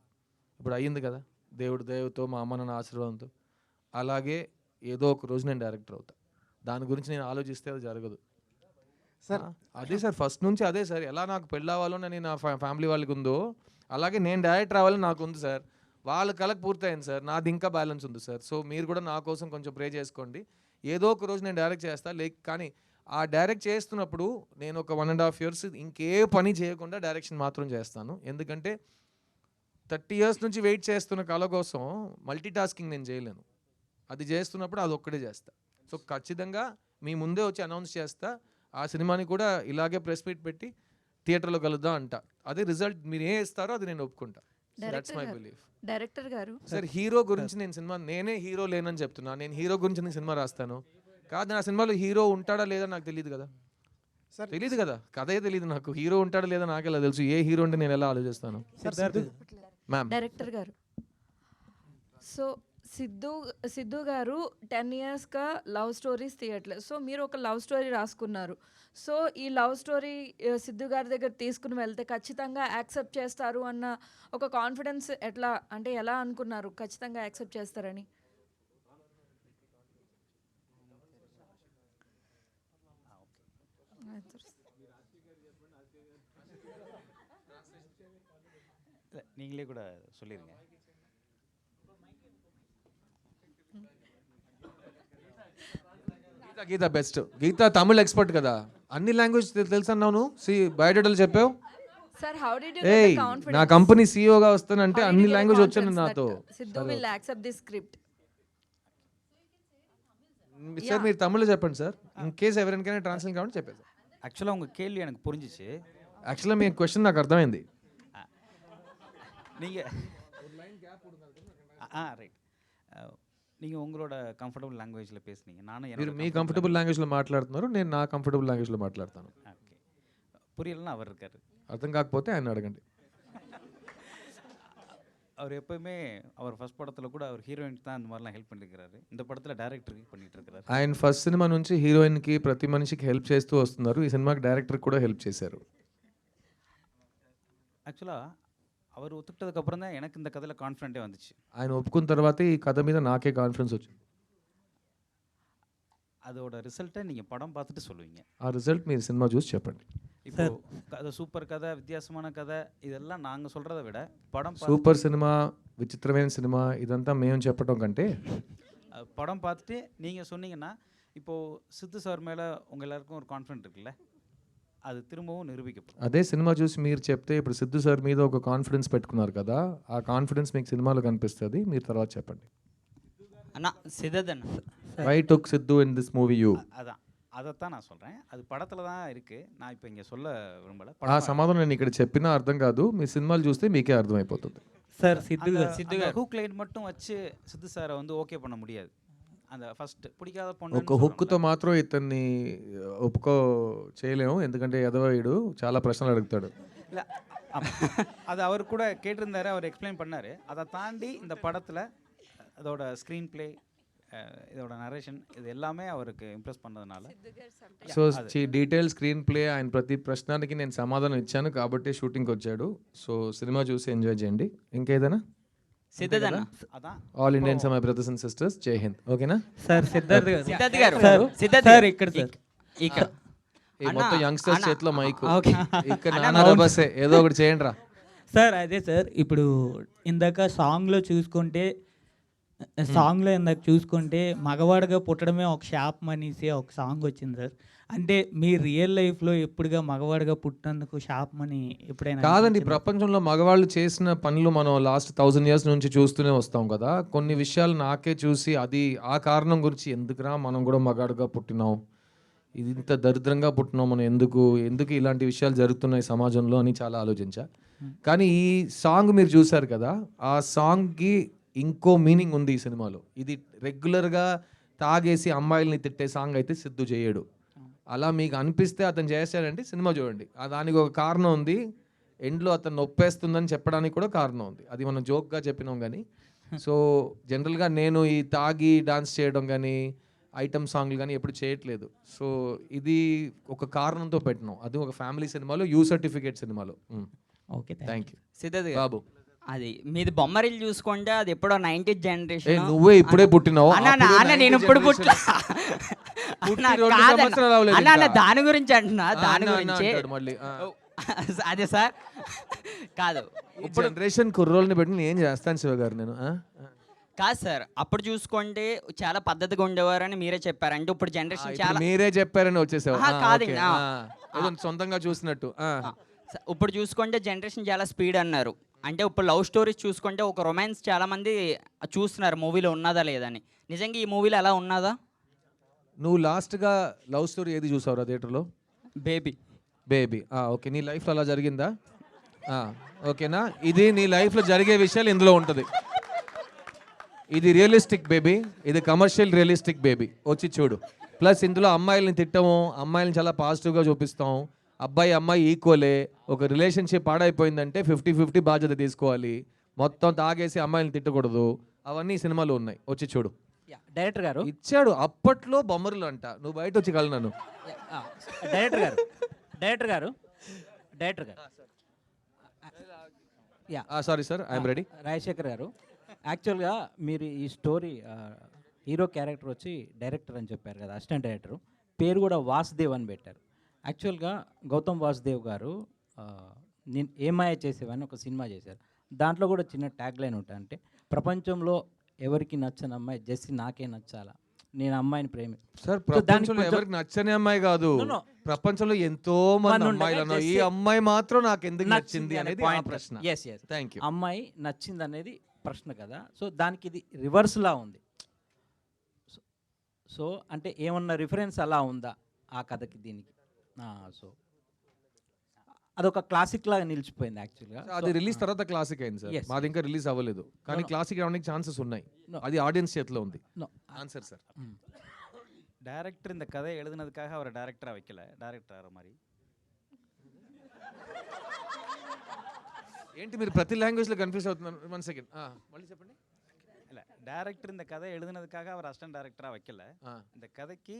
ఇప్పుడు అయ్యింది కదా, దేవుడితో మా అమ్మ నాన్న ఆశీర్వాదంతో. అలాగే ఏదో ఒక రోజు నేను డైరెక్టర్ అవుతా. దాని గురించి నేను ఆలోచిస్తే అది జరగదు సార్. అదే సార్, ఫస్ట్ నుంచి అదే సార్. ఎలా నాకు పెళ్ళి అవ్వాలని నా ఫ్యామిలీ వాళ్ళకి ఉందో అలాగే నేను డైరెక్టర్ అవ్వాలని నాకు ఉంది సార్. వాళ్ళ కళకు పూర్తయింది సార్, నాది ఇంకా బ్యాలెన్స్ ఉంది సార్. సో మీరు కూడా నా కోసం కొంచెం ప్రే చేసుకోండి. ఏదో ఒక రోజు నేను డైరెక్ట్ చేస్తాను. కానీ ఆ డైరెక్ట్ చేస్తున్నప్పుడు నేను ఒక 1.5 years ఇంకే పని చేయకుండా డైరెక్షన్ మాత్రం చేస్తాను. ఎందుకంటే 30 years నుంచి వెయిట్ చేస్తున్న కళ కోసం మల్టీ టాస్కింగ్ నేను చేయలేను. అది చేస్తున్నప్పుడు అది ఒక్కడే చేస్తా. సో ఖచ్చితంగా మీ ముందే వచ్చి అనౌన్స్ చేస్తా. ఆ సినిమాని కూడా ఇలాగే ప్రెస్ మీట్ పెట్టి థియేటర్లో కలుద్దాం అంట. అదే రిజల్ట్ మీరు ఏ ఇస్తారో అది నేను ఒప్పుకుంటా. That's my belief. డైరెక్టర్ గారు సార్ హీరో గురించి నేను సినిమా నేనే హీరో లేనని చెప్తున్నా. నేను హీరో గురించి నేను సినిమా రాస్తాను కాదు, నా సినిమాలో హీరో ఉంటాడా లేదా నాకు తెలియదు కదా. తెలియదు కదా, కథే తెలియదు నాకు. హీరో ఉంటాడా లేదా నాకు ఎలా తెలుసు? ఏ హీరో అంటే నేను ఎలా ఆలోచిస్తాను? మ్యామ్ డైరెక్టర్ గారు, సో సిద్ధు గారు 10 yearsగా లవ్ స్టోరీస్ తీయట్లేదు. సో మీరు ఒక లవ్ స్టోరీ రాసుకున్నారు. సో ఈ లవ్ స్టోరీ సిద్ధు గారి దగ్గర తీసుకుని వెళ్తే ఖచ్చితంగా యాక్సెప్ట్ చేస్తారు అన్న ఒక కాన్ఫిడెన్స్ ఎలా అనుకున్నారు ఖచ్చితంగా యాక్సెప్ట్ చేస్తారని? நீங்களே கூட சொல்லிடுங்க. గీత బెస్ట్. గీత తమిళ్ ఎక్స్పర్ట్ కదా, అన్ని లాంగ్వేజ్ తెలుసు అన్నాను. బయోడేటాలు చెప్పావు. Sir how did you A get the confidence? నా కంపెనీ సీఈఓగా వస్తానంటే అన్ని లాంగ్వేజ్ వచ్చాను నాతో. Siddhu will accept this script. Sir మీరు తమిళ్లో చెప్పండి సార్, ఇన్ కేస్ ఎవరికైనా ట్రాన్స్లేట్ కావాలంటే చెప్పేది. ஆக்சுவலாக உங்கள் கேள்வி எனக்கு புரிஞ்சிச்சு. యాక్చువల్గా మీ క్వశ్చన్ నాకు అర్థమైంది. நீங்கள் ரைட், நீங்கள் உங்களோட కంఫర్టబుల్ లాంగ్వేజ్లో பேசுனீங்க. మీరు మీ కంఫర్టబుల్ లాంగ్వేజ్లో మాట్లాడుతున్నారు, నేను నా కంఫర్టబుల్ లాంగ్వేజ్లో మాట్లాడతాను. ఓకే, புரியலன்னா அவர் இருக்காரு. అర్థం కాకపోతే ఆయన అడగండి. அவர் எப்போயுமே அவர் ஃபர்ஸ்ட் படத்தில் கூட அவர் ஹீரோயின்ஸ் தான் அந்த மாதிரிலாம் ஹெல்ப் பண்ணியிருக்கிறாரு. இந்த படத்தில் డైరెక్టర్కి பண்ணிட்டு இருக்கிறாரு. ఆయన ఫస్ట్ సినిమా నుంచి హీరోయిన్కి ప్రతి మనిషికి హెల్ప్ చేస్తూ వస్తున్నారు. ఈ సినిమాకి డైరెక్టర్ కూడా హెల్ప్ చేశారు. యాక్చువலாக அவர் ஒத்துக்கிட்டதுக்கப்புறம் தான் எனக்கு இந்த கதையில் கான்ஃபிடென்ட்டே வந்துச்சு. ఆయన ఒప్పుకున్న తర్వాతే ఈ కథ మీద నాకే కాన్ఫిడెన్స్ వచ్చింది. அதோட ரிசல்ட்டை நீங்கள் படம் பார்த்துட்டு சொல்லுவீங்க. ఆ రిజల్ట్ మీరు సినిమా చూసి చెప్పండి. இப்போ கதை சூப்பர் கதை, வித்தியாசமான கதை, இதெல்லாம் நாங்கள் சொல்கிறத விட படம் సూపర్ సినిమా, విచిత్రమైన సినిమా ఇదంతా మేము చెప్పడం కంటే படம் பார்த்துட்டு நீங்கள் சொன்னீங்கன்னா இப்போது சித்து சார் மேலே உங்கள் எல்லாருக்கும் ஒரு கான்ஃபிடென்ட் இருக்குல்ல, అది తిరుమவும் నిరూపించబడుతుంది. అదే సినిమా చూసి మీరు చెప్తే ఇప్పుడు సిద్ధు సార్ మీద ఒక కాన్ఫిడెన్స్ పెట్టుకున్నారు కదా, ఆ కాన్ఫిడెన్స్ మీకు సినిమాలో కనిపిస్తుంది. మీరు తర్వాత చెప్పండి. అన్న సిద్ధార్థ్ అన్న, why took Siddhu in this movie you? అதான் அதைத்தான் நான் சொல்கிறேன். அது படத்தில் தான் இருக்குது. நான் இப்போ இங்கே சொல்ல விரும்பலை. ఆ సమాధానం నేను ఇక్కడ చెప్పినా అర్థం కాదు, మీ సినిమాలు చూస్తే మీకే అర్థమైపోతుంది. సార్ సిద్ధు గారు హుక్ లైన్ மட்டும் வச்சு సిద్ధు సార్ வந்து ఓకే பண்ண முடியாது. அந்த ఫస్ట్ పిడికాద పొండు ఒక హుక్తో మాత్రం ఇతన్ని ఒప్పుకో చేయలేము, ఎందుకంటే ఎదవాయుడు చాలా ప్రశ్నలు అడుగుతాడు. இல்லை அது அவர் கூட கேட்டிருந்தாரு, அவர் எக்ஸ்பிளைன் பண்ணார். அதை தாண்டி இந்த படத்தில் அதோட ஸ்க்ரீன் ப்ளே, இதோட நரேஷன், இது எல்லாமே அவருக்கு ఇంప్రెస్ பண்ணதுனால సో డీటెయిల్ స్క్రీన్ ప్లే, ఆయన ప్రతి ప్రశ్నకి నేను సమాధానం ఇచ్చాను కాబట్టి షూటింగ్కి వచ్చాడు. సో సినిమా చూసి ఎంజాయ్ చేయండి. ఇంకేదైనా அதான் all Indians my brothers and sisters, జై హింద్. ఓకేనా సార్ సిద్ధార్థ్ గారు సార్ ఇక్కడ ఈ మొత్తం యంగ్స్టర్స్ చేతిలో మైక్, ఇక్కడ నాన్న బస్సే, ఏదో ఒకటి చేయండి రా సార్. అదే సార్, ఇప్పుడు ఇందాక సాంగ్లో చూసుకుంటే మగవాడిగా పుట్టడమే ఒక శాపం అనేసి ఒక సాంగ్ వచ్చింది సార్. అంటే మీ రియల్ లైఫ్లో ఎప్పుడుగా మగవాడిగా పుట్టినందుకు శాపం అని ఎప్పుడైనా కాదండి. ప్రపంచంలో మగవాళ్ళు చేసిన పనులు మనం లాస్ట్ 1000 years నుంచి చూస్తూనే వస్తాం కదా. కొన్ని విషయాలు నాకే చూసి అది ఆ కారణం గురించి ఎందుకురా మనం కూడా మగాడుగా పుట్టినాం, ఇది ఇంత దరిద్రంగా పుట్టినాం, మనం ఎందుకు ఇలాంటి విషయాలు జరుగుతున్నాయి సమాజంలో అని చాలా ఆలోచించా. కానీ ఈ సాంగ్ మీరు చూశారు కదా, ఆ సాంగ్కి ఇంకో మీనింగ్ ఉంది ఈ సినిమాలో. ఇది రెగ్యులర్గా తాగేసి అమ్మాయిల్ని తిట్టే సాంగ్ అయితే సిద్ధు చేయడు. అలా మీకు అనిపిస్తే అతను చేశాడంటే సినిమా చూడండి, దానికి ఒక కారణం ఉంది. ఎండ్లో అతను నొప్పేస్తుందని చెప్పడానికి కూడా కారణం ఉంది. అది మనం జోక్గా చెప్పినాం కానీ. సో జనరల్గా నేను ఈ తాగి డాన్స్ చేయడం కానీ ఐటమ్ సాంగ్లు కానీ ఎప్పుడు చేయట్లేదు. సో ఇది ఒక కారణంతో పెట్టినాం. అది ఒక ఫ్యామిలీ సినిమాలో, యూ సర్టిఫికేట్ సినిమాలో. Okay, thank you. సిద్ధార్థ్ బాబు అది మీది బొమ్మరిల్లు చూసుకుంటే అది ఎప్పుడో 90th జనరేషన్. నువ్వే ఇప్పుడే పుట్టినావు. అన్న నేను ఇప్పుడు పుట్టిన అన్న దాని గురించి అంటున్నా, దాని గురించి అదే సార్ కాదు. ఇప్పుడు జనరేషన్ కుర్రోల్ని పెట్టి నేను చేస్తాను శివ గారు. నేను కాదు సార్, అప్పుడు చూసుకుంటే చాలా పద్ధతిగా ఉండేవారని మీరే చెప్పారు. అంటే ఇప్పుడు జనరేషన్ చాలా మీరే చెప్పారని వచ్చేసావు. కాదు సొంతంగా చూసినట్టు. ఇప్పుడు చూసుకుంటే జనరేషన్ చాలా స్పీడ్ అన్నారు. అంటే ఇప్పుడు లవ్ స్టోరీస్ చూసుకుంటే ఒక రొమాన్స్ చాలా మంది చూస్తున్నారు మూవీలో ఉన్నదా లేదని. నిజంగా ఈ మూవీలో అలా ఉన్నదా? నువ్వు లాస్ట్గా లవ్ స్టోరీ ఏది చూసావురా థియేటర్లో? బేబీ. ఓకే, నీ లైఫ్లో అలా జరిగిందా? ఓకేనా, ఇది నీ లైఫ్లో జరిగే విషయాలు ఇందులో ఉంటుంది. ఇది రియలిస్టిక్ బేబీ, ఇది కమర్షియల్ రియలిస్టిక్ బేబీ. వచ్చి చూడు. ప్లస్ ఇందులో అమ్మాయిల్ని తిట్టము, అమ్మాయిల్ని చాలా పాజిటివ్గా చూపిస్తాం. అబ్బాయి అమ్మాయి ఈక్వలే. ఒక రిలేషన్షిప్ పాడైపోయిందంటే 50-50 బాధ్యత తీసుకోవాలి. మొత్తం తాగేసి అమ్మాయిని తిట్టకూడదు. అవన్నీ సినిమాలో ఉన్నాయి. వచ్చి చూడు. డైరెక్టర్ గారు ఇచ్చాడు అప్పట్లో బొమ్మరులు అంట. నువ్వు బయట వచ్చి కలనను. డైరెక్టర్ గారు sorry sir, I'm ready. Rajasekhar గారు, యాక్చువల్గా మీరు ఈ స్టోరీ హీరో క్యారెక్టర్ వచ్చి డైరెక్టర్ అని చెప్పారు కదా, అసిస్టెంట్ డైరెక్టర్. పేరు కూడా వాసుదేవ్ అని పెట్టారు. యాక్చువల్గా గౌతమ్ వాసుదేవ్ గారు నేను ఏమాయ చేసేవని ఒక సినిమా చేశారు. దాంట్లో కూడా చిన్న ట్యాగ్ లైన్ ఉంటుంది. అంటే ప్రపంచంలో ఎవరికి నచ్చని అమ్మాయి జెస్సీ నాకే నచ్చాలా, నేను అమ్మాయిని సార్ ప్రపంచంలో ఎవరికి నచ్చని అమ్మాయి కాదు, ప్రపంచంలో ఎంతో మంది అమ్మాయిలు, ఈ అమ్మాయి మాత్రం నాకు ఎందుకు నచ్చింది అనేది ప్రశ్న. Thank you. అమ్మాయి నచ్చింది అనేది ప్రశ్న కదా. సో దానికి ఇది రివర్స్లా ఉంది. సో అంటే ఏమన్నా రిఫరెన్స్ అలా ఉందా ఆ కథకి దీనికి? సో అదొక క్లాసిక్ లాగా నిలిచిపోయింది యాక్చువల్గా. అది రిలీజ్ తర్వాత క్లాసిక్ అయింది సార్. మాది ఇంకా రిలీజ్ అవ్వలేదు, కానీ క్లాసిక్ అవడానికి ఛాన్సెస్ ఉన్నాయి. అది ఆడియన్స్ చేతిలో ఉంది. Answer sir. డైరెక్టర్ இந்த கதை எழுதுனதுக்காக அவர் டைரக்டரா வைக்கல, டைரக்டர் மாதிரி. ఏంటి మీరు ప్రతి లాంగ్వేజ్లో కన్ఫ్యూజ్ అవుతున్నారు? 1 సెకండ్ మళ్ళీ చెప్పండి. இல்லை டேரக்டர் இந்த கதை எழுதுனதுக்காக அவர் அசிஸ்டன்ட் டைரக்டராக வைக்கல. இந்த கதைக்கு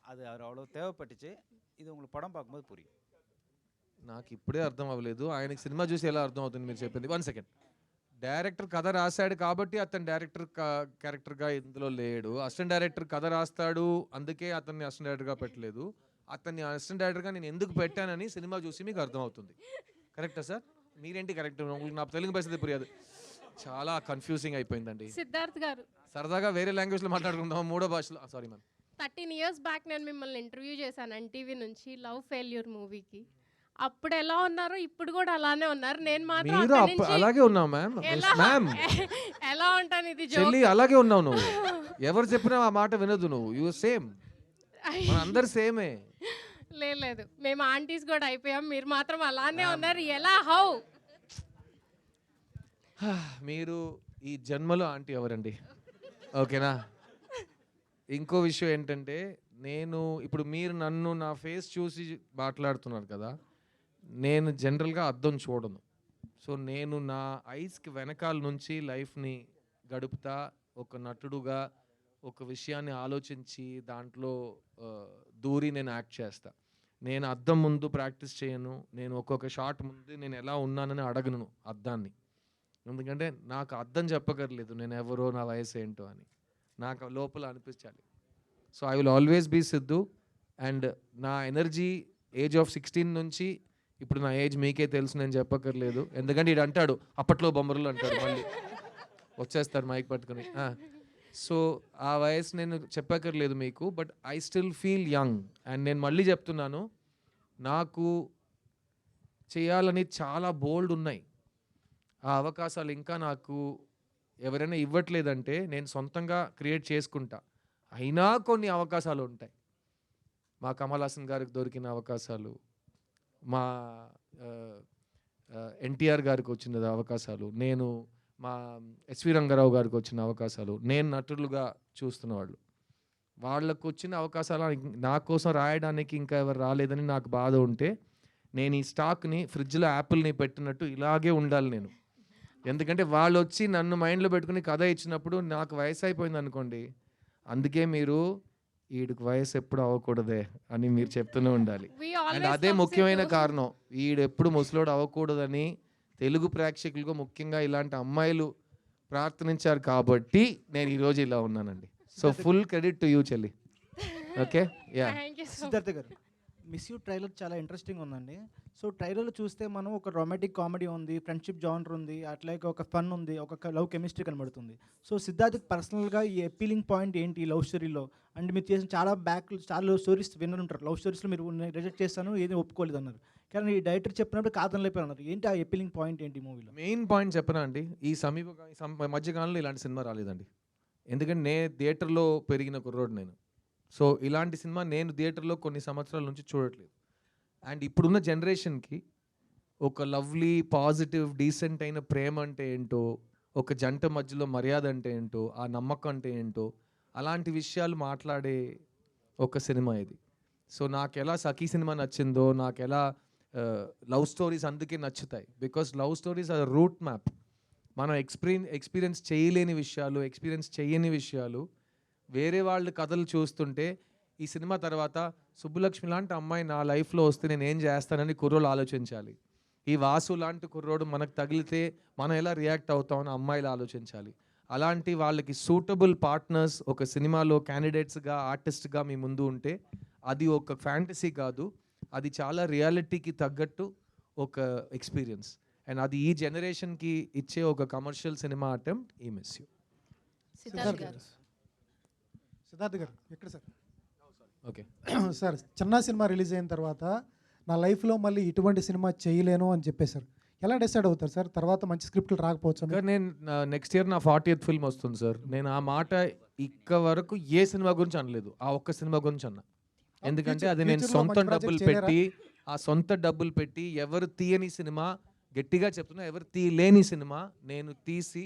அது அவர் அவ்வளோ தேவைப்பட்டுச்சு. இது உங்களுக்கு படம் பார்க்கும்போது புரியும். నాకు ఇప్పుడే అర్థం అవ్వలేదు. ఆయనకి సినిమా చూసి ఎలా అర్థం అవుతుంది మీరు చెప్పింది? 1 సెకండ్. డైరెక్టర్ కథ రాశాడు కాబట్టి అతను డైరెక్టర్ క్యారెక్టర్గా ఇందులో లేడు. అసిస్టెంట్ డైరెక్టర్ కథ రాస్తాడు, అందుకే అతన్ని అసిస్టెంట్ డైరెక్టర్గా పెట్టలేదు. అతన్ని అసిస్టెంట్ డైరెక్టర్గా నేను ఎందుకు పెట్టానని సినిమా చూసి మీకు అర్థమవుతుంది. కరెక్టా సార్? మీరేంటి కరెక్ట్? నాకు తెలుగు పరిస్థితి పురియాదు. చాలా కన్ఫ్యూజింగ్ అయిపోయిందండి. సిద్ధార్థ్ గారు, సరదాగా వేరే లాంగ్వేజ్లో మాట్లాడుకుందాం, 3వ భాషలో. Sorry ma'am. 13 years బ్యాక్ నేను మిమ్మల్ని ఇంటర్వ్యూ చేశాను ఎన్టీవీ నుంచి లవ్ ఫెయిల్యూర్ మూవీకి. అప్పుడు ఎలా ఉన్నారో ఇప్పుడు కూడా అలానే ఉన్నారు. నేను మాత్రం అలాగే ఉన్నావు మ్యామ్. మ్యామ్ ఎలా ఉంటాను, ఇది చెల్లి అలాగే ఉన్నావు నువ్వు. ఎవరు చెప్పినా ఆ మాట వినదు నువ్వు. You same. మన అందరు సేమే. లేదు మేము ఆంటీస్ కూడా అయిపోయాం, మీరు మాత్రం అలానే ఉన్నారు. ఎలా హౌ? మీరు ఈ జన్మలో ఆంటీ ఎవరండి, ఓకేనా? ఇంకో విషయం ఏంటంటే, నేను ఇప్పుడు మీరు నన్ను నా ఫేస్ చూసి మాట్లాడుతున్నారు కదా, నేను జనరల్గా అద్దం చూడను. సో నేను నా ఐస్కి వెనకాల నుంచి లైఫ్ని గడుపుతా, ఒక నటుడుగా ఒక విషయాన్ని ఆలోచించి దాంట్లో దూరి నేను యాక్ట్ చేస్తా. నేను అద్దం ముందు ప్రాక్టీస్ చేయను, నేను ఒక్కొక్క షాట్ ముందు నేను ఎలా ఉన్నానని అడగను అద్దాన్ని. ఎందుకంటే నాకు అద్దం చెప్పగలేదు నేను ఎవరో, నా వయసు ఏంటో అని, నాకు లోపల అనిపించాలి. So I will always be Siddhu. And నా ఎనర్జీ ఏజ్ ఆఫ్ 16 నుంచి ఇప్పుడు నా ఏజ్ మీకే తెలుసు, నేను చెప్పక్కర్లేదు. ఎందుకంటే ఇడు అంటాడు అప్పట్లో బొమ్మరులు అంటాడు, మళ్ళీ వచ్చేస్తారు మైక్ పట్టుకుని. సో ఆ వయసు నేను చెప్పక్కర్లేదు మీకు, but I still feel young. And నేను మళ్ళీ చెప్తున్నాను, నాకు చేయాలని చాలా బోల్డ్ ఉన్నాయి. ఆ అవకాశాలు ఇంకా నాకు ఎవరైనా ఇవ్వట్లేదంటే నేను సొంతంగా క్రియేట్ చేసుకుంటా. అయినా కొన్ని అవకాశాలు ఉంటాయి. మా కమల్ హాసన్ గారికి దొరికిన అవకాశాలు, మా ఎన్టీఆర్ గారికి వచ్చిన అవకాశాలు, నేను మా ఎస్వి రంగారావు గారికి వచ్చిన అవకాశాలు, నేను నటులుగా చూస్తున్న వాళ్ళు, వాళ్ళకు వచ్చిన అవకాశాలు నా కోసం రాయడానికి ఇంకా ఎవరు రాలేదని నాకు బాధ ఉంటే, నేను ఈ స్టాక్ని ఫ్రిడ్జ్లో యాపిల్ని పెట్టినట్టు ఇలాగే ఉండాలి నేను. ఎందుకంటే వాళ్ళు వచ్చి నన్ను మైండ్లో పెట్టుకుని కథ ఇచ్చినప్పుడు నాకు వయసు అయిపోయింది అనుకోండి, అందుకే మీరు వీడికి వయసు ఎప్పుడు అవ్వకూడదే అని మీరు చెప్తూనే ఉండాలి. అండ్ అదే ముఖ్యమైన కారణం, వీడు ఎప్పుడు ముసలోడు అవ్వకూడదని తెలుగు ప్రేక్షకులకు ముఖ్యంగా ఇలాంటి అమ్మాయిలు ప్రార్థనించారు కాబట్టి నేను ఈరోజు ఇలా ఉన్నానండి. So full credit to you చెల్లి. Okay, yeah. సిద్ధార్థ గారు, మిస్ యూ ట్రైలర్ చాలా ఇంట్రెస్టింగ్ ఉందండి. సో ట్రైలర్ చూస్తే మనం ఒక రొమాంటిక్ కామెడీ ఉంది, ఫ్రెండ్షిప్ జానర్ ఉంది, అట్లాగే ఒక ఫన్ ఉంది, ఒక లవ్ కెమిస్ట్రీ కనబడుతుంది. సో సిద్ధార్థకి పర్సనల్గా ఈ అపీలింగ్ పాయింట్ ఏంటి ఈ లవ్ స్టోరీలో? అండ్ మీరు చేసిన చాలా స్టోరీస్ విన్నారు, లవ్ స్టోరీస్లో మీరు రిజెక్ట్ చేస్తాను, ఏది ఒప్పుకోలేదు అన్నారు. కానీ ఈ డైరెక్టర్ చెప్పినప్పుడు కాదనలేపారు అన్నారు. ఏంటి ఆ అపీలింగ్ పాయింట్ ఏంటి మూవీలో? మెయిన్ పాయింట్ చెప్పనా అండి, ఈ మధ్యకాలంలో ఇలాంటి సినిమా రాలేదండి. ఎందుకంటే నేను థియేటర్లో పెరిగిన కుర్రోడు నేను. సో ఇలాంటి సినిమా నేను థియేటర్లో కొన్ని సంవత్సరాల నుంచి చూడట్లేదు. అండ్ ఇప్పుడున్న జనరేషన్కి ఒక లవ్లీ, పాజిటివ్, డీసెంట్ అయిన ప్రేమ అంటే ఏంటో, ఒక జంట మధ్యలో మర్యాద అంటే ఏంటో, ఆ నమ్మకం అంటే ఏంటో, అలాంటి విషయాలు మాట్లాడే ఒక సినిమా ఇది. సో నాకు ఎలా సఖీ సినిమా నచ్చిందో, నాకు ఎలా లవ్ స్టోరీస్ అందుకే నచ్చుతాయి. Because love stories are route map. మనం ఎక్స్పీరియన్స్ చేయలేని విషయాలు, ఎక్స్పీరియన్స్ చేయని విషయాలు వేరే వాళ్ళ కథలు చూస్తుంటే, ఈ సినిమా తర్వాత సుబ్బులక్ష్మి లాంటి అమ్మాయి నా లైఫ్లో వస్తే నేను ఏం చేస్తానని కుర్రోళ్ళు ఆలోచించాలి. ఈ వాసు లాంటి కుర్రోడు మనకు తగిలితే మనం ఎలా రియాక్ట్ అవుతామని అమ్మాయిలు ఆలోచించాలి. అలాంటి వాళ్ళకి సూటబుల్ పార్ట్నర్స్ ఒక సినిమాలో క్యాండిడేట్స్గా, ఆర్టిస్ట్గా మీ ముందు ఉంటే అది ఒక ఫ్యాంటసీ కాదు, అది చాలా రియాలిటీకి తగ్గట్టు ఒక ఎక్స్పీరియన్స్. అండ్ అది ఈ జనరేషన్కి ఇచ్చే ఒక కమర్షియల్ సినిమా అటెంప్ట్ ఈ మిస్ యూ. సిద్ధార్థ్ గారు ఎక్కడ సార్? ఓకే సార్, చిన్న సినిమా రిలీజ్ అయిన తర్వాత నా లైఫ్లో మళ్ళీ ఇటువంటి సినిమా చేయలేను అని చెప్పేశారు. ఎలా డిసైడ్ అవుతారు సార్? తర్వాత మంచి స్క్రిప్ట్లు రాకపోవచ్చు. నేను నెక్స్ట్ ఇయర్ నా 40th ఫిల్మ్ వస్తుంది సార్. నేను ఆ మాట ఇక్క వరకు ఏ సినిమా గురించి అనలేదు, ఆ ఒక్క సినిమా గురించి అన్నా. ఎందుకంటే అది నేను సొంత డబ్బులు పెట్టి ఎవరు తీయని సినిమా, గట్టిగా చెప్తున్నా ఎవరు తీయలేని సినిమా నేను తీసి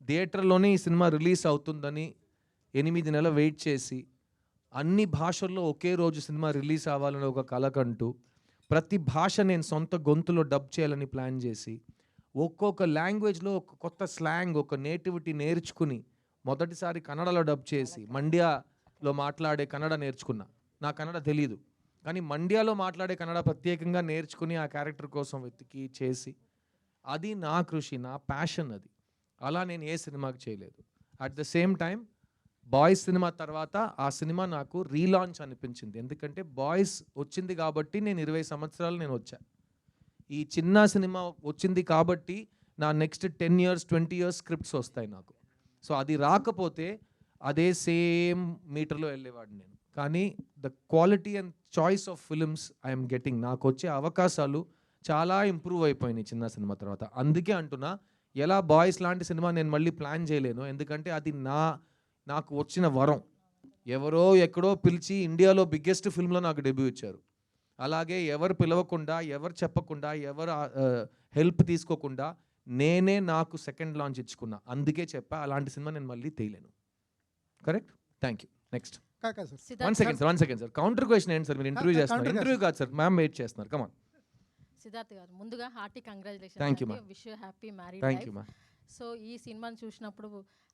థియేటర్లోనే ఈ సినిమా రిలీజ్ అవుతుందని 8 నెలలు వెయిట్ చేసి, అన్ని భాషల్లో ఒకే రోజు సినిమా రిలీజ్ అవ్వాలని ఒక కలకంటూ, ప్రతి భాష నేను సొంత గొంతులో డబ్ చేయాలని ప్లాన్ చేసి, ఒక్కొక్క లాంగ్వేజ్లో ఒక కొత్త స్లాంగ్, ఒక నేటివిటీ నేర్చుకుని మొదటిసారి కన్నడలో డబ్ చేసి, మండ్యాలో మాట్లాడే కన్నడ నేర్చుకున్నా. నా కన్నడ తెలీదు, కానీ మండ్యాలో మాట్లాడే కన్నడ ప్రత్యేకంగా నేర్చుకుని ఆ క్యారెక్టర్ కోసం వెతికి చేసి, అది నా కృషి, నా ప్యాషన్ అది. అలా నేను ఏ సినిమాకి చేయలేదు. At the same time boys cinema తర్వాత ఆ సినిమా నాకు రీలాంచ్ అనిపించింది. ఎందుకంటే బాయ్స్ వచ్చింది కాబట్టి నేను 20 సంవత్సరాలు నేను వచ్చా. ఈ చిన్న సినిమా వచ్చింది కాబట్టి నా నెక్స్ట్ 10 years 20 years స్క్రిప్ట్స్ వస్తాయి నాకు. సో అది రాకపోతే అదే సేమ్ మీటర్లో వెళ్ళేవాడిని నేను. కానీ the quality and choice of films I'm getting, నాకు వచ్చే అవకాశాలు చాలా ఇంప్రూవ్ అయిపోయినాయి చిన్న సినిమా తర్వాత. అందుకే అంటున్నా, ఎలా బాయ్స్ లాంటి సినిమా నేను మళ్ళీ ప్లాన్ చేయలేను, ఎందుకంటే అది నాకు వచ్చిన వరం. ఎవరో ఎక్కడో పిలిచి ఇండియాలో బిగ్గెస్ట్ ఫిల్మ్లో నాకు డెబ్యూ ఇచ్చారు. అలాగే ఎవరు పిలవకుండా, ఎవరు చెప్పకుండా, ఎవరు హెల్ప్ తీసుకోకుండా నేనే నాకు సెకండ్ లాంచ్ ఇచ్చుకున్నా. అందుకే చెప్పా అలాంటి సినిమా నేను మళ్ళీ తీయలేను. Correct? Thank you. Next. One second sir. Counter question ఏంటి సార్? మీరు ఇంటర్వ్యూ చేస్తున్నారు. ఇంటర్వ్యూ కాదు సార్, మ్యామ్ వెయిట్ చేస్తున్నారు. కమాన్. సిద్ధార్థ్ గారు, ముందుగా hearty congratulation. Thank you ma'am. Wish you happy married thank life. You ma'am. So ఈ సినిమాని చూసినప్పుడు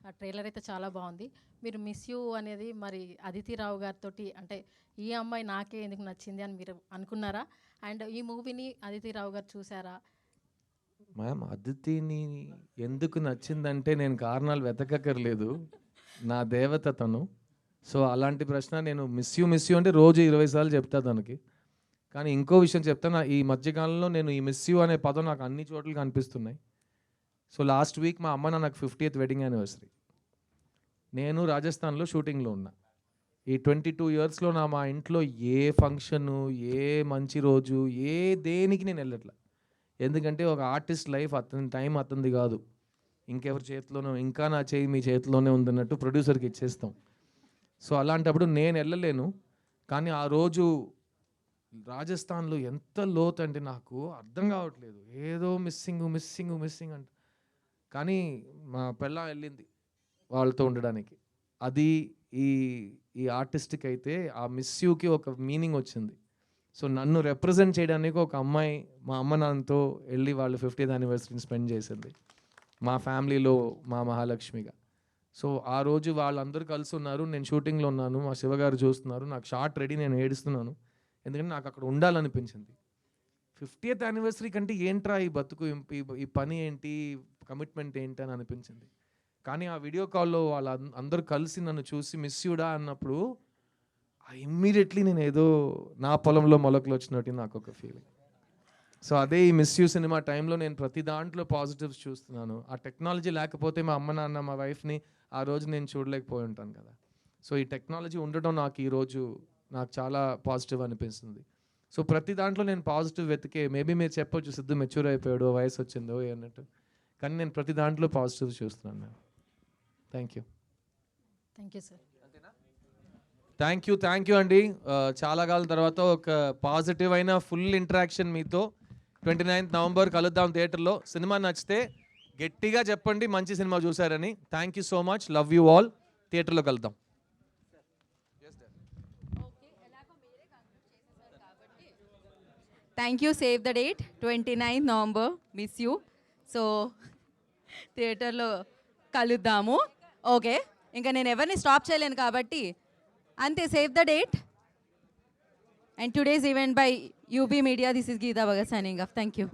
ఆ ట్రైలర్ అయితే చాలా బాగుంది. మీరు మిస్ యూ అనేది మరి అదితి రావు గారితో అంటే ఈ అమ్మాయి నాకే ఎందుకు నచ్చింది అని మీరు అనుకున్నారా? అండ్ ఈ మూవీని అదితి రావు గారు చూసారా? మ్యామ్, అదితిని ఎందుకు నచ్చిందంటే నేను కారణాలు వెతకక్కర్లేదు, నా దేవత తను. సో అలాంటి ప్రశ్న నేను మిస్ యూ అంటే రోజు 20 సార్లు చెప్తా తనకి. కానీ ఇంకో విషయం చెప్తాను, ఈ మధ్యకాలంలో నేను ఈ మిస్ యూ అనే పదం నాకు అన్ని చోట్ల కనిపిస్తున్నాయి. సో లాస్ట్ వీక్ మా అమ్మ నాకు 50th వెడ్డింగ్ యానివర్సరీ. నేను రాజస్థాన్లో షూటింగ్లో ఉన్నా. ఈ 22 ఇయర్స్లో మా ఇంట్లో ఏ ఫంక్షను, ఏ మంచి రోజు, ఏ దేనికి నేను వెళ్ళట్లా. ఎందుకంటే ఒక ఆర్టిస్ట్ లైఫ్ అతని టైం అతనిది కాదు, ఇంకెవరి చేతిలోనో, ఇంకా నా చేయి మీ చేతిలోనే ఉందన్నట్టు ప్రొడ్యూసర్కి ఇచ్చేస్తాం. సో అలాంటప్పుడు నేను వెళ్ళలేను. కానీ ఆ రోజు రాజస్థాన్లో ఎంత లోతు అంటే నాకు అర్థం కావట్లేదు. ఏదో మిస్సింగ్ అంట. కానీ మా పెళ్ళాం వెళ్ళింది వాళ్ళతో ఉండడానికి. అది ఈ ఆర్టిస్ట్కి అయితే ఆ మిస్ యూకి ఒక మీనింగ్ వచ్చింది. సో నన్ను రిప్రజెంట్ చేయడానికి ఒక అమ్మాయి మా అమ్మ నాన్నతో వెళ్ళి వాళ్ళు 50th యానివర్సరీని స్పెండ్ చేసింది మా ఫ్యామిలీలో, మా మహాలక్ష్మిగా. సో ఆ రోజు వాళ్ళందరూ కలిసి ఉన్నారు, నేను షూటింగ్లో ఉన్నాను, మా శివగారు చూస్తున్నారు, నాకు షార్ట్ రెడీ, నేను ఏడుస్తున్నాను. ఎందుకంటే నాకు అక్కడ ఉండాలనిపించింది. 50th యానివర్సరీ కంటే ఏంట్రా ఈ బతుకు, ఈ పని ఏంటి, కమిట్మెంట్ ఏంటి అని అనిపించింది. కానీ ఆ వీడియో కాల్లో వాళ్ళ అందరూ కలిసి నన్ను చూసి మిస్ యూడా అన్నప్పుడు ఇమ్మీడియట్లీ నేను ఏదో నా పొలంలో మొలకలు వచ్చినట్టు నాకు ఒక ఫీలింగ్. సో అదే ఈ మిస్ యూ సినిమా టైంలో నేను ప్రతి దాంట్లో పాజిటివ్స్ చూస్తున్నాను. ఆ టెక్నాలజీ లేకపోతే మా అమ్మ నాన్న, మా వైఫ్ని ఆ రోజు నేను చూడలేకపోయి ఉంటాను కదా. సో ఈ టెక్నాలజీ ఉండటం నాకు ఈరోజు నాకు చాలా పాజిటివ్ అనిపిస్తుంది. సో ప్రతి దాంట్లో నేను పాజిటివ్ వెతికే, మేబీ మీరు చెప్పొచ్చు సిద్ధు మెచ్యూర్ అయిపోయాడు, వయసు వచ్చిందో అన్నట్టు, కానీ నేను ప్రతి దాంట్లో పాజిటివ్ చూస్తున్నాను ma'am. Thank you. Thank you sir. Thank you అండి. చాలా కాలం తర్వాత ఒక పాజిటివ్ అయిన ఫుల్ ఇంటరాక్షన్ మీతో. 29th నవంబర్ కలుద్దాం థియేటర్లో. సినిమా నచ్చితే గట్టిగా చెప్పండి మంచి సినిమా చూసారని. Thank you so much, love you all. థియేటర్లో కలుద్దాం. Thank you. Save the date 29th November, Miss You. So థియేటర్లో కలుద్దాము. ఓకే, ఇంకా నేను ఎవరిని స్టాప్ చేయలేను కాబట్టి అంతే. Save the date. And today's event by UB media. This is Geeta Bhagat signing off. Thank you.